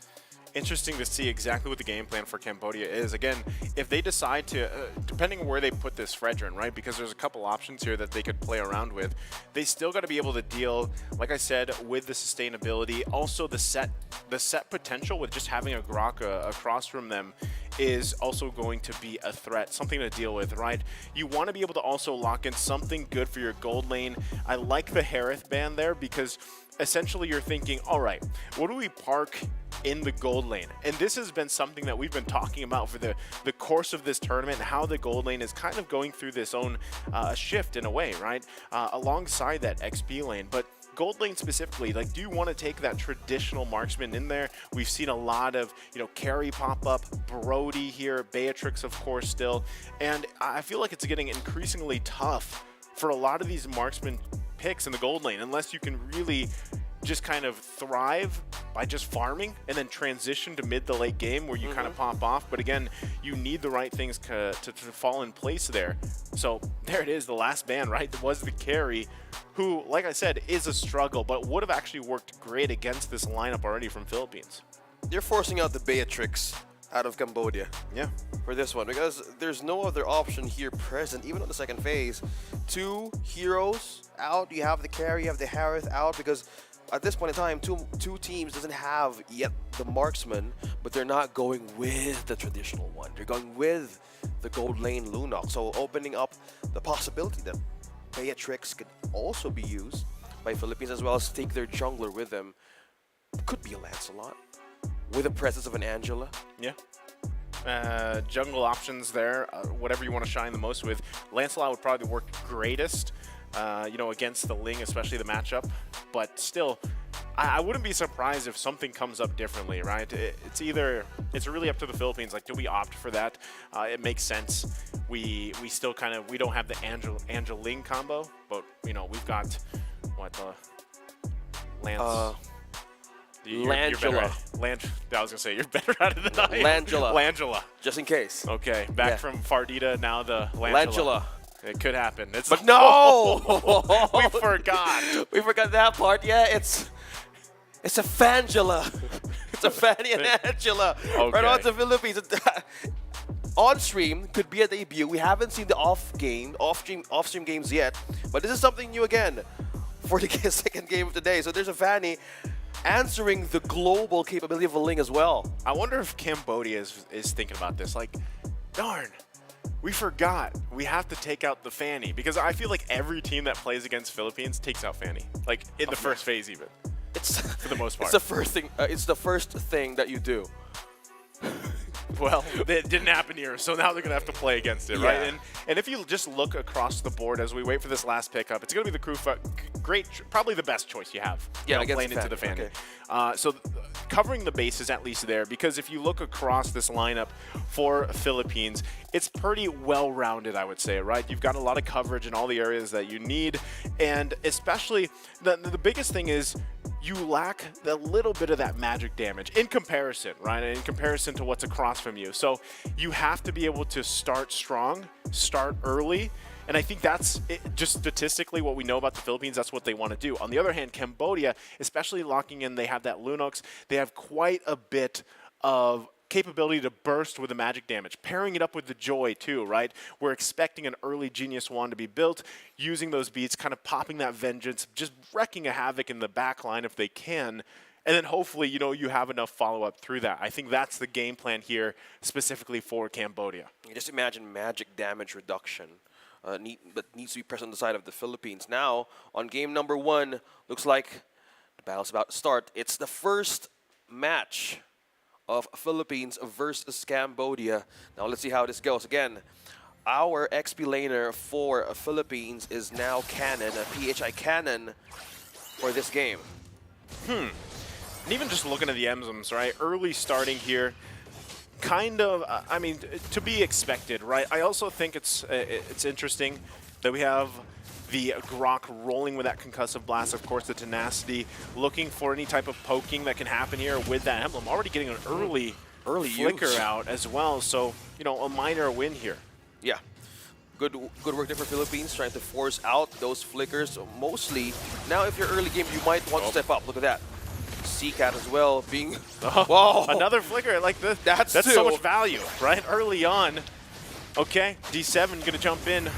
interesting to see exactly what the game plan for Cambodia is. Again, if they decide to, depending on where they put this Fredrin, right, because there's a couple options here that they could play around with, they still got to be able to deal, like I said, with the sustainability. Also, the set potential with just having a Grok across from them is also going to be a threat, something to deal with, right? You want to be able to also lock in something good for your gold lane. I like the Harith ban there because essentially you're thinking, all right, what do we park in the gold lane? And this has been something that we've been talking about for the course of this tournament, how the gold lane is kind of going through this own shift in a way, right? Alongside that XP lane. But gold lane specifically, like, do you want to take that traditional marksman in there? We've seen a lot of, you know, Carry pop up, Brody here, Beatrix, of course, still. And I feel like it's getting increasingly tough for a lot of these marksman picks in the gold lane, unless you can really just kind of thrive by just farming and then transition to mid to late game where you kind of pop off. But again, you need the right things to fall in place there. So there it is, the last ban, right? That was the Carry, who, like I said, is a struggle, but would have actually worked great against this lineup already from Philippines. They're forcing out the Beatrix out of Cambodia. Yeah. For this one, because there's no other option here present, even on the second phase. Two heroes out, you have the Carry, you have the Harith out, because at this point in time, two teams doesn't have yet the marksman, but they're not going with the traditional one. They're going with the gold lane Lunok. So opening up the possibility that Beatrix could also be used by Philippines, as well as take their jungler with them. Could be a Lancelot with the presence of an Angela. Yeah. Jungle options there, whatever you want to shine the most with. Lancelot would probably work greatest, you know, against the Ling, especially the matchup. But still, I wouldn't be surprised if something comes up differently, right? It's really up to the Philippines. Like, do we opt for that? It makes sense. We still kind of, we don't have the Angel Ling combo, but, you know, we've got, what, Lance? You're better Langela. I was gonna say you're better at it than I am. Langela. Langela. Just in case. Okay, back Yeah. from Fardita, now the Langela. Langela. It could happen. It's But no! we forgot. We forgot that part. Yeah, it's a Fangela. It's a Fanny and Angela. Okay. Right on to Philippines. On stream could be a debut. We haven't seen the off-stream games yet, but this is something new again for the second game of the day. So there's a Fanny answering the global capability of a Ling as well. I wonder if Cambodia is thinking about this. Like, darn, we forgot. We have to take out the Fanny, because I feel like every team that plays against Philippines takes out Fanny, like in the first phase even. It's for the most part. It's the first thing. It's the first thing that you do. Well, it didn't happen here, so now they're going to have to play against it, right? Yeah. And if you just look across the board as we wait for this last pickup, it's going to be the Krufa. Great, probably the best choice you have. Yeah, you know, against playing the into the Fanny, Fanny. okay. So covering the base is at least there, because if you look across this lineup for Philippines, it's pretty well-rounded, I would say, right? You've got a lot of coverage in all the areas that you need, and especially the biggest thing is you lack a little bit of that magic damage in comparison, right? In comparison to what's across from you. So you have to be able to start strong, start early, and I think that's just statistically what we know about the Philippines. That's what they want to do. On the other hand, Cambodia, especially locking in, they have that Lunox. They have quite a bit of capability to burst with the magic damage, pairing it up with the Joy too, right? We're expecting an early Genius Wand to be built, using those beats, kind of popping that Vengeance, just wrecking a havoc in the back line if they can, and then hopefully, you know, you have enough follow-up through that. I think that's the game plan here, specifically for Cambodia. Just imagine magic damage reduction that needs to be present on the side of the Philippines. Now, on game number 1, looks like the battle's about to start. It's the first match of Philippines versus Cambodia. Now let's see how this goes. Again, our XP laner for Philippines is now Cannon, a PHI Cannon for this game. And even just looking at the emblems, right? Early starting here, kind of, I mean, to be expected, right? I also think it's interesting that we have the Grok rolling with that concussive blast, of course, the tenacity, looking for any type of poking that can happen here with that emblem. Already getting an early flicker use out as well, so, you know, a minor win here. Yeah. Good work there for Philippines, trying to force out those flickers mostly. Now, if you're early game, you might want to step up. Look at that. C-Cat as well being... Whoa! Another flicker like this. That's two. so much value, right? Early on. Okay, D7 going to jump in,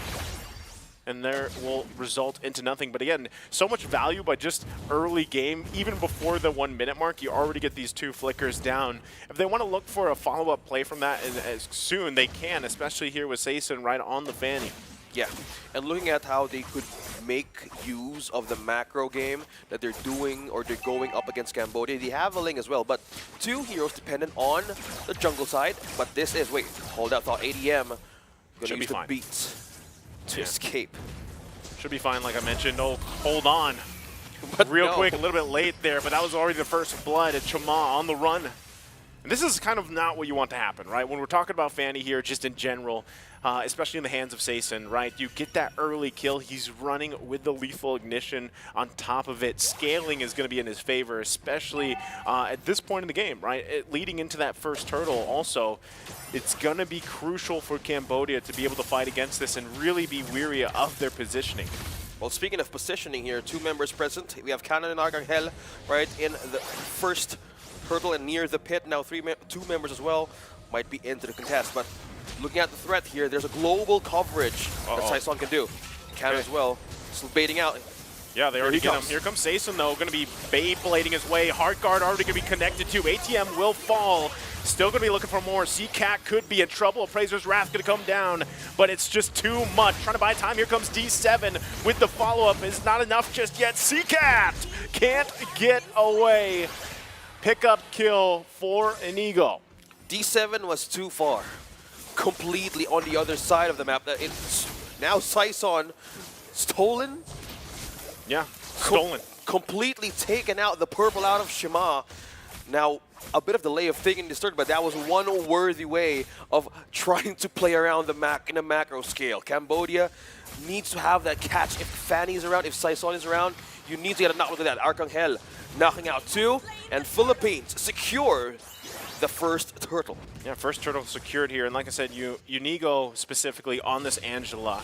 and there will result into nothing. But again, so much value by just early game. Even before the 1 minute mark, you already get these 2 flickers down. If they want to look for a follow-up play from that as soon, they can, especially here with Saison right on the Fanny. Yeah, and looking at how they could make use of the macro game that they're doing, or they're going up against Cambodia. They have a Ling as well, but 2 heroes dependent on the jungle side. But this is, wait, hold that thought, ADM gonna use the beats to escape. Should be fine, like I mentioned. Oh, hold on. But Real no. quick, a little bit late there, but that was already the first blood at Chama on the run. And this is kind of not what you want to happen, right? When we're talking about Fanny here, just in general, especially in the hands of Saison, right? You get that early kill. He's running with the lethal ignition on top of it. Scaling is going to be in his favor, especially at this point in the game, right? Leading into that first turtle also, it's going to be crucial for Cambodia to be able to fight against this and really be weary of their positioning. Well, speaking of positioning here, 2 members present. We have Cannon and Arcangel right in the first turtle and near the pit. Now 2 members as well might be into the contest. But looking at the threat here, there's a global coverage that Saison can do. Cannon as well, still baiting out. Yeah, they already get him. Here comes Saison, though, going to be Beyblading his way. Heart Guard already going to be connected to. ATM will fall. Still going to be looking for more. C-Cat could be in trouble. Appraiser's Wrath going to come down, but it's just too much. Trying to buy time. Here comes D7 with the follow-up. Is not enough just yet. C-Cat can't get away. Pickup kill for Inigo. D7 was too far. Completely on the other side of the map. It's now Saison stolen. Yeah, stolen. Completely taken out, the purple out of Shima. Now, a bit of delay of thinking this third, but that was one worthy way of trying to play around the in a macro scale. Cambodia needs to have that catch if Fanny is around, if Saison is around. You need to get a knock. Look at that. Arcangel knocking out 2, and Philippines secure the first turtle. Yeah, first turtle secured here, and like I said, Unigo specifically on this Angela.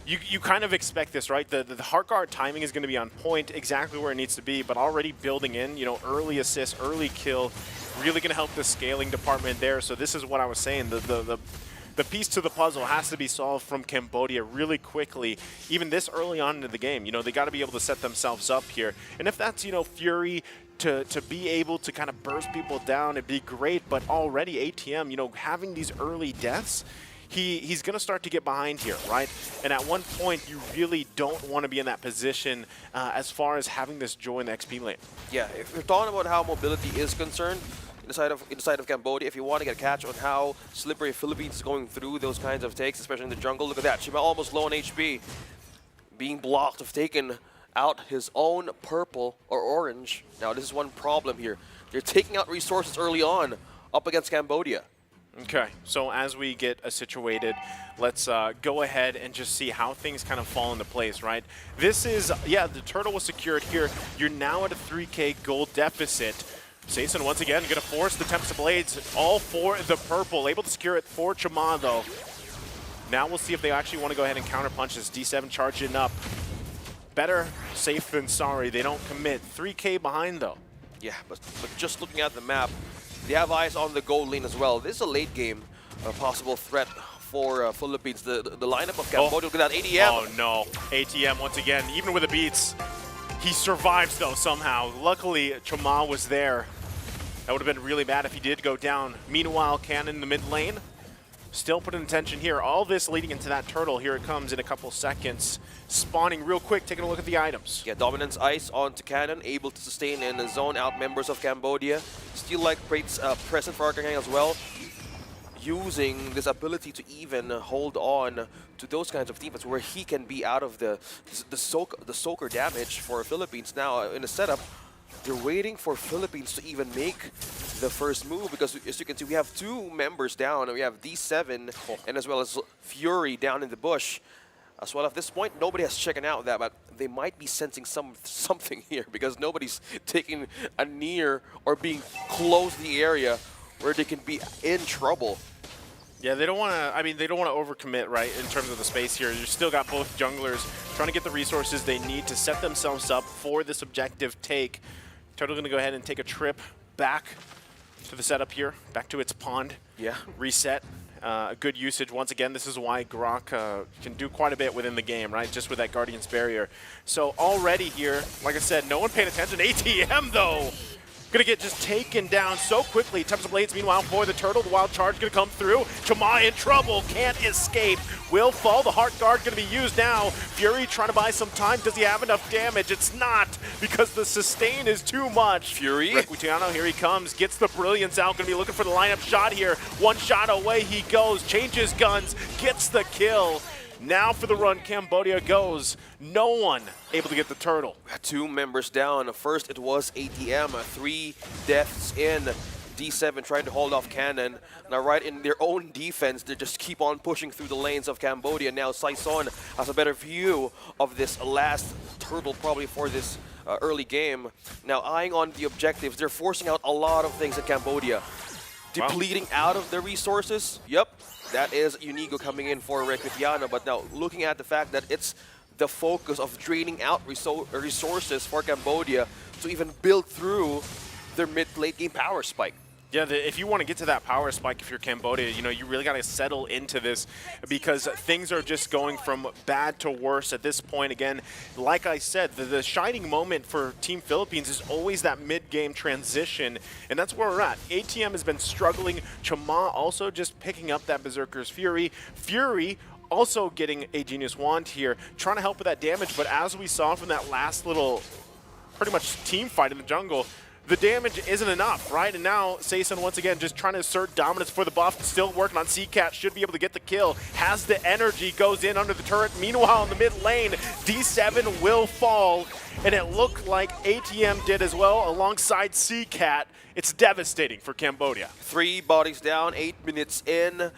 You kind of expect this, right? The heart guard timing is going to be on point, exactly where it needs to be, but already building in, early assist, early kill, really going to help the scaling department there. So this is what I was saying. The piece to the puzzle has to be solved from Cambodia really quickly, even this early on into the game. They got to be able to set themselves up here. And if that's, Fury to be able to kind of burst people down, it'd be great. But already ATM, having these early deaths, he's going to start to get behind here, right? And at one point, you really don't want to be in that position as far as having this joy in the XP lane. Yeah, if you're talking about how mobility is concerned, inside of Cambodia, if you want to get a catch on how slippery Philippines is going through those kinds of takes, especially in the jungle, look at that. Shima almost low on HP, being blocked, have taken out his own purple or orange. Now, this is one problem here. They're taking out resources early on up against Cambodia. Okay, so as we get situated, let's go ahead and just see how things kind of fall into place, right? This is, yeah, the turtle was secured here. You're now at a 3K gold deficit. Sason once again going to force the Tempest of Blades all for the purple. Able to secure it for Chama though. Now we'll see if they actually want to go ahead and counterpunch this. D7 charging up. Better safe than sorry. They don't commit. 3K behind though. Yeah, but just looking at the map, they have eyes on the gold lane as well. This is a late game possible threat for Philippines. The lineup of Cambodia, look at that, ATM. Oh no, ATM once again, even with the beats. He survives though somehow. Luckily, Chama was there. That would have been really bad if he did go down. Meanwhile, Cannon in the mid lane, still putting attention here. All this leading into that turtle. Here it comes in a couple seconds. Spawning real quick, taking a look at the items. Yeah, Dominance Ice onto Cannon, able to sustain and zone out members of Cambodia. Still like present for Arcangel as well. Using this ability to even hold on to those kinds of defense where he can be out of the soaker damage for Philippines. Now in the setup, they're waiting for Philippines to even make the first move because as you can see, we have 2 members down. We have D7 and as well as Fury down in the bush. As well, at this point, nobody has checked out that, but they might be sensing something here because nobody's taking a near or being close to the area where they can be in trouble. Yeah, they don't want to, they don't want to overcommit, right, in terms of the space here. You still got both junglers trying to get the resources they need to set themselves up for this objective take. Turtle going to go ahead and take a trip back to the setup here, back to its pond. Yeah. Reset. Good usage. Once again, this is why Grok can do quite a bit within the game, right, just with that Guardian's Barrier. So already here, like I said, no one paying attention. ATM, though, gonna get just taken down so quickly. Tempest of Blades, meanwhile, for the turtle. The wild charge gonna come through. Chama in trouble, can't escape. Will fall. The heart guard gonna be used now. Fury trying to buy some time. Does he have enough damage? It's not, because the sustain is too much. Fury. Requitiano, here he comes. Gets the brilliance out. Gonna be looking for the lineup shot here. One shot away he goes. Changes guns. Gets the kill. Now for the run, Cambodia goes. No one able to get the turtle. 2 members down. First, it was ATM. 3 deaths in. D7 trying to hold off Cannon. Now, right in their own defense, they just keep on pushing through the lanes of Cambodia. Now, Saison has a better view of this last turtle probably for this early game. Now, eyeing on the objectives, they're forcing out a lot of things in Cambodia. Depleting out of their resources. Yep. That is Unigo coming in for Requitiano, but now looking at the fact that it's the focus of draining out resources for Cambodia to even build through their mid-late game power spike. Yeah, if you want to get to that power spike, if you're Cambodia, you really got to settle into this because things are just going from bad to worse at this point. Again, like I said, the shining moment for Team Philippines is always that mid-game transition, and that's where we're at. ATM has been struggling. Chama also just picking up that Berserker's Fury. Fury also getting a Genius Wand here, trying to help with that damage, but as we saw from that last little pretty much team fight in the jungle, the damage isn't enough, right? And now Sason once again just trying to assert dominance for the buff, still working on CCat, should be able to get the kill, has the energy, goes in under the turret. Meanwhile, in the mid lane, D7 will fall, and it looked like ATM did as well alongside CCat. It's devastating for Cambodia. 3 bodies down, 8 minutes in.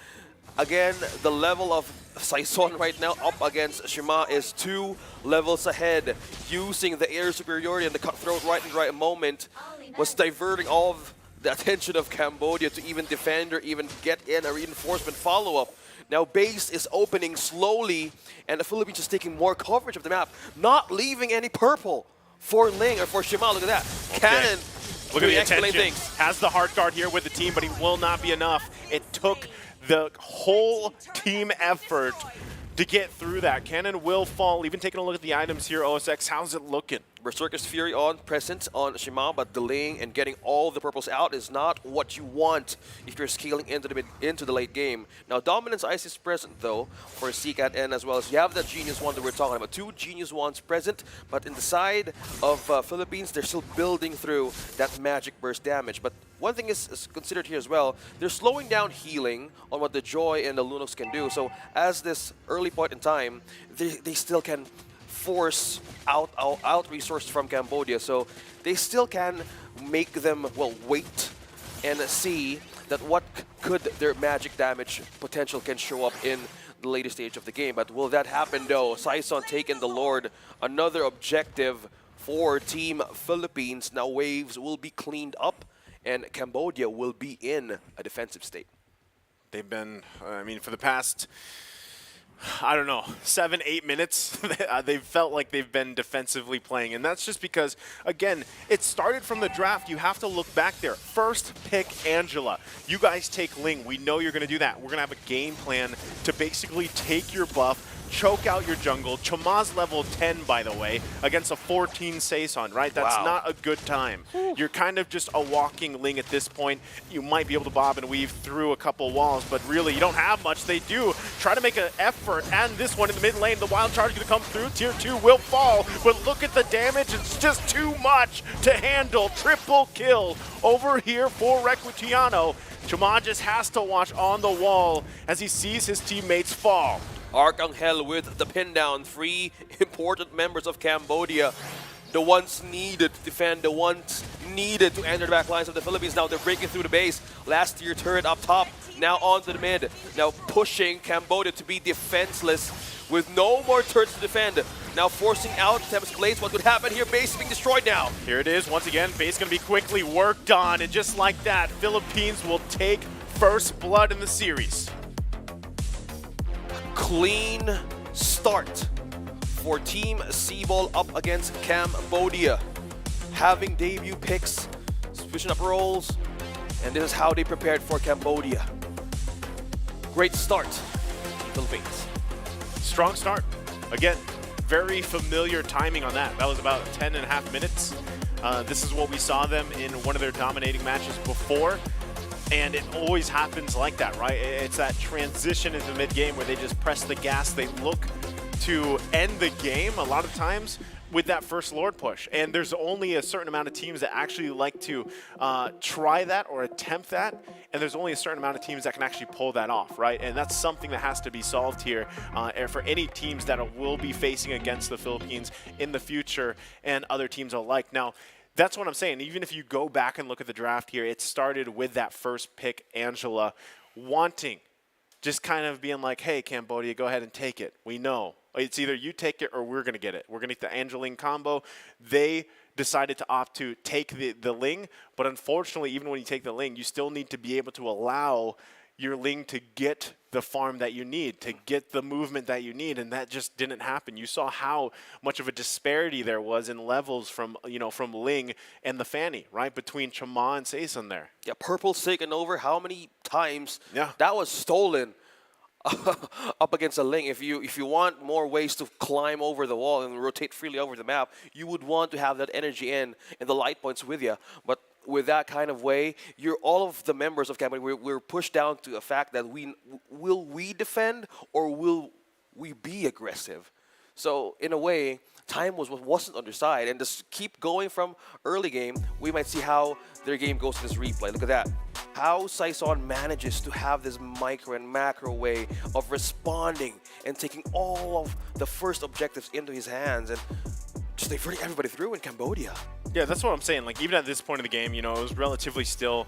Again, the level of Saison right now up against Shima is 2 levels ahead. Using the air superiority and the cutthroat right in the right moment was diverting all of the attention of Cambodia to even defend or even get in a reinforcement follow-up. Now base is opening slowly and the Philippines is taking more coverage of the map, not leaving any purple for Ling or for Shima. Look at that. Okay. Cannon. Look at the excellent attention. things. Has the heart guard here with the team, but he will not be enough. It took the whole team effort to get through that. Cannon will fall. Even taking a look at the items here, OSX, how's it looking? Berserker's Fury on, present on Shima, but delaying and getting all the purples out is not what you want if you're scaling into the late game. Now, Dominance Ice is present, though, for CCAT N as well as you have that Genius One that we're talking about. 2 Genius Ones present, but in the side of Philippines, they're still building through that Magic Burst damage. But one thing is considered here as well, they're slowing down healing on what the Joy and the Lunox can do. So, as this early point in time, they still can force out resources from Cambodia, so they still can make them, well, wait and see that what could their magic damage potential can show up in the later stage of the game. But will that happen though? Saison taking the Lord, another objective for Team Philippines. Now waves will be cleaned up and Cambodia will be in a defensive state. They've been, I mean, for the past, I don't know, 7-8 minutes, they've felt like they've been defensively playing. And that's just because, again, it started from the draft. You have to look back there. First pick Angela. You guys take Ling. We know you're going to do that. We're going to have a game plan to basically take your buff, choke out your jungle. Chama's level 10, by the way, against a 14 Saison, right? That's not a good time. You're kind of just a walking Ling at this point. You might be able to bob and weave through a couple walls, but really you don't have much. They do try to make an effort, and this one in the mid lane, the wild charge is going to come through. Tier 2 will fall, but look at the damage. It's just too much to handle. Triple kill over here for Requitiano. Chama just has to watch on the wall as he sees his teammates fall. Arcangel with the pin down. 3 important members of Cambodia. The ones needed to defend, the ones needed to enter the back lines of the Philippines. Now they're breaking through the base. Last tier turret up top, now onto the mid. Now pushing Cambodia to be defenseless with no more turrets to defend. Now forcing out Tempest Glades. What would happen here? Base being destroyed now. Here it is once again. Base going to be quickly worked on, and just like that, Philippines will take first blood in the series. Clean start for Team Seaball up against Cambodia. Having debut picks, switching up roles, and this is how they prepared for Cambodia. Great start, Philippines. Strong start. Again, very familiar timing on that. That was about 10.5 minutes. This is what we saw them in one of their dominating matches before. And it always happens like that, right? It's that transition into mid-game where they just press the gas. They look to end the game a lot of times with that first Lord push. And there's only a certain amount of teams that actually like to try that or attempt that. And there's only a certain amount of teams that can actually pull that off, right? And that's something that has to be solved here for any teams that will be facing against the Philippines in the future and other teams alike. Now, that's what I'm saying. Even if you go back and look at the draft here, it started with that first pick, Angela, wanting, just kind of being like, hey, Cambodia, go ahead and take it. We know. It's either you take it or we're going to get it. We're going to get the Angeline combo. They decided to opt to take the Ling, but unfortunately, even when you take the Ling, you still need to be able to allow your Ling to get the farm that you need, to get the movement that you need, and that just didn't happen. You saw how much of a disparity there was in levels from, from Ling and the Fanny, right, between Chama and Saison there. Yeah, Purple's taken over. How many times Yeah. that was stolen up against a Ling? If you want more ways to climb over the wall and rotate freely over the map, you would want to have that energy and the light points with you. But with that kind of way, all of the members of Cambodia, we're pushed down to a fact that will we defend or will we be aggressive? So in a way, time wasn't on their side, and just keep going from early game. We might see how their game goes in this replay. Look at that. How Saison manages to have this micro and macro way of responding and taking all of the first objectives into his hands and just diverting everybody through in Cambodia. Yeah, that's what I'm saying. Like, even at this point of the game, you know, it was relatively still,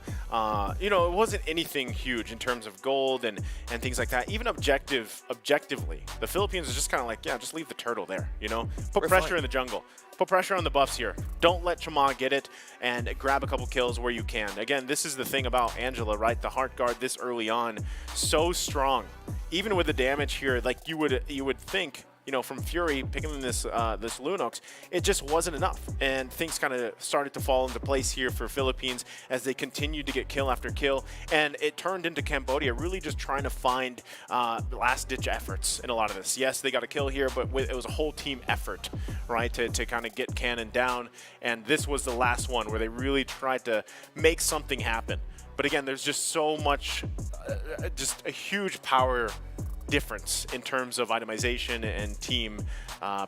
you know, it wasn't anything huge in terms of gold and things like that. Even objectively, the Philippines is just kind of like, yeah, just leave the turtle there, you know? Put pressure in the jungle. Put pressure on the buffs here. Don't let Chama get it and grab a couple kills where you can. Again, this is the thing about Angela, right? The heart guard this early on, so strong. Even with the damage here, like you would think, you know, from Fury picking this this Lunox, it just wasn't enough, and things kind of started to fall into place here for Philippines as they continued to get kill after kill, and it turned into Cambodia really just trying to find last-ditch efforts in a lot of this. Yes, they got a kill here, but it was a whole team effort, right, to kind of get Cannon down, and this was the last one where they really tried to make something happen. But again, there's just so much, just a huge power difference in terms of itemization and team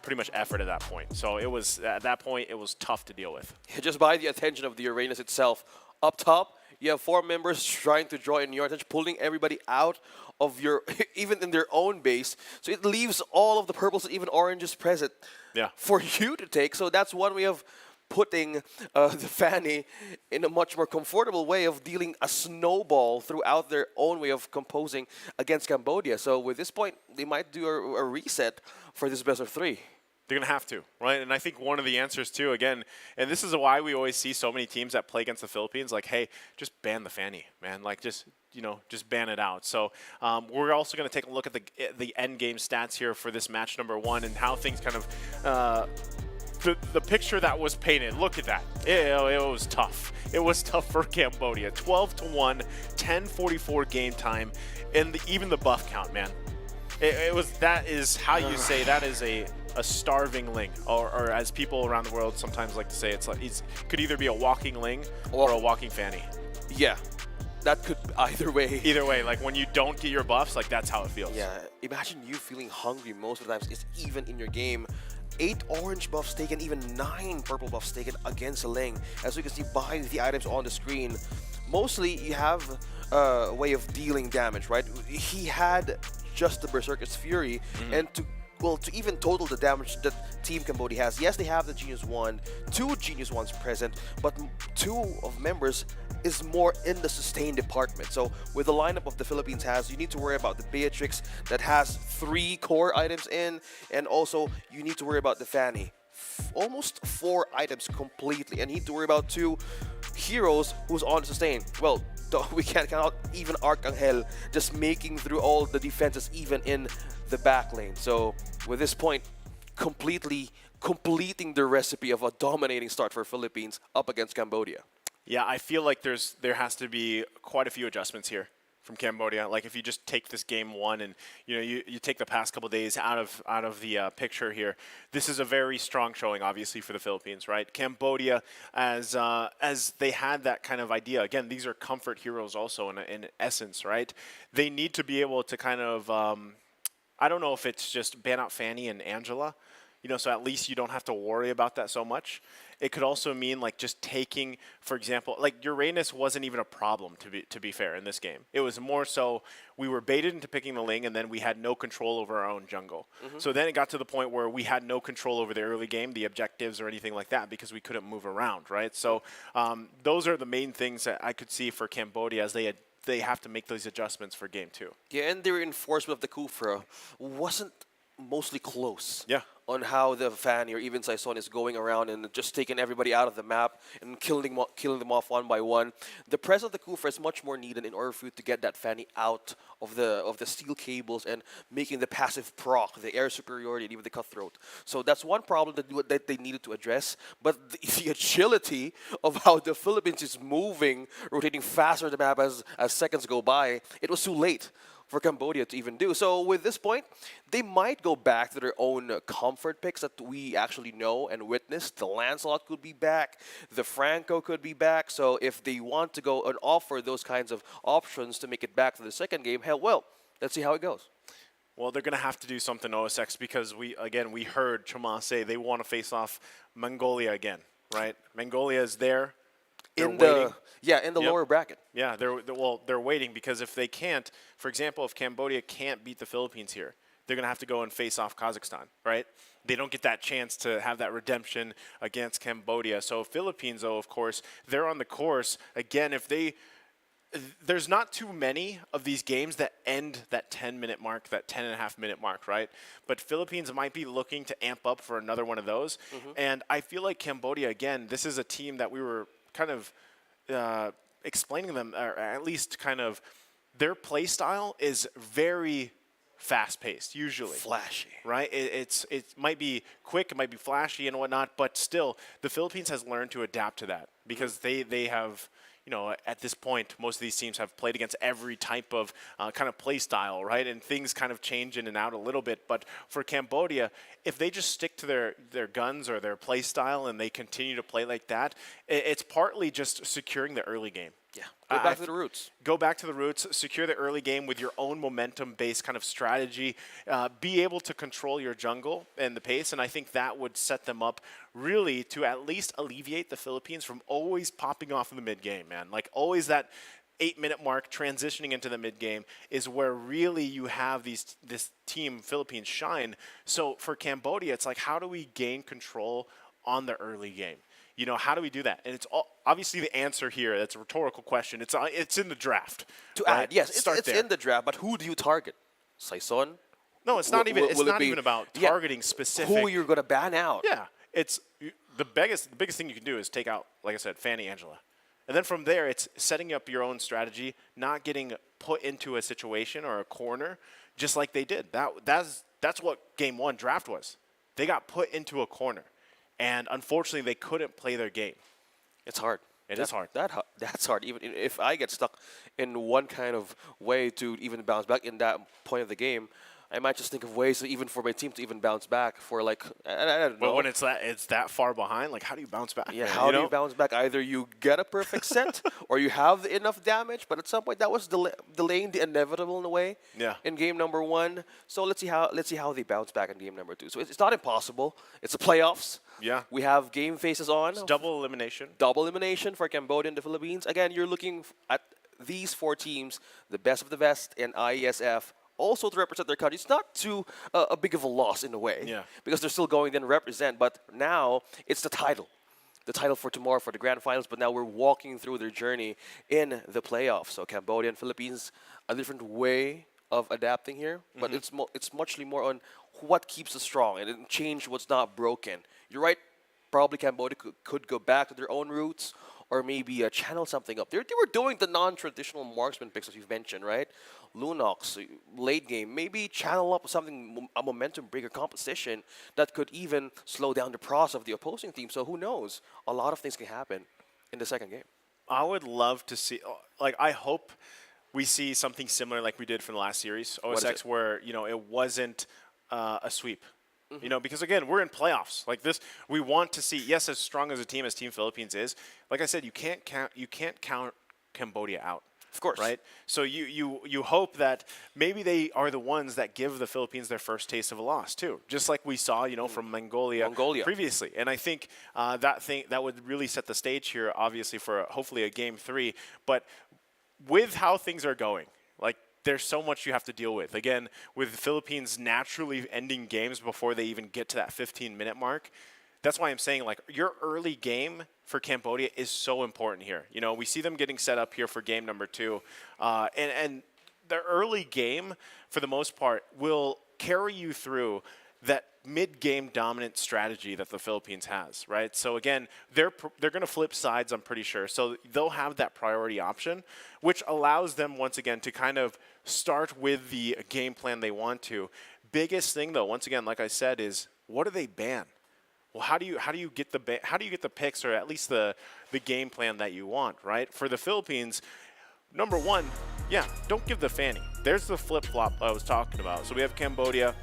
pretty much effort at that point. So it was, at that point, it was tough to deal with. Just by the attention of the arenas itself. Up top, you have 4 members trying to draw in your attention, pulling everybody out of your, even in their own base. So it leaves all of the purples and even oranges present for you to take. So that's one way of putting the Fanny in a much more comfortable way of dealing a snowball throughout their own way of composing against Cambodia. So with this point, they might do a reset for this best of 3. They're going to have to, right? And I think one of the answers, too, again, and this is why we always see so many teams that play against the Philippines, like, hey, just ban the Fanny, man. Like, just, you know, just ban it out. So we're also going to take a look at the end game stats here for this match number 1 and how things kind of the picture that was painted. Look at that. It was tough. It was tough for Cambodia. 12-1, 10:44 game time, and even the buff count, man. It was, that is how you say that is a starving Ling, or as people around the world sometimes like to say, it's like could either be a walking Ling or a walking Fanny. Yeah, that could either way. Either way, like when you don't get your buffs, like that's how it feels. Yeah, imagine you feeling hungry most of the times. It's even in your game. 8 orange buffs taken, even 9 purple buffs taken against a Ling. As you can see by the items on the screen, mostly you have a way of dealing damage, right? He had just the Berserker's Fury, and to even total the damage that Team Cambodia has. Yes, they have the Genius 1, 2 Genius 1s present, but 2 of members is more in the sustain department. So with the lineup of the Philippines has, you need to worry about the Beatrix that has 3 core items in, and also you need to worry about the Fanny. Almost 4 items completely, and you need to worry about 2 heroes who's on sustain. Well, we can't count out even Arcangel just making through all the defenses even in the back lane. So with this point, completely completing the recipe of a dominating start for Philippines up against Cambodia. Yeah, I feel like there has to be quite a few adjustments here from Cambodia. Like if you just take this game 1 and you take the past couple days out of the picture here, this is a very strong showing, obviously, for the Philippines, right? Cambodia, as they had that kind of idea. Again, these are comfort heroes also in essence, right? They need to be able to kind of I don't know if it's just ban out Fanny and Angela, so at least you don't have to worry about that so much. It could also mean like just taking, for example, like Uranus wasn't even a problem to be fair in this game. It was more so we were baited into picking the Ling, and then we had no control over our own jungle. So then it got to the point where we had no control over the early game, the objectives or anything like that, because we couldn't move around, right? So those are the main things that I could see for Cambodia as they have to make those adjustments for game 2. Yeah, and their enforcement of the Kufra wasn't mostly close. Yeah. On how the Fanny or even Saison is going around and just taking everybody out of the map and killing them off one by one. The presence of the Kufra is much more needed in order for you to get that Fanny out of the steel cables and making the passive proc, the air superiority, and even the cutthroat. So that's one problem that they needed to address. But the agility of how the Philippines is moving, rotating faster the map as seconds go by, it was too late for Cambodia to even do. So with this point, they might go back to their own comfort picks that we actually know and witnessed. The Lancelot could be back, the Franco could be back. So if they want to go and offer those kinds of options to make it back to the second game, hell, well, let's see how it goes. Well, they're going to have to do something, OSX, because we heard Chama say they want to face off Mongolia again, right? Mongolia is there. In the lower bracket. Yeah, they're waiting because if they can't, for example, if Cambodia can't beat the Philippines here, they're going to have to go and face off Kazakhstan, right? They don't get that chance to have that redemption against Cambodia. So Philippines, though, of course, they're on the course. Again, there's not too many of these games that end that 10-minute mark, that 10.5-minute mark, right? But Philippines might be looking to amp up for another one of those. And I feel like Cambodia, again, this is a team that we were kind of explaining them, or at least kind of their play style is very fast-paced, usually. Flashy. Right? It might be quick, it might be flashy and whatnot, but still, the Philippines has learned to adapt to that because they have, you know, at this point, most of these teams have played against every type of kind of play style, right? And things kind of change in and out a little bit. But for Cambodia, if they just stick to their guns or their play style and they continue to play like that, it's partly just securing the early game. Yeah, go back to the roots. Go back to the roots, secure the early game with your own momentum-based kind of strategy, be able to control your jungle and the pace, and I think that would set them up really to at least alleviate the Philippines from always popping off in the mid-game, man. Like always that 8-minute mark transitioning into the mid-game is where really you have this team, Philippines, shine. So for Cambodia, it's like, how do we gain control on the early game? You know, how do we do that? And it's obviously the answer here. That's a rhetorical question. It's in the draft. To right? add, yes, it's there. in the draft. But who do you target? Saison? No, it's not even. It's not even about targeting specific. Who you're going to ban out? Yeah, it's the biggest thing you can do is take out, like I said, Fanny Angela, and then from there, it's setting up your own strategy, not getting put into a situation or a corner, just like they did. That's what Game 1 draft was. They got put into a corner. And unfortunately, they couldn't play their game. It's hard. It is hard. That's hard. Even if I get stuck in one kind of way to even bounce back in that point of the game, I might just think of ways even for my team to even bounce back for like, I don't know. But when it's that far behind, like how do you bounce back? Yeah, how do you bounce back? Either you get a perfect set or you have enough damage, but at some point that was delaying the inevitable in a way. Yeah. In game number 1. So let's see how they bounce back in game number 2. So it's not impossible. It's the playoffs. Yeah. We have game faces on. It's double elimination. Double elimination for Cambodia and the Philippines. Again, you're looking at these 4 teams, the best of the best in IESF, also to represent their country. It's not too a big of a loss in a way, because they're still going to represent. But now it's the title for tomorrow for the grand finals. But now we're walking through their journey in the playoffs. So Cambodia and Philippines, a different way of adapting here, but it's muchly more on what keeps us strong and change what's not broken. You're right. Probably Cambodia could go back to their own roots, or maybe channel something up. They were doing the non-traditional marksman picks, as you've mentioned, right? Lunox, late game, maybe channel up something, a momentum breaker composition that could even slow down the process of the opposing team. So who knows? A lot of things can happen in the second game. I would love to see, like, I hope we see something similar like we did from the last series, OSX, where, you know, it wasn't a sweep. You know, because again, we're in playoffs. Like this, we want to see, yes, as strong as a team as Team Philippines is, like I said, you can't count Cambodia out. Of course. Right? So you hope that maybe they are the ones that give the Philippines their first taste of a loss too. Just like we saw, you know, from Mongolia previously. And I think that would really set the stage here, obviously, for hopefully a Game 3. But with how things are going, like, there's so much you have to deal with. Again, with the Philippines naturally ending games before they even get to that 15-minute mark, that's why I'm saying, like, your early game for Cambodia is so important here. You know, we see them getting set up here for game number 2. And the early game, for the most part, will carry you through that mid-game dominant strategy that the Philippines has, right? So again, they're going to flip sides, I'm pretty sure. So they'll have that priority option, which allows them, once again, to kind of start with the game plan they want to. Biggest thing, though, once again, like I said, is what do they ban? Well, how do you get the picks, or at least the game plan that you want, right? For the Philippines, number 1, yeah, don't give the Fanny. There's the flip-flop I was talking about. So we have Cambodia.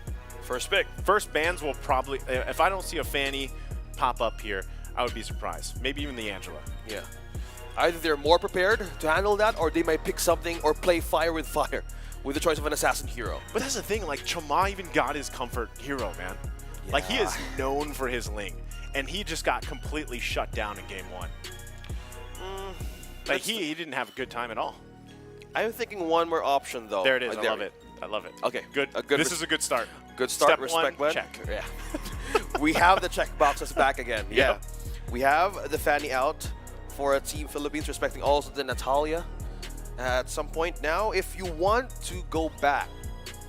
First pick. First bans will probably, if I don't see a Fanny pop up here, I would be surprised. Maybe even the Angela. Yeah. Either they're more prepared to handle that, or they might pick something or play fire with the choice of an assassin hero. But that's the thing, like, Chama even got his comfort hero, man. Yeah. Like, he is known for his Ling, and he just got completely shut down in Game 1. Like, he didn't have a good time at all. I'm thinking one more option, though. There it is. I love it. I love it. Okay, Good. This is a good start. Good start. Step Respect one, bud. check. Yeah. We have the check boxes back again. Yeah. We have the Fanny out for Team Philippines, respecting also the Natalia at some point. Now, if you want to go back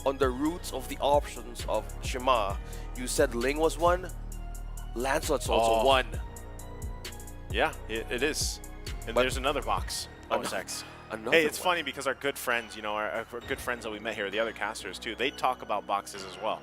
on the roots of the options of Shima, you said Ling was one, Lancelot's also one. Yeah, it is. And But- there's another box. OSX. Another Hey, it's one. funny because our good friends, you know, our good friends that we met here, the other casters too, they talk about boxes as well.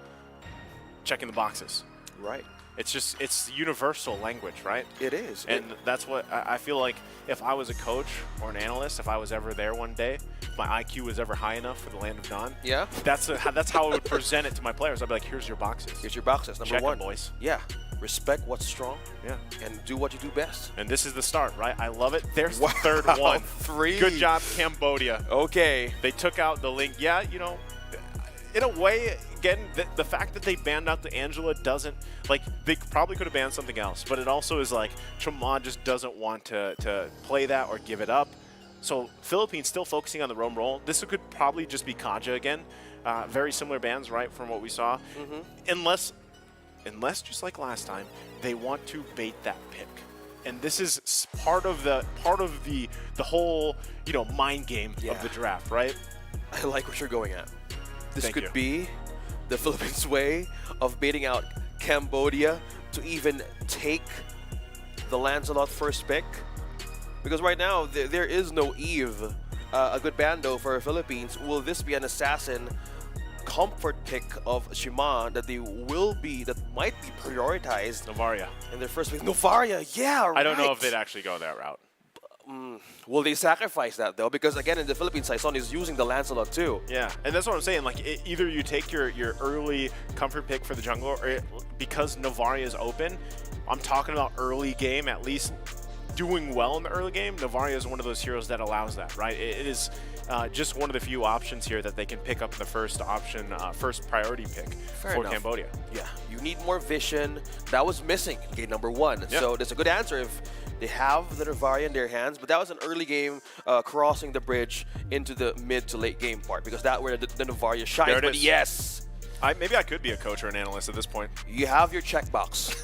Checking the boxes. Right. It's universal language, right? It is. And that's what I feel like. If I was a coach or an analyst, if I was ever there one day, if my IQ was ever high enough for the land of Dawn, Yeah. that's how I would present it to my players. I'd be like, here's your boxes. Here's your boxes. Number Check 'em, one. boys. Yeah. Respect what's strong Yeah. and do what you do best. And this is the start, right? I love it. There's Wow, the third one. 3. Good job, Cambodia. Okay. They took out the link. Yeah, you know, in a way, again, the fact that they banned out the Angela doesn't, like, they probably could have banned something else, but it also is like, Chama just doesn't want to play that or give it up. So Philippines still focusing on the roam role. This could probably just be Kaja again. Very similar bans, right, from what we saw. Unless, just like last time, they want to bait that pick. And this is part of the whole, you know, mind game of the draft, right? I like what you're going at. This Thank could you. be the Philippines' way of baiting out Cambodia to even take the Lancelot first pick. Because right now, there is no Eve, a good bando for the Philippines. Will this be an assassin comfort pick of Shima that might be prioritized Novaria. in their first pick? Novaria, yeah, right. I don't know if they'd actually go that route. Will they sacrifice that though? Because again, in the Philippines, Saison is using the Lancelot too. Yeah, and that's what I'm saying. Like, either you take your early comfort pick for the jungler, or because Novaria is open, I'm talking about early game, at least doing well in the early game. Novaria is one of those heroes that allows that, right? It is just one of the few options here that they can pick up in the first option, first priority pick Fair for enough. Cambodia. Yeah, you need more vision. That was missing in game number 1. Yeah. So that's a good answer if they have the Novaria in their hands. But that was an early game crossing the bridge into the mid to late game part, because that's where the Novaria shines. There it But is. yes, Maybe I could be a coach or an analyst at this point. you have your checkbox.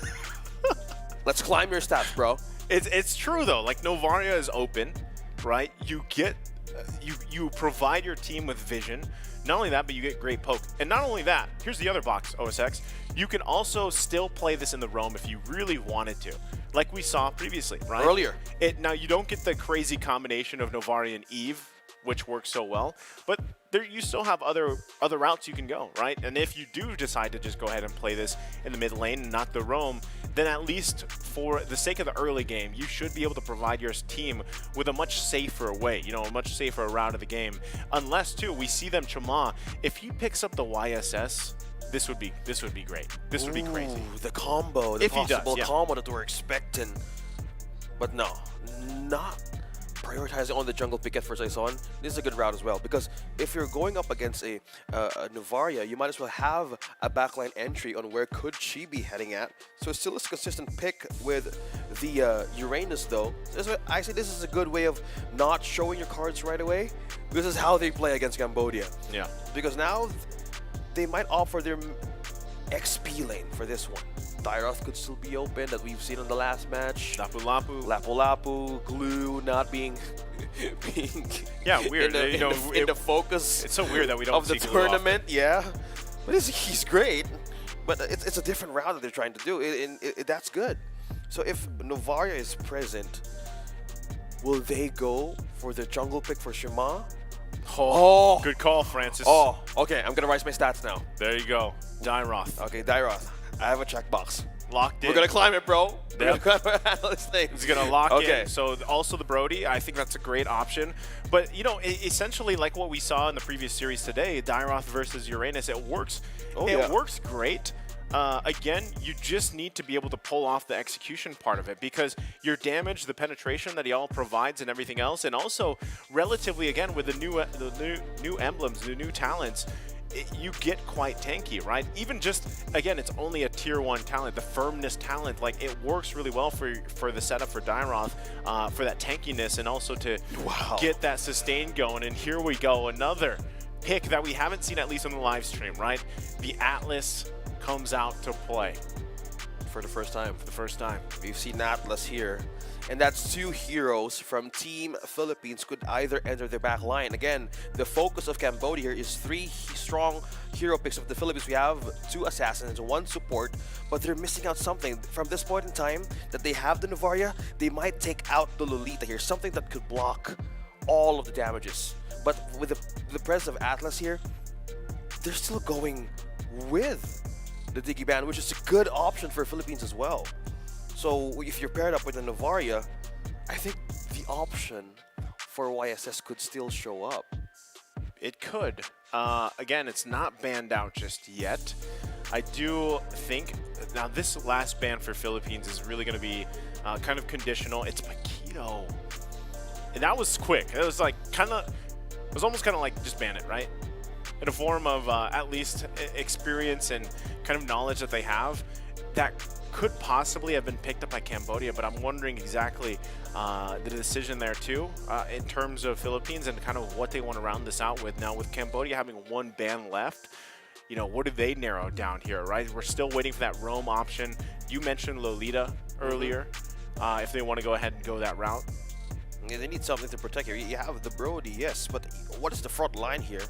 Let's climb your stats, bro. It's true though. Like, Novaria is open, right? You get you provide your team with vision. Not only that, but you get great poke. And not only that, here's the other box, OSX. You can also still play this in the roam if you really wanted to, like we saw previously, right? Earlier. Now you don't get the crazy combination of Novaria and Eve, which works so well, but you still have other routes you can go, right? And if you do decide to just go ahead and play this in the mid lane and not the roam, then at least for the sake of the early game, you should be able to provide your team with a much safer way, you know, a much safer route of the game. Unless, too, we see them Chama. If he picks up the YSS, this would be great. This would be crazy. Ooh, the combo, the If he does, possible yeah. combo that we're expecting. But no, not prioritizing on the jungle picket for Saison. This is a good route as well, because if you're going up against a Novaria, you might as well have a backline entry on where could she be heading at. So it's still a consistent pick with the Uranus though. I say this is a good way of not showing your cards right away. This is how they play against Cambodia. Yeah. Because now they might opt for their XP lane for this one. Tyroth could still be open, that we've seen in the last match. Lapu-Lapu, Glue not being Yeah, weird. in the focus. It's so weird that we don't of the see Glue tournament. Yeah, but he's great. But it's a different route that they're trying to do. That's good. So if Novaria is present, will they go for the jungle pick for Shima? Oh, good call, Francis. Oh, okay. I'm gonna rise my stats now. There you go. Dyroth. Okay, Dyroth. I have a checkbox. Locked in. We're gonna climb it, bro. We're Yep. gonna climb our analyst thing. He's gonna lock Okay. in. So also the Brody, I think that's a great option. But you know, essentially like what we saw in the previous series today, Dyroth versus Uranus, it works. It works great. Again, you just need to be able to pull off the execution part of it, because your damage, the penetration that he all provides and everything else, and also relatively, again, with the new emblems, the new talents, you get quite tanky, right? Even just, again, it's only a tier 1 talent, the firmness talent, like it works really well for the setup for Dyroth, for that tankiness, and also to get that sustain going. And here we go, another pick that we haven't seen, at least on the live stream, right? The Atlas comes out to play. For the first time. For the first time. We've seen Atlas here. And that's two heroes from Team Philippines could either enter their back line. Again, the focus of Cambodia here is 3 strong hero picks of the Philippines. We have 2 assassins, 1 support, but they're missing out something. From this point in time that they have the Navaria, they might take out the Lolita here, something that could block all of the damages. But with the presence of Atlas here, they're still going with the Digiban, which is a good option for Philippines as well. So if you're paired up with a Navaria, I think the option for YSS could still show up. It could. Again, it's not banned out just yet. I do think, now this last ban for Philippines is really going to be kind of conditional. It's Paquito. And that was quick. It was like it was almost kind of like just ban it, right? In a form of at least experience and kind of knowledge that they have, that could possibly have been picked up by Cambodia, but I'm wondering exactly the decision there too, in terms of Philippines and kind of what they want to round this out with. Now with Cambodia having 1 ban left, you know, what do they narrow down here, right? We're still waiting for that roam option. You mentioned Lolita earlier, if they want to go ahead and go that route. Yeah, they need something to protect here. You have the Brody, yes, but what is the front line here?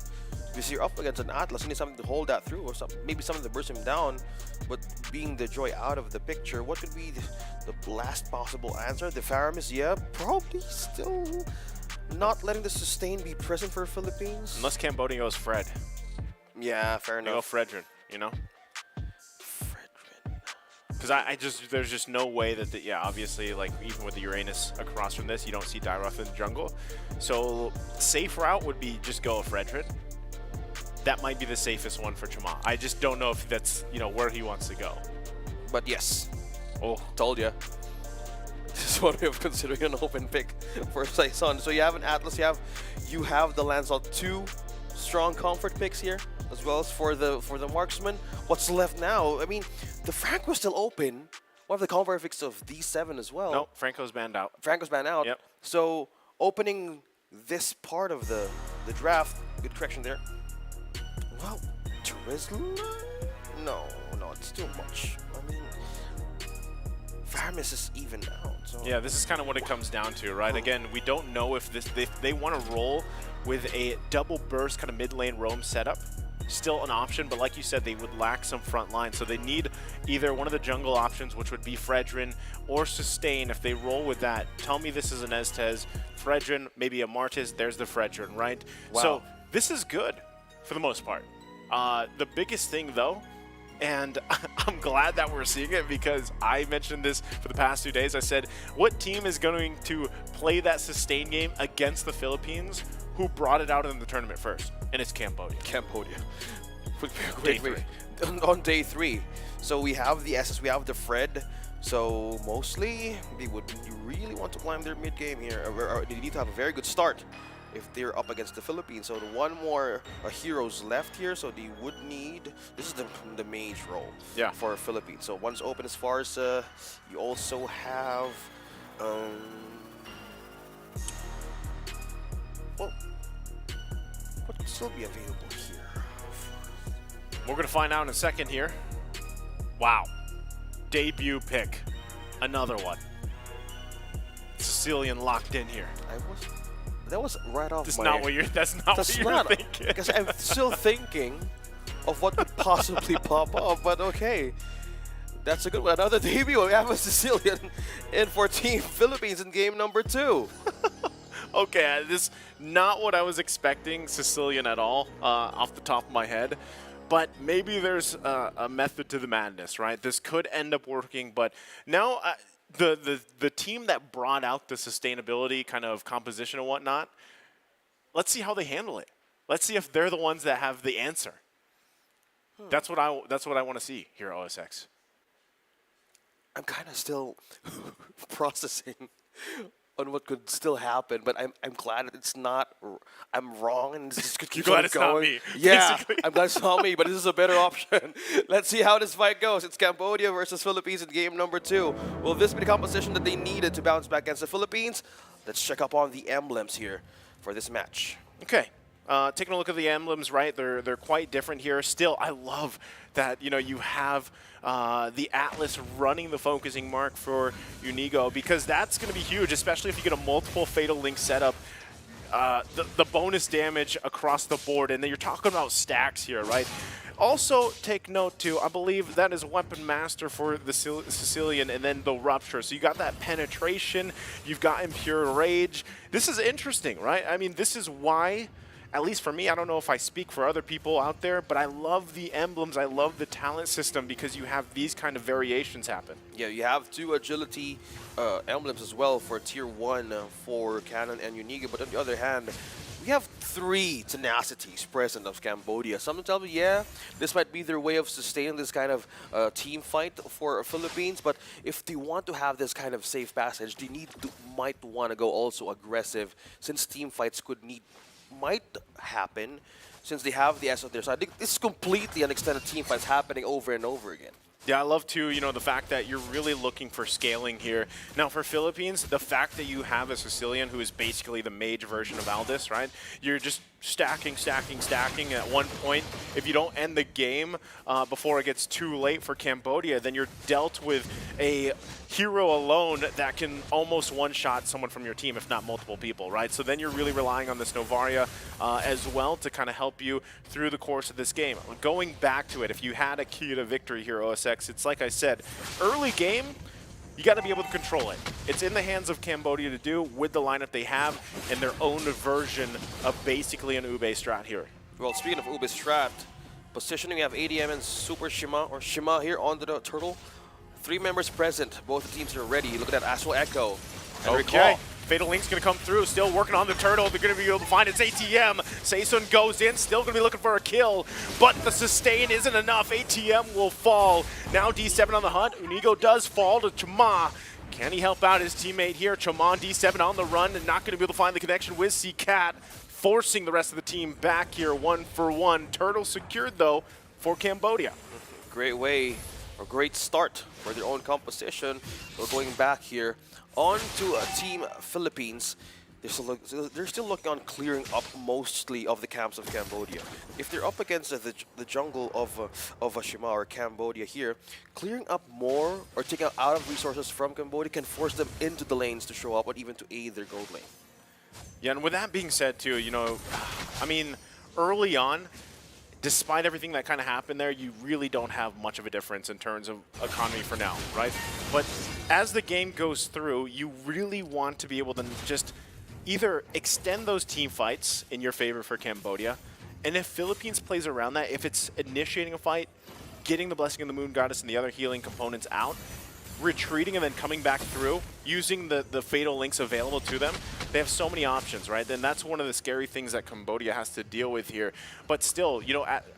Because you're up against an Atlas, you need something to hold that through, or maybe something to burst him down. But being the Joy out of the picture, what could be the last possible answer? The Faramis, yeah, probably still not letting the sustain be present for Philippines. Unless Cambodia goes Fred. Yeah, fair They enough. go Fredrin, you know? Because there's just no way that, yeah, obviously, like, even with the Uranus across from this, you don't see Dyroth in the jungle. So, safe route would be just go a Fredrin. That might be the safest one for Chama. I just don't know if that's, you know, where he wants to go. But yes. Oh, told ya. This is what we have considering an open pick for Saison. So you have an Atlas, you have the Lancelot, 2 strong comfort picks here, as well as for the marksman. What's left now? I mean, the Franco's still open. One of the comfort picks of D7 as well. No, Franco's banned out. Franco's banned out. Yep. So opening this part of the draft, good correction there. Well, Twizzler? No, it's too much. I mean, Faramis is even out. So. Yeah, this is kind of what it comes down to, right? Again, we don't know if they want to roll with a double burst kind of mid lane roam setup. Still an option, but like you said, they would lack some front line. So they need either one of the jungle options, which would be Fredrin, or Sustain. If they roll with that, tell me this is an Estes. Fredrin, maybe a Martis, there's the Fredrin, right? Wow. So this is good for the most part. The biggest thing though, and I'm glad that we're seeing it because I mentioned this for the past 2 days. I said, what team is going to play that sustain game against the Philippines who brought it out in the tournament first? And it's Cambodia. Cambodia. Day 3. On day 3. So we have the SS, we have the Fred. So mostly they would really want to climb their mid game here. Or they need to have a very good start if they're up against the Philippines. So the 1 more heroes left here, so they would need, this is the mage role for Philippines. So one's open as far as you also have well, what could still be available here? We're gonna find out in a second here. Wow, debut pick, another one. Sicilian locked in here. That was right off That's my... not what you're, that's not what you're thinking. Because I'm still thinking of what could possibly pop up, but okay. That's a good one. Another debut. We have a Sicilian in for Team Philippines in game number 2. Okay, this is not what I was expecting Sicilian at all, off the top of my head. But maybe there's a method to the madness, right? This could end up working, but now... The team that brought out the sustainability kind of composition and whatnot, let's see how they handle it. Let's see if they're the ones that have the answer. That's what I want to see here at OSX. I'm kind of still processing on what could still happen, but I'm glad it's not. I'm wrong, and this just could keep glad on it's going. not me, Yeah, basically. I'm glad it's not me, but this is a better option. Let's see how this fight goes. It's Cambodia versus Philippines in game number 2. Will this be the composition that they needed to bounce back against the Philippines? Let's check up on the emblems here for this match. Okay, taking a look at the emblems, right? They're quite different here. Still, I love that you have the Atlas running the focusing mark for Unigo, because that's going to be huge, especially if you get a multiple Fatal Link setup. The bonus damage across the board, and then you're talking about stacks here, right? Also, take note too, I believe that is Weapon Master for the Sicilian, and then the Rupture. So you got that penetration, you've got Impure Rage. This is interesting, right? I mean, this is why, at least for me, I don't know if I speak for other people out there, but I love the emblems, I love the talent system, because you have these kind of variations happen. Yeah, you have 2 agility emblems as well for Tier 1 for Canon and Unigo, but on the other hand, we have 3 tenacities present of Cambodia. Some tell me, yeah, this might be their way of sustaining this kind of team fight for Philippines, but if they want to have this kind of safe passage, they might want to go also aggressive, since team fights might happen, since they have the S on their side. I think this is completely an extended team fights happening over and over again. Yeah, I love too, the fact that you're really looking for scaling here. Now for Philippines, the fact that you have a Sicilian who is basically the mage version of Aldous, right? You're just stacking at one point. If you don't end the game before it gets too late for Cambodia, then you're dealt with a hero alone that can almost one-shot someone from your team, if not multiple people, right? So then you're really relying on this Novaria as well to kind of help you through the course of this game. Going back to it, if you had a key to victory here, OSX, it's like I said, early game, you got to be able to control it. It's in the hands of Cambodia to do with the lineup they have and their own version of basically an Ube strat here. Well, speaking of Ube strat, positioning, we have ADM and Super Shima, or Shima here on the turtle. 3 members present. Both teams are ready. Look at that Astral Echo. And okay. Fatal Link's going to come through, still working on the turtle. They're going to be able to find its ATM. Seisun goes in, still going to be looking for a kill, but the sustain isn't enough. ATM will fall. Now D7 on the hunt. Unigo does fall to Chama. Can he help out his teammate here? Chama, D7 on the run, and not going to be able to find the connection with C-Cat, forcing the rest of the team back here 1-for-1. Turtle secured, though, for Cambodia. Great way, or great start for their own composition. So going back here, on to Team Philippines. They're still looking on clearing up mostly of the camps of Cambodia. If they're up against the jungle of Shima or Cambodia here, clearing up more or taking out of resources from Cambodia can force them into the lanes to show up or even to aid their gold lane. Yeah, and with that being said too, I mean, early on, despite everything that kind of happened there, you really don't have much of a difference in terms of economy for now, right? But as the game goes through, you really want to be able to just either extend those team fights in your favor for Cambodia, and if Philippines plays around that, if it's initiating a fight, getting the Blessing of the Moon Goddess and the other healing components out, retreating and then coming back through, using the Fatal Links available to them, they have so many options, right? Then that's one of the scary things that Cambodia has to deal with here. But still,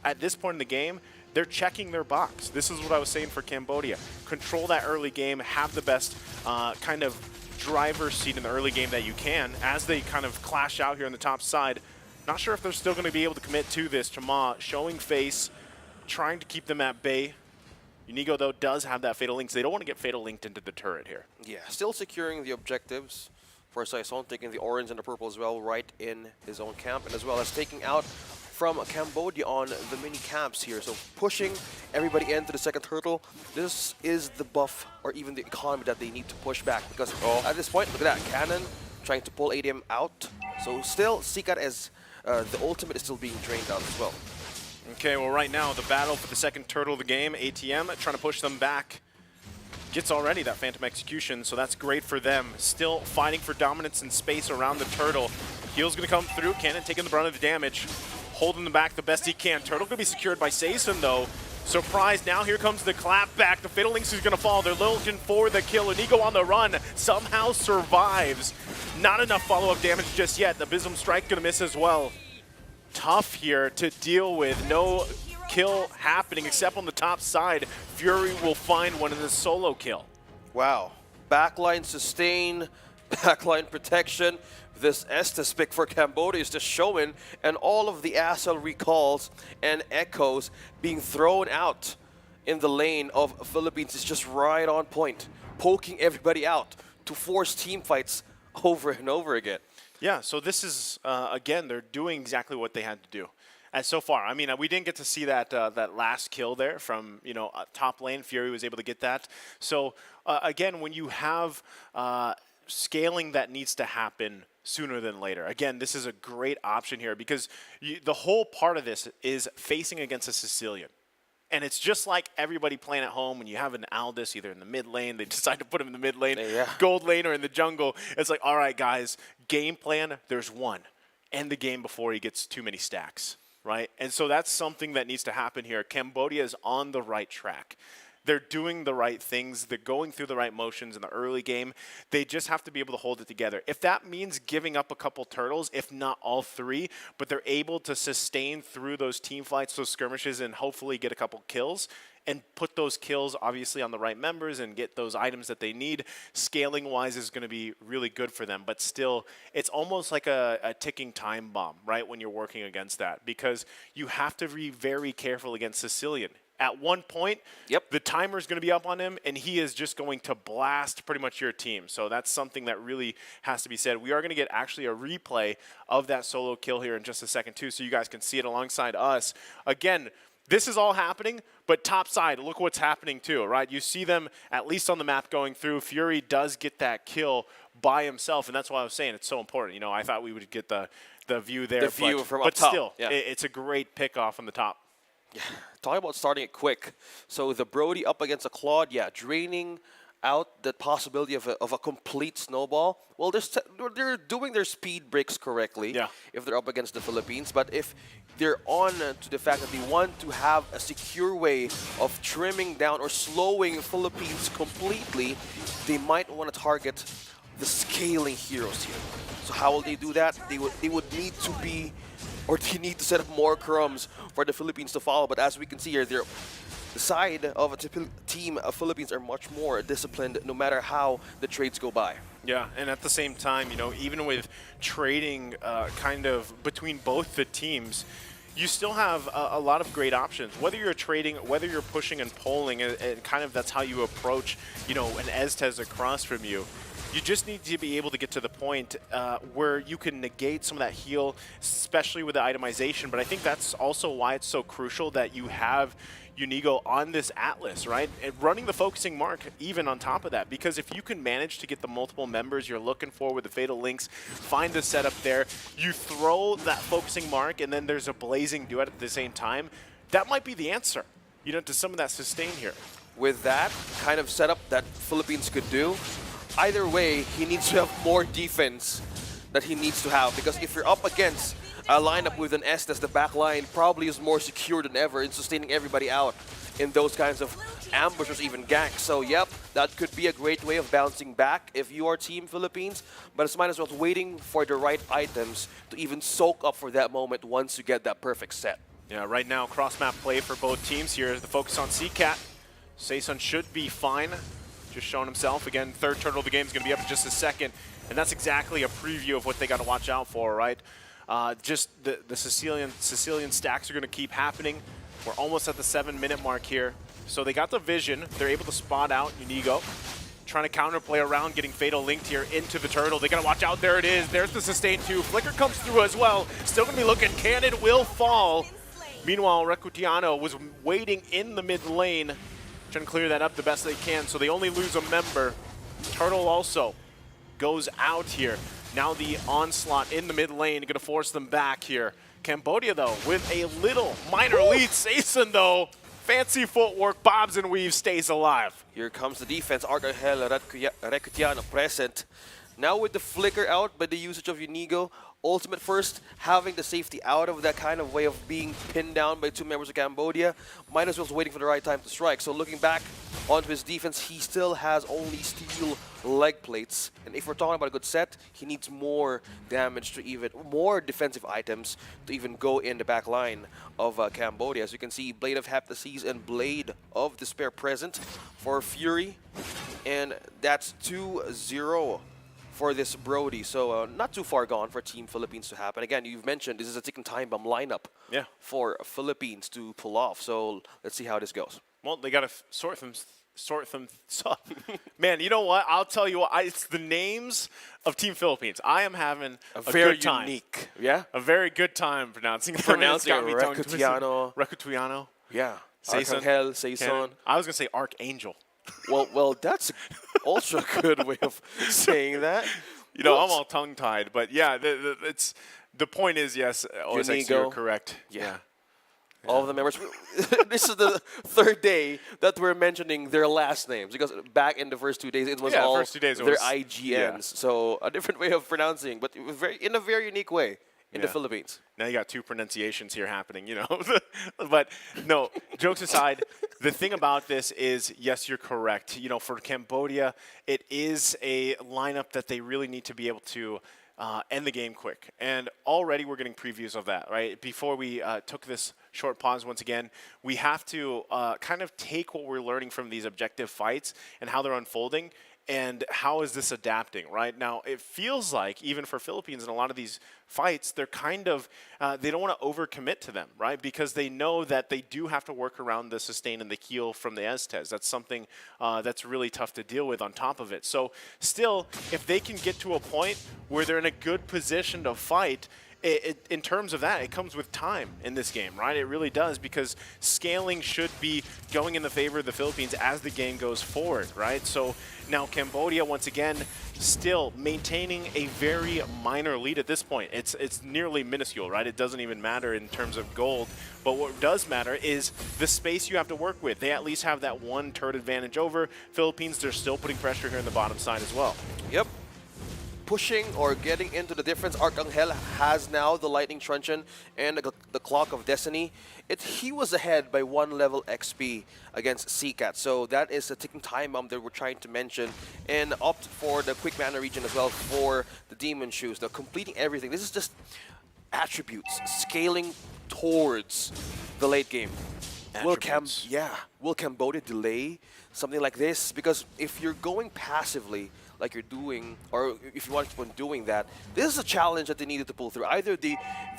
at this point in the game, they're checking their box. This is what I was saying for Cambodia. Control that early game, have the best kind of driver's seat in the early game that you can as they kind of clash out here on the top side. Not sure if they're still going to be able to commit to this. Chama showing face, trying to keep them at bay. Unigo, though, does have that Fatal Link, so they don't want to get Fatal Linked into the turret here. Yeah, still securing the objectives for Saison, taking the orange and the purple as well right in his own camp, and as well as taking out from Cambodia on the mini camps here. So pushing everybody into the second turtle. This is the buff or even the economy that they need to push back, because at this point, look at that, Cannon trying to pull ADM out. So still, Sikat as the ultimate is still being drained out as well. Okay, well right now, the battle for the second turtle of the game, ATM, trying to push them back. Gets already that Phantom Execution, so that's great for them. Still fighting for dominance in space around the turtle. Heal's gonna come through, Cannon taking the brunt of the damage. Holding them back the best he can. Turtle gonna be secured by Seisun though. Surprise, now here comes the clap back. The Fatal Lynx is gonna fall. They're looking for the kill. Unigo on the run, somehow survives. Not enough follow-up damage just yet. The Abysm Strike gonna miss as well. Tough here to deal with. No kill happening except on the top side. Fury will find one in the solo kill. Wow. Backline sustain, backline protection. This Estes pick for Cambodia is just showing, and all of the Asel recalls and echoes being thrown out in the lane of Philippines is just right on point, poking everybody out to force team fights over and over again. Yeah, so this is, again, they're doing exactly what they had to do. And so far, I mean, we didn't get to see that that last kill there from, top lane. Fury was able to get that. So, again, when you have scaling that needs to happen sooner than later, again, this is a great option here because the whole part of this is facing against a Sicilian. And it's just like everybody playing at home when you have an Aldous either in the mid lane, they decide to put him in the mid lane, gold lane, or in the jungle. It's like, all right, guys, game plan, there's one. End the game before he gets too many stacks, right? And so that's something that needs to happen here. Cambodia is on the right track. They're doing the right things. They're going through the right motions in the early game. They just have to be able to hold it together. If that means giving up a couple turtles, if not all three, but they're able to sustain through those team fights, those skirmishes, and hopefully get a couple kills, and put those kills obviously on the right members and get those items that they need, scaling-wise is going to be really good for them. But still, it's almost like a ticking time bomb, right, when you're working against that, because you have to be very careful against Sicilian. At one point, the timer is going to be up on him, and he is just going to blast pretty much your team. So that's something that really has to be said. We are going to get actually a replay of that solo kill here in just a second, too, so you guys can see it alongside us. Again, this is all happening, but top side, look what's happening, too, right? You see them at least on the map going through. Fury does get that kill by himself, and that's why I was saying it's so important. I thought we would get the view there. The view from up but top. Still, it's a great pick off from the top. Yeah, talking about starting it quick. So the Brody up against a Claude, draining out the possibility of a complete snowball. Well, they're doing their speed breaks correctly if they're up against the Philippines. But if they're on to the fact that they want to have a secure way of trimming down or slowing Philippines completely, they might want to target the scaling heroes here. So how will they do that? They would need to be, or they need to set up more crumbs for the Philippines to follow. But as we can see here, the side of a team of Philippines are much more disciplined no matter how the trades go by. Yeah, and at the same time, even with trading kind of between both the teams, you still have a lot of great options. Whether you're trading, whether you're pushing and polling, and kind of that's how you approach, an Eztez across from you. You just need to be able to get to the point where you can negate some of that heal, especially with the itemization. But I think that's also why it's so crucial that you have Unigo on this Atlas, right? And running the focusing mark even on top of that. Because if you can manage to get the multiple members you're looking for with the Fatal Links, find the setup there, you throw that focusing mark, and then there's a blazing duet at the same time, that might be the answer, to some of that sustain here. With that kind of setup that Philippines could do, either way, he needs to have more defense that he needs to have, because if you're up against a lineup with an Estes, the back line probably is more secure than ever in sustaining everybody out in those kinds of ambushes, even ganks. So that could be a great way of bouncing back if you are Team Philippines, but it's might as well waiting for the right items to even soak up for that moment once you get that perfect set. Yeah, right now, cross-map play for both teams here. The focus on CCAT. Saesun should be fine. Just showing himself. Again, third turtle of the game is going to be up in just a second. And that's exactly a preview of what they got to watch out for, right? Just the Sicilian stacks are going to keep happening. We're almost at the 7-minute mark here. So they got the vision. They're able to spot out Unigo. Trying to counterplay around, getting Fatal linked here into the turtle. They got to watch out. There it is. There's the sustain 2. Flicker comes through as well. Still going to be looking. Cannon will fall. Meanwhile, Recutiano was waiting in the mid lane, trying to clear that up the best they can, so they only lose a member. Turtle also goes out here. Now the onslaught in the mid lane, going to force them back here. Cambodia, though, with a little minor lead. Saesun, though, fancy footwork, bobs and weaves, stays alive. Here comes the defense. Arcangel Recutiano present. Now with the flicker out by the usage of Unigo, Ultimate first, having the safety out of that kind of way of being pinned down by two members of Cambodia, might as well was waiting for the right time to strike. So looking back onto his defense, he still has only steel leg plates. And if we're talking about a good set, he needs more damage to even, more defensive items to even go in the back line of Cambodia. As you can see, Blade of Heptases and Blade of Despair present for Fury. And that's 2-0. For this Brody, so not too far gone for Team Philippines to happen. Again, you've mentioned this is a ticking time bomb lineup for Philippines to pull off, so let's see how this goes. Well, they got to sort sort them. Man, you know what? I'll tell you what. It's the names of Team Philippines. I am having a very good time. unique. Yeah. A very good time pronouncing them. Pronouncing It's got me tongue twisted. Recutiano. Yeah. Saison. Arcangel, Saison. I was gonna say Archangel. Well, that's also a good way of saying that. You know, I'm all tongue-tied, but yeah, it's the point is yes. OSX, you're correct. Yeah. All of the members. This is the third day that we're mentioning their last names because back in the first 2 days it was all first 2 days their IGNs. So a different way of pronouncing, but in a very unique way in the Philippines. Now you got two pronunciations here happening, you know. But no, jokes aside, the thing about this is, yes, you're correct. You know, for Cambodia, it is a lineup that they really need to be able to end the game quick. And already we're getting previews of that, right? Before we took this short pause once again, we have to kind of take what we're learning from these objective fights and how they're unfolding and how is this adapting, right? Now, it feels like, even for Philippines in a lot of these fights, they're kind of, they don't want to overcommit to them, right? Because they know that they do have to work around the sustain and the heal from the Estes. That's something that's really tough to deal with on top of it. So still, if they can get to a point where they're in a good position to fight, in terms of that, it comes with time in this game, right? It really does, because scaling should be going in the favor of the Philippines as the game goes forward, right? So now Cambodia, once again, still maintaining a very minor lead at this point. It's nearly minuscule, right? It doesn't even matter in terms of gold. But what does matter is the space you have to work with. They at least have that one turret advantage over Philippines. They're still putting pressure here in the bottom side as well. Yep. Pushing or getting into the difference. Arcangel has now the Lightning Truncheon and the Clock of Destiny. He was ahead by 1 level XP against Seacat. So that is a ticking time bomb that we're trying to mention. And opt for the quick mana region as well for the Demon Shoes. Now completing everything. This is just attributes scaling towards the late game. Will Cambodia delay something like this? Because if you're going passively, like you're doing, or if you want to keep on doing that, this is a challenge that they needed to pull through. Either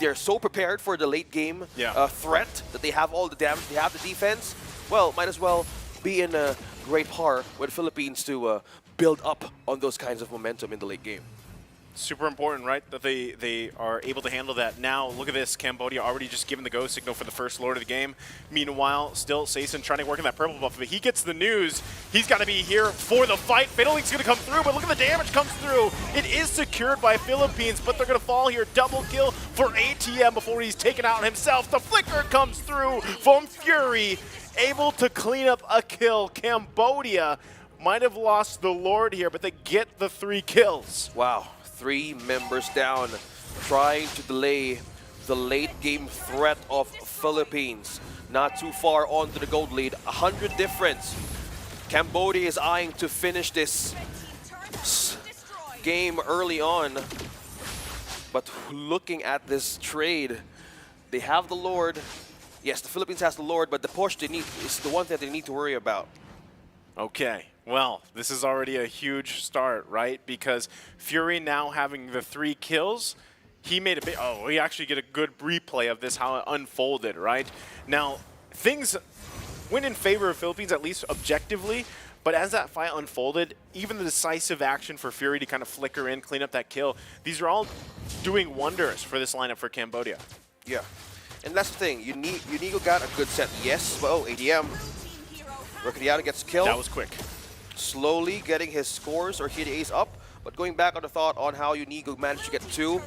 they're so prepared for the late game threat that they have all the damage, they have the defense, well, might as well be in a great par with the Philippines to build up on those kinds of momentum in the late game. Super important, right, that they are able to handle that. Now, look at this. Cambodia already just given the go signal for the first Lord of the game. Meanwhile, still Saison trying to work in that purple buff, but he gets the news. He's got to be here for the fight. Fatal Link's going to come through, but look at the damage comes through. It is secured by Philippines, but they're going to fall here. Double kill for ATM before he's taken out himself. The flicker comes through from Fury, able to clean up a kill. Cambodia might have lost the Lord here, but they get the 3 kills. Wow. 3 members down, trying to delay the late game threat of Philippines. Not too far on to the gold lead, 100 difference. Cambodia is eyeing to finish this game early on. But looking at this trade, they have the Lord. Yes, the Philippines has the Lord, but the push they need is the one that they need to worry about. Okay. Well, this is already a huge start, right? Because Fury now having the 3 kills, he made a bit. Oh, we actually get a good replay of this, how it unfolded, right? Now, things went in favor of Philippines, at least objectively, but as that fight unfolded, even the decisive action for Fury to kind of flicker in, clean up that kill, these are all doing wonders for this lineup for Cambodia. Yeah, and that's the thing. Unigo got a good set. Yes, well, ADM. Recutiano gets killed. That was quick. Slowly getting his scores or KDAs up, but going back on the thought on how Unigo managed to get 2,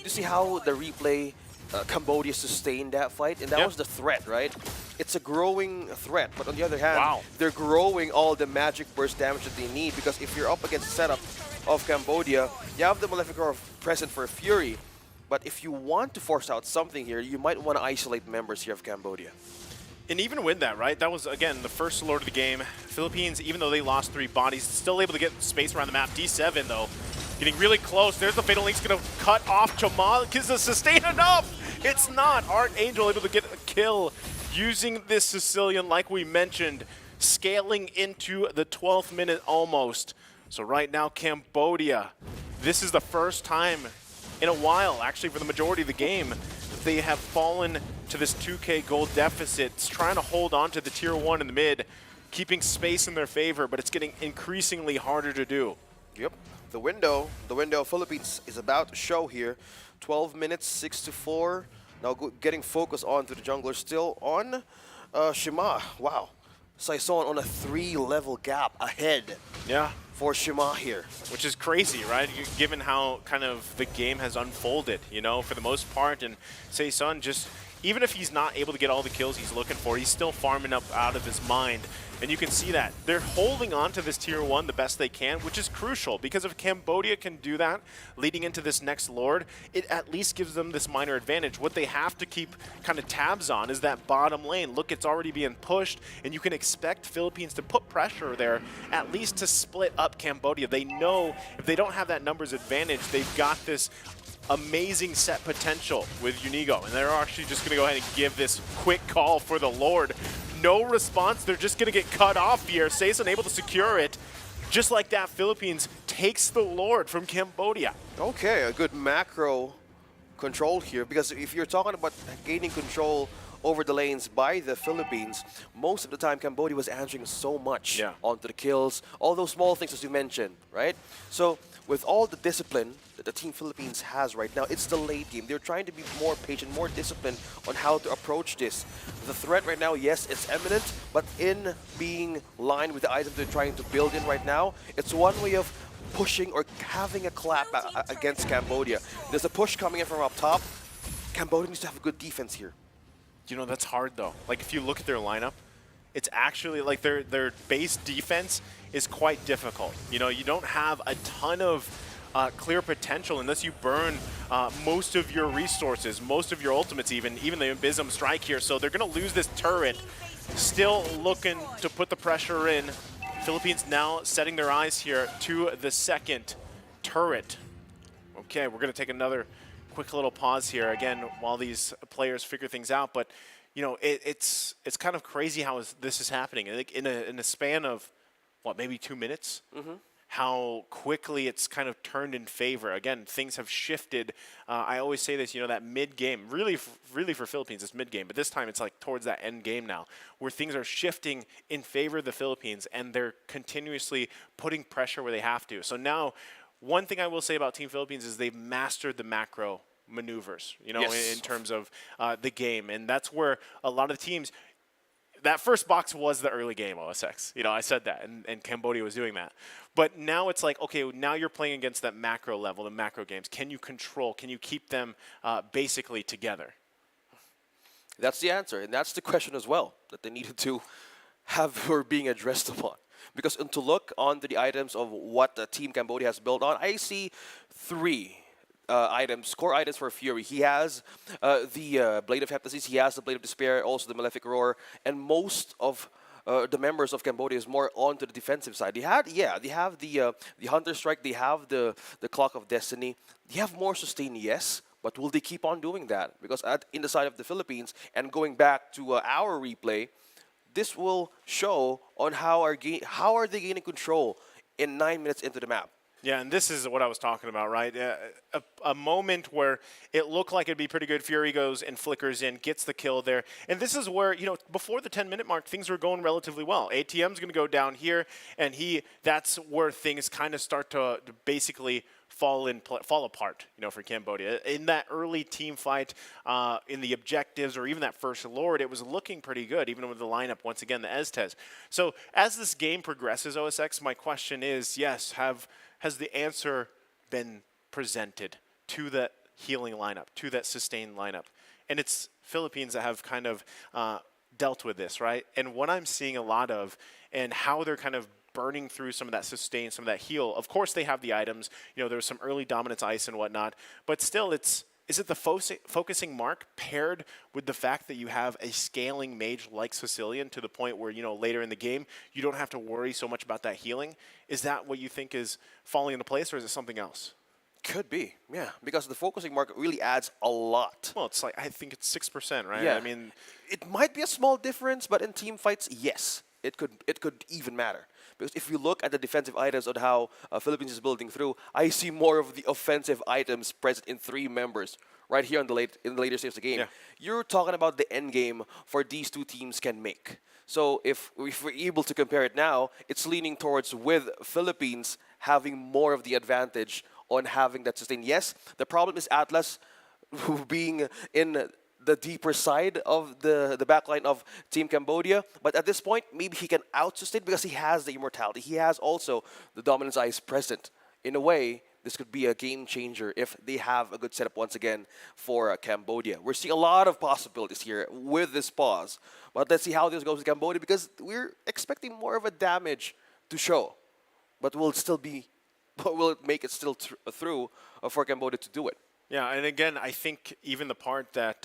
you see how the replay Cambodia sustained that fight, and that was the threat, right? It's a growing threat, but on the other hand, they're growing all the magic burst damage that they need, because if you're up against the setup of Cambodia, you have the Maleficor present for Fury, but if you want to force out something here, you might want to isolate members here of Cambodia. And even with that, right, that was, again, the first Lord of the game. Philippines, even though they lost 3 bodies, still able to get space around the map. D7, though, getting really close. There's the Fatal Link's going to cut off Jamal. Is the sustain enough? It's not. Archangel able to get a kill using this Sicilian, like we mentioned, scaling into the 12th minute almost. So right now, Cambodia, this is the first time in a while, actually, for the majority of the game, that they have fallen to this 2K gold deficit. It's trying to hold on to the tier 1 in the mid. keeping space in their favor, but it's getting increasingly harder to do. Yep. The window of Philippines is about to show here. 12 minutes, 6-4. Now getting focus on to the jungler still on Shima. Wow. Saison on a 3-level gap ahead. Yeah. For Shima here. Which is crazy, right? Given how kind of the game has unfolded, you know, for the most part. And Saison just, even if he's not able to get all the kills he's looking for, he's still farming up out of his mind. And you can see that. They're holding on to this Tier 1 the best they can, which is crucial, because if Cambodia can do that leading into this next Lord, it at least gives them this minor advantage. What they have to keep kind of tabs on is that bottom lane. Look, it's already being pushed, and you can expect Philippines to put pressure there, at least to split up Cambodia. They know if they don't have that numbers advantage, they've got this amazing set potential with Unigo, and they're actually just going to go ahead and give this quick call for the Lord. No response, they're just going to get cut off here. Saison able to secure it. Just like that, Philippines takes the Lord from Cambodia. Okay, a good macro control here, because if you're talking about gaining control over the lanes by the Philippines, most of the time Cambodia was answering so much onto the kills, all those small things as you mentioned, right? So with all the discipline that the Team Philippines has right now, it's the late game. They're trying to be more patient, more disciplined on how to approach this. The threat right now, yes, it's imminent, but in being lined with the items they're trying to build in right now, it's one way of pushing or having a clap against Cambodia. There's a push coming in from up top. Cambodia needs to have a good defense here. You know, that's hard though. Like if you look at their lineup, it's actually like their base defense is quite difficult. You know, you don't have a ton of clear potential unless you burn most of your resources, most of your ultimates even the Abysm strike here. So they're gonna lose this turret. Still looking to put the pressure in. Philippines now setting their eyes here to the second turret. Okay, we're gonna take another quick little pause here again while these players figure things out, but you know, it's kind of crazy how this is happening. I think in a span of what, maybe 2 minutes, how quickly it's kind of turned in favor. Again, things have shifted. I always say this, you know, that mid game, really for Philippines, it's mid game, but this time it's like towards that end game now, where things are shifting in favor of the Philippines, and they're continuously putting pressure where they have to. So now, one thing I will say about Team Philippines is they've mastered the macro maneuvers, you know, in terms of the game. And that's where a lot of the teams, that first box was the early game, OSX. You know, I said that, and Cambodia was doing that. But now it's like, okay, now you're playing against that macro level, the macro games. Can you control, can you keep them basically together? That's the answer, and that's the question as well that they needed to have or being addressed upon. Because to look onto the items of what the Team Cambodia has built on, I see 3 items, core items for Fury. He has the Blade of Heptasis, he has the Blade of Despair, also the Malefic Roar, and most of the members of Cambodia is more onto the defensive side. They have the Hunter Strike, they have the Clock of Destiny. They have more sustain, yes, but will they keep on doing that? Because in the side of the Philippines, and going back to our replay, this will show on how are they gaining control in 9 minutes into the map. Yeah, and this is what I was talking about, right? A moment where it looked like it'd be pretty good. Fury goes and flickers in, gets the kill there. And this is where, you know, before the 10-minute mark, things were going relatively well. ATM's going to go down here, and that's where things kind of start to basically fall apart, you know, for Cambodia. In that early team fight, in the objectives, or even that first Lord, it was looking pretty good, even with the lineup, once again, the Estes. So as this game progresses, OSX, my question is, yes, has the answer been presented to that healing lineup, to that sustained lineup? And it's Philippines that have kind of dealt with this, right? And what I'm seeing a lot of, and how they're kind of burning through some of that sustain, some of that heal. Of course, they have the items. You know, there was some early dominance ice and whatnot, but still, is it the focusing mark paired with the fact that you have a scaling mage like Sicilian to the point where, you know, later in the game, you don't have to worry so much about that healing? Is that what you think is falling into place, or is it something else? Could be, yeah, because the focusing mark really adds a lot. Well, it's like, I think it's 6%, right? Yeah. I mean, it might be a small difference, but in team fights, yes, it could even matter. Because if you look at the defensive items on how Philippines is building through, I see more of the offensive items present in 3 members right here in the later stage of the game. Yeah. You're talking about the end game for these 2 teams can make. So if we're able to compare it now, it's leaning towards with Philippines having more of the advantage on having that sustain. Yes, the problem is Atlas being in the deeper side of the backline of Team Cambodia. But at this point, maybe he can out-sustain because he has the immortality. He has also the Dominance Eyes present. In a way, this could be a game changer if they have a good setup once again for Cambodia. We're seeing a lot of possibilities here with this pause. But let's see how this goes with Cambodia because we're expecting more of a damage to show. But will it make it still through for Cambodia to do it? Yeah, and again, I think even the part that,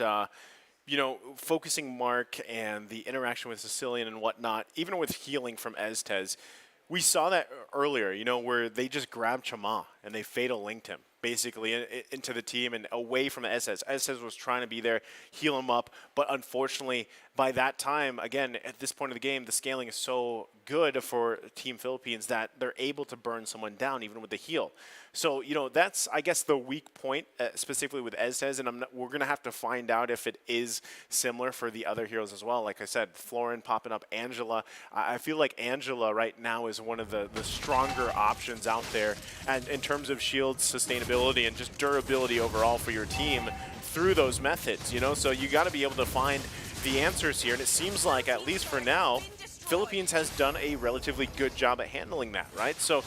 you know, focusing Mark and the interaction with Sicilian and whatnot, even with healing from Estes, we saw that earlier, you know, where they just grabbed Chama and they fatal linked him basically into the team and away from Estes. Estes was trying to be there, heal him up, but unfortunately, by that time, again, at this point of the game, the scaling is so good for Team Philippines that they're able to burn someone down even with the heal. So, you know, that's, I guess, the weak point, specifically with Estes, and we're going to have to find out if it is similar for the other heroes as well. Like I said, Florin popping up, Angela. I feel like Angela right now is one of the stronger options out there, and in terms of shield sustainability and just durability overall for your team through those methods, you know? So you got to be able to find the answers here, and it seems like, at least for now, Philippines has done a relatively good job at handling that, right? So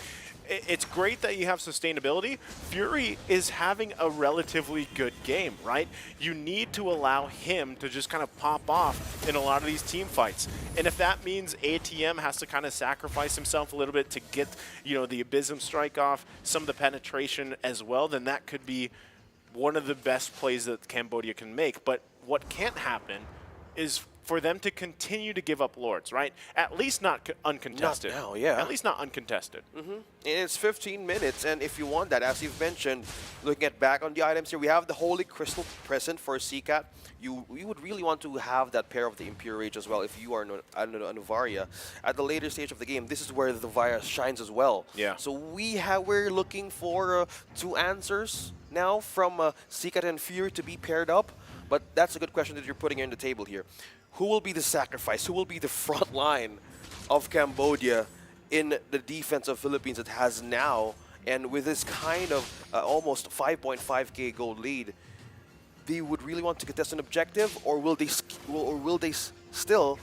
it's great that you have sustainability. Fury is having a relatively good game, right? You need to allow him to just kind of pop off in a lot of these team fights. And if that means ATM has to kind of sacrifice himself a little bit to get, you know, the Abysm strike off, some of the penetration as well, then that could be one of the best plays that Cambodia can make. But what can't happen is for them to continue to give up Lords, right? At least not uncontested. Not now, yeah. At least not uncontested. And it's 15 minutes, and if you want that, as you've mentioned, looking at back on the items here, we have the Holy Crystal present for CCAT. You would really want to have that pair of the Impure Rage as well if you are a Novaria. At the later stage of the game, this is where the Virus shines as well. Yeah. So we're looking for 2 answers now from CCAT and Fury to be paired up, but that's a good question that you're putting on the table here. Who will be the sacrifice? Who will be the front line of Cambodia in the defense of Philippines it has now? And with this kind of almost 5.5k gold lead, they would really want to contest an objective, or will they still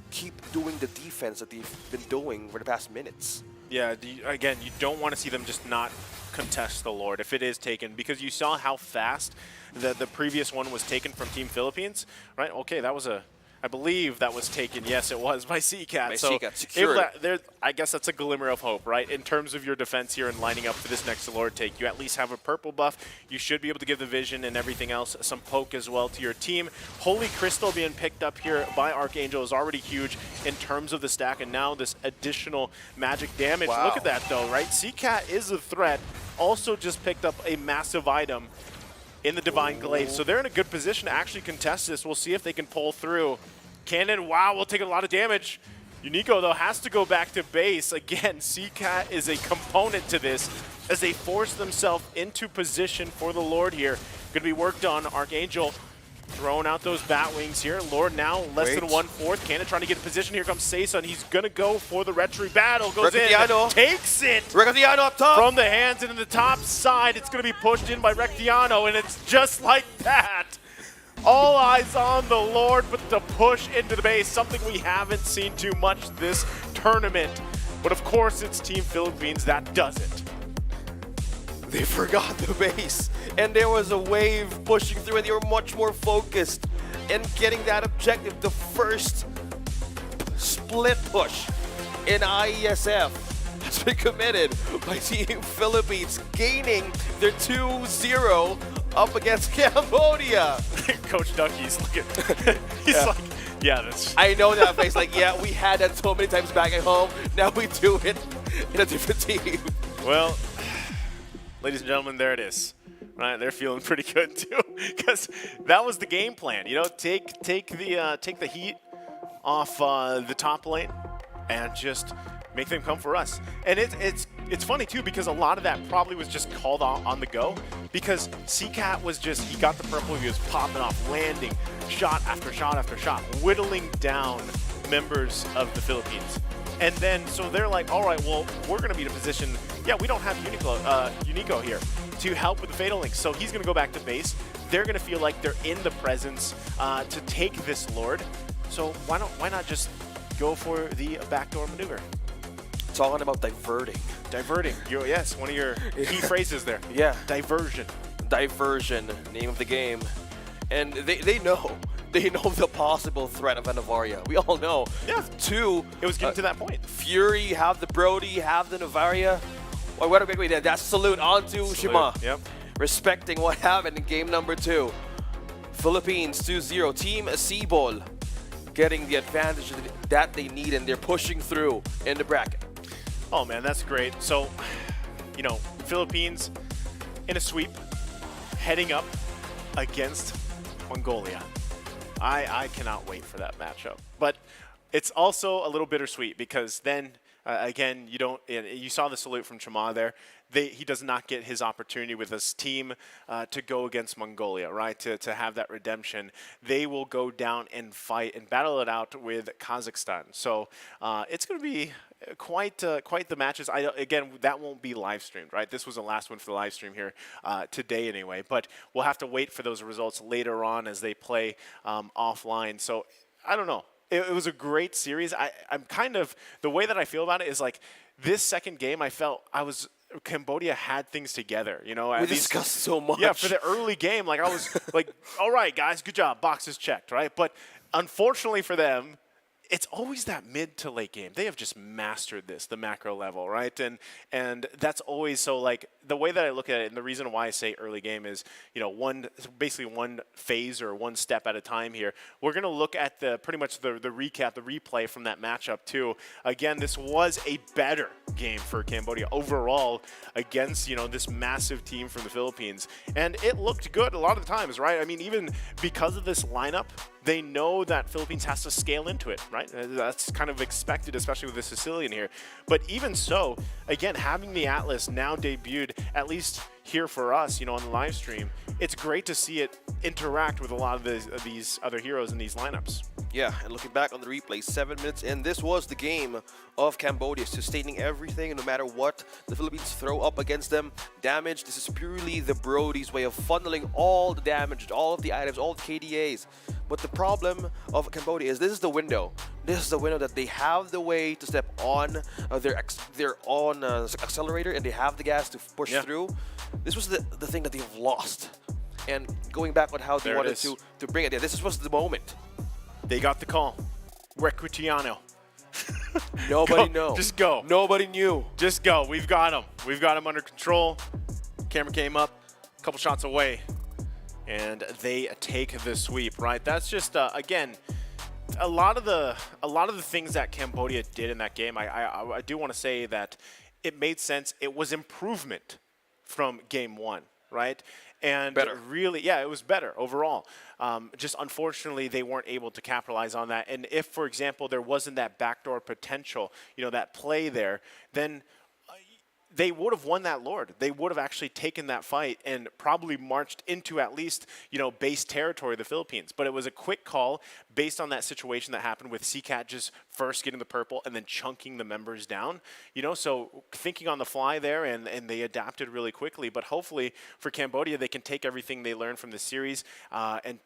keep doing the defense that they've been doing for the past minutes? Yeah, again, you don't want to see them just not contest the Lord if it is taken, because you saw how fast the previous one was taken from Team Philippines, right? Okay, that was I believe that was taken, yes it was, by CCAT. By so CCAT, secured. I guess that's a glimmer of hope, right? In terms of your defense here and lining up for this next Lord take, you at least have a purple buff. You should be able to give the vision and everything else some poke as well to your team. Holy Crystal being picked up here by Archangel is already huge in terms of the stack, and now this additional magic damage. Wow. Look at that though, right? CCAT is a threat. Also just picked up a massive item in the Divine Glaive. So they're in a good position to actually contest this. We'll see if they can pull through. Cannon, wow, will take a lot of damage. Unico, though, has to go back to base. Again, CCAT is a component to this as they force themselves into position for the Lord here. Going to be worked on. Archangel throwing out those bat wings here. Lord now less than 1/4. Cannon trying to get in position. Here comes Saison. He's going to go for the retry battle. Goes in, takes it. Rectiano up top. From the hands and in the top side. It's going to be pushed in by Rectiano, and it's just like that. All eyes on the Lord, but the push into the base, something we haven't seen too much this tournament. But of course, it's Team Philippines that does it. They forgot the base, and there was a wave pushing through, and they were much more focused in getting that objective. The first split push in IESF has been committed by Team Philippines, gaining their 2-0 up against Cambodia. Coach Ducky's looking, he's like, yeah, that's... I know that face, like, yeah, we had that so many times back at home, now we do it in a different team. Well, ladies and gentlemen, there it is. Right, they're feeling pretty good too, because that was the game plan. You know, take the heat off the top lane and just make them come for us. And it's funny too, because a lot of that probably was just called on the go, because CCAT was just, he got the purple, he was popping off, landing shot after shot after shot, whittling down members of the Philippines. And then, so they're like, all right, well, we're going to be in a position, yeah, we don't have Unico here to help with the Fatal Link. So he's going to go back to base. They're going to feel like they're in the presence to take this Lord. So why not just go for the backdoor maneuver? Talking about diverting. Diverting. Yes, one of your key phrases there. Yeah. Diversion. Diversion, name of the game. And they know. They know the possible threat of Navaria. We all know. Yeah. Two. It was getting to that point. Fury, have the Brody, have the Navaria. Oh, what a big way. That's salute onto Ushima. Yep. Respecting what happened in game number 2. Philippines 2-0. Team Seaball getting the advantage that they need, and they're pushing through in the bracket. Oh, man, that's great. So, Philippines in a sweep, heading up against Mongolia. I cannot wait for that matchup. But it's also a little bittersweet because then, again, you saw the salute from Chama there. He does not get his opportunity with this team to go against Mongolia, right? To have that redemption. They will go down and fight and battle it out with Kazakhstan. So it's going to be quite the matches. Again, that won't be live streamed, right? This was the last one for the live stream here today anyway. But we'll have to wait for those results later on as they play offline. So I don't know. It was a great series. I'm kind of, the way that I feel about it is like this second game, Cambodia had things together, We discussed so much. Yeah, for the early game, I was like, all right, guys, good job, boxes checked, right? But unfortunately for them, it's always that mid to late game. They have just mastered this, the macro level, right? And that's always so the way that I look at it, and the reason why I say early game is, basically one phase or one step at a time here. We're going to look at pretty much the recap, the replay from that matchup too. Again, this was a better game for Cambodia overall against, this massive team from the Philippines. And it looked good a lot of the times, right? I mean, even because of this lineup, they know that Philippines has to scale into it, right? That's kind of expected, especially with the Sicilian here. But even so, again, having the Atlas now debuted, at least here for us, on the live stream, it's great to see it interact with a lot of these other heroes in these lineups. Yeah, and looking back on the replay, 7 minutes in, this was the game of Cambodia, sustaining everything, and no matter what the Philippines throw up against them, damage, this is purely the Brody's way of funneling all the damage, all of the items, all the KDAs. But the problem of Cambodia is this is the window. This is the window that they have the way to step on their own accelerator, and they have the gas to push through. This was the thing that they've lost. And going back on how they wanted to bring it there, this was the moment. They got the call. WEC23. Nobody knew. Just go. Nobody knew. Just go. We've got him. We've got him under control. Camera came up, a couple shots away, and they take the sweep. Right. That's just again a lot of the things that Cambodia did in that game. I do want to say that it made sense. It was improvement from game 1. Right. And really, yeah, it was better overall. Just unfortunately, they weren't able to capitalize on that. And if, for example, there wasn't that backdoor potential, that play there, then they would have won that Lord. They would have actually taken that fight and probably marched into at least, base territory of the Philippines. But it was a quick call based on that situation that happened with CCAT just first getting the purple and then chunking the members down. So thinking on the fly there, and they adapted really quickly. But hopefully for Cambodia, they can take everything they learned from this series and,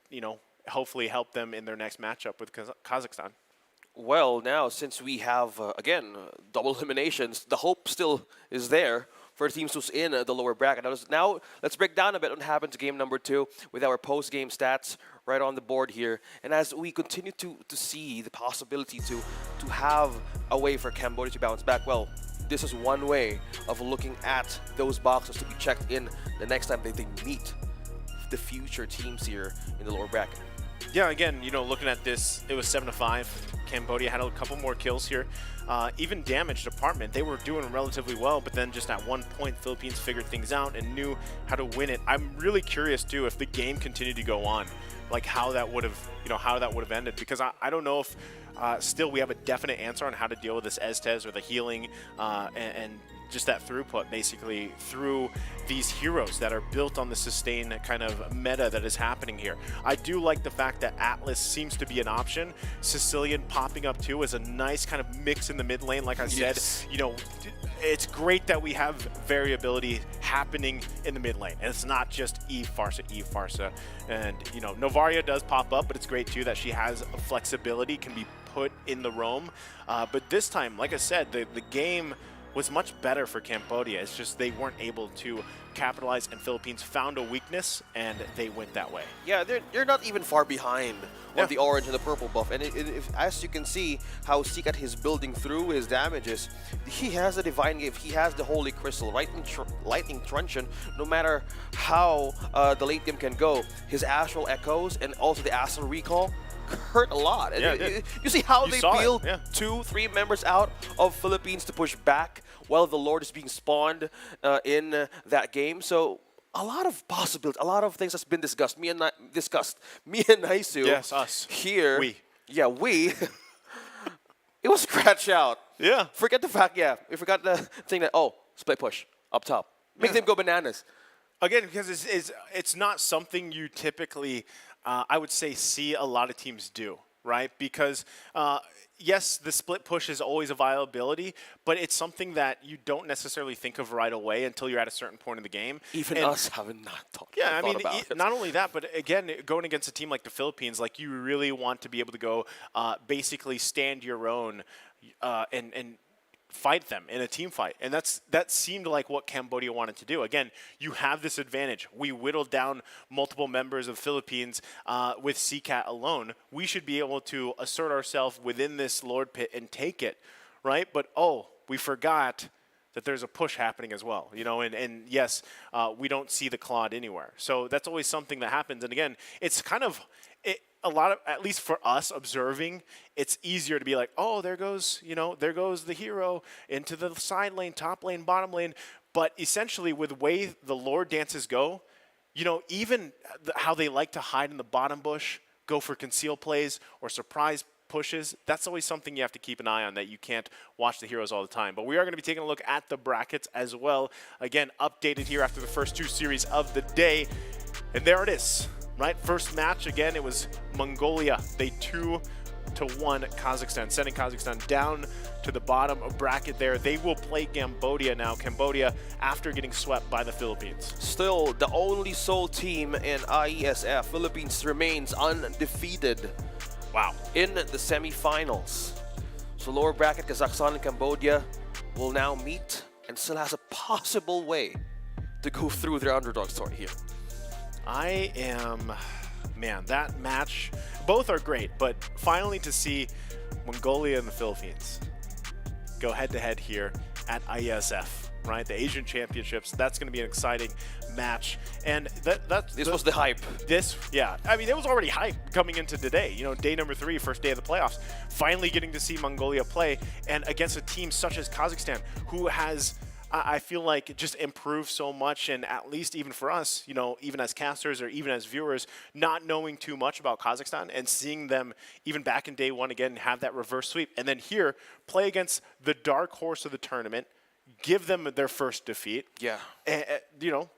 hopefully help them in their next matchup with Kazakhstan. Well, now, since we have, again, double eliminations, the hope still is there for teams who's in the lower bracket. Now, let's break down a bit what happened to game number 2 with our post-game stats right on the board here. And as we continue to see the possibility to have a way for Cambodia to bounce back, well, this is one way of looking at those boxes to be checked in the next time they meet the future teams here in the lower bracket. Yeah, again, looking at this, it was 7-5. Cambodia had a couple more kills here. Even damage department, they were doing relatively well, but then just at one point, Philippines figured things out and knew how to win it. I'm really curious too if the game continued to go on, how that would have, ended, because I don't know if still we have a definite answer on how to deal with this Estes or the healing and just that throughput basically through these heroes that are built on the sustain kind of meta that is happening here. I do like the fact that Atlas seems to be an option. Sicilian popping up too is a nice kind of mix in the mid lane. Like I said, you know, it's great that we have variability happening in the mid lane, and it's not just Eve Farsa. And you know, Novaria does pop up, but it's great too that she has a flexibility, can be put in the roam. But this time, like I said, the game was much better for Cambodia. It's just they weren't able to capitalize, and Philippines found a weakness, and they went that way. Yeah, they're not even far behind on the orange and the purple buff. And as you can see how Sikat is building through his damages, he has a Divine Gift, he has the Holy Crystal, Lightning Truncheon. No matter how the late game can go, his Astral Echoes and also the Astral Recall hurt a lot. And you see how they peeled 2-3 members out of Philippines to push back while the Lord is being spawned in that game. So a lot of possibilities, a lot of things has been discussed. Me and Naisu. Yes, us. Here. We. Yeah, we. It was scratch out. Yeah. Forget the fact, we forgot the thing that, split push up top. Make them go bananas. Again, because it's not something you typically, I would say, see a lot of teams do, right? Because yes, the split push is always a viability, but it's something that you don't necessarily think of right away until you're at a certain point in the game. Even us haven't not thought. Yeah, I mean, not only that, but again, going against a team like the Philippines, like you really want to be able to go basically stand your own and fight them in a team fight. And that seemed like what Cambodia wanted to do. Again, you have this advantage. We whittled down multiple members of Philippines with CCAT alone. We should be able to assert ourselves within this Lord Pit and take it, right? But we forgot that there's a push happening as well, you know, and yes, we don't see the Claude anywhere. So that's always something that happens. And again, it's kind of a lot of, at least for us observing, it's easier to be like, there goes, there goes the hero into the side lane, top lane, bottom lane. But essentially, with the way the Lord dances go, even how they like to hide in the bottom bush, go for conceal plays or surprise pushes, that's always something you have to keep an eye on, that you can't watch the heroes all the time. But we are going to be taking a look at the brackets as well. Again, updated here after the first 2 series of the day. And there it is. Right, first match, again, it was Mongolia. They 2-1 Kazakhstan, sending Kazakhstan down to the bottom of bracket there. They will play Cambodia now. Cambodia, after getting swept by the Philippines. Still, the only sole team in IESF, Philippines, remains undefeated. Wow. In the semifinals. So lower bracket, Kazakhstan and Cambodia will now meet and still has a possible way to go through their underdog story here. Man, that match, both are great, but finally to see Mongolia and the Philippines go head-to-head here at IESF, right? The Asian Championships, that's going to be an exciting match. And this was the hype. I mean, it was already hype coming into today. Day number 3, first day of the playoffs. Finally getting to see Mongolia play, and against a team such as Kazakhstan, who has, I feel like, just improved so much. And at least even for us, even as casters or even as viewers, not knowing too much about Kazakhstan and seeing them even back in day 1 again have that reverse sweep, and then here play against the dark horse of the tournament, give them their first defeat. Yeah.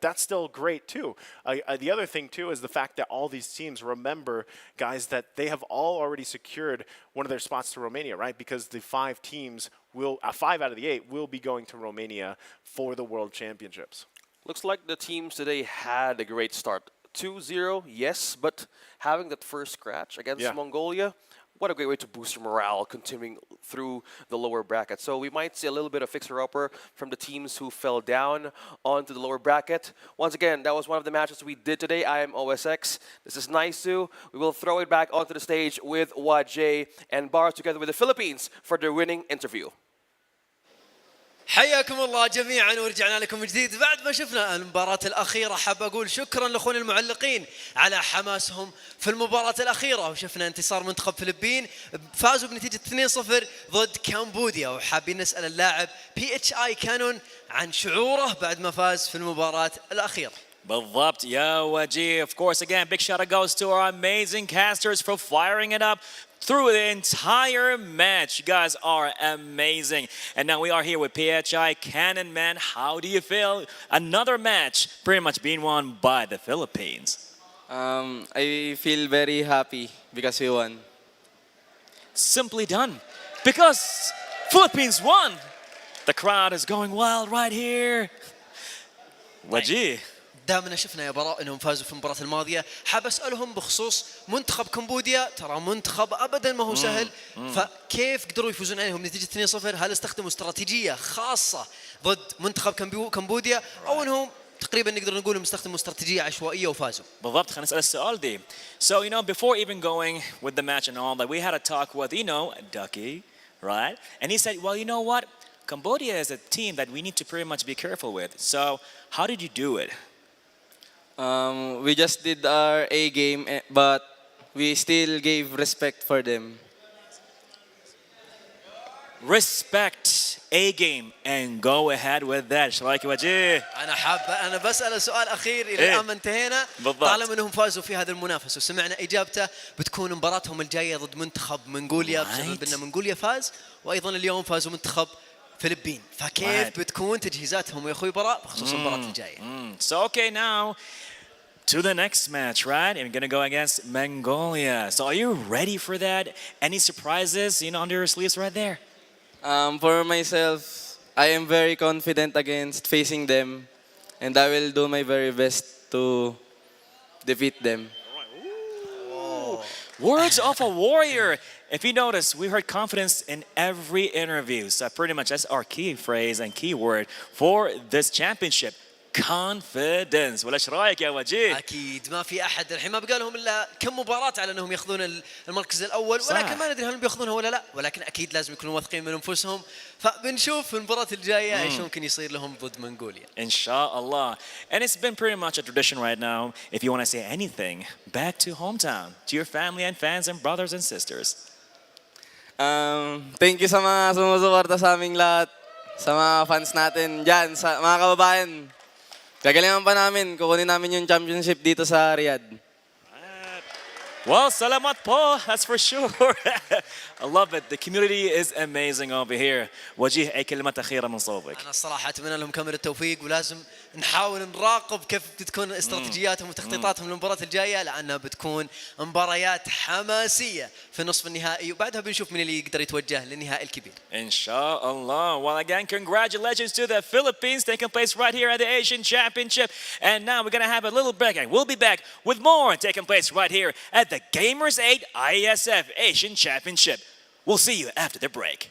That's still great too. The other thing too is the fact that all these teams, remember, guys, that they have all already secured one of their spots to Romania, right? Because the 5 teams 5 out of the 8 will be going to Romania for the World Championships. Looks like the teams today had a great start. 2-0, yes, but having that first scratch against Mongolia, what a great way to boost your morale continuing through the lower bracket. So we might see a little bit of fixer-upper from the teams who fell down onto the lower bracket. Once again, that was one of the matches we did today. I am OSX. This is Naisu. We will throw it back onto the stage with Wajay and Bar together with the Philippines for their winning interview. حياكم الله جميعا ورجعنا لكم جديد بعد ما شفنا المباراة الأخيرة. حاب أقول شكرا لأخونا المعلقين على حماسهم في المباراة الأخيرة، وشفنا انتصار منتخب فلبين، فازوا بنتيجة 2-0 ضد كامبوديا. وحابين نسأل اللاعب PHI كانون عن شعوره بعد ما فاز في المباراة الأخيرة. بالضبط يا وجيه. Of course, again, big shout out goes to our amazing casters for firing it up through the entire match. You guys are amazing. And now we are here with PHI Cannon Man. How do you feel? Another match pretty much being won by the Philippines. I feel very happy because we won. Simply done. Because Philippines won. The crowd is going wild right here. وجيه. دامنا شفنا يا براء انهم فازوا في المباراة الماضية، حاب اسالهم بخصوص منتخب كمبوديا، ترى منتخب ابدا ما هو سهل، فكيف قدروا يفوزون عليهم بنتيجة 2-0؟ هل استخدموا استراتيجية خاصة ضد منتخب كمبوديا او انهم تقريبا نقدر نقول انهم استخدموا استراتيجية عشوائية وفازوا؟ بالضبط. خلينا نسأل السؤال دي. So, before even going with the match and all that, we had a talk with, Ducky, right? And he said, well, you know what? Cambodia is a team that we need to pretty much be careful with. So, how did you do it? We just did our A game, but we still gave respect for them. Respect A game and go ahead with that. ايش رايك يا وجيه؟ انا بسأل سؤال اخير الى الان ما انتهينا. بالضبط. طالما انهم فازوا في هذا المنافسه وسمعنا اجابته، بتكون مباراتهم الجايه ضد منتخب منغوليا بسبب ان منغوليا فاز، وايضا اليوم فازوا منتخب فلبين، فكيف بتكون تجهيزاتهم يا اخوي براء بخصوص المباراه الجايه؟ So, okay, now to the next match, right? And we're going to go against Mongolia. So, are you ready for that? Any surprises, under your sleeves right there? For myself, I am very confident against facing them, and I will do my very best to defeat them. Words of a warrior. If you notice, we heard confidence in every interview. So pretty much that's our key phrase and key word for this championship. Confidence. ولا ايش رايك يا وجيه؟ اكيد ما في احد الحين ما بقى لهم الا كم مباراه على انهم ياخذون المركز الاول، ولكن ما ندري هل بياخذونها ولا لا، ولكن اكيد لازم يكونوا واثقين من انفسهم، فبنشوف في المباراه الجايه ايش ممكن يصير لهم ضد منغوليا. ان شاء الله. And it's been pretty much a tradition right now. If you want to say anything back to hometown, to your family and fans and brothers and sisters. Thank you sa mga sumusuporta sa aming lahat, sa mga fans natin dyan, sa mga kababayan. Gagalingan pa namin, kukunin namin yung championship dito sa Riyadh. Well, salamat po, that's for sure. I love it. The community is amazing over here. وجيه أي كلمة أخيرة من صوبك. أنا الصراحة أتمنى لهم كامل التوفيق، ولازم نحاول نراقب كيف بتكون استراتيجياتهم وتخطيطاتهم للمباراة الجاية، لأنها بتكون مباريات حماسية في النصف النهائي، وبعدها بنشوف من اللي يقدر يتوجه للنهائي الكبير. إن شاء الله. Well, again, congratulations to the Philippines taking place right here at the Asian Championship. And now we're going to have a little break, and we'll be back with more taking place right here at the Gamers8 IESF Asian Championship. We'll see you after the break.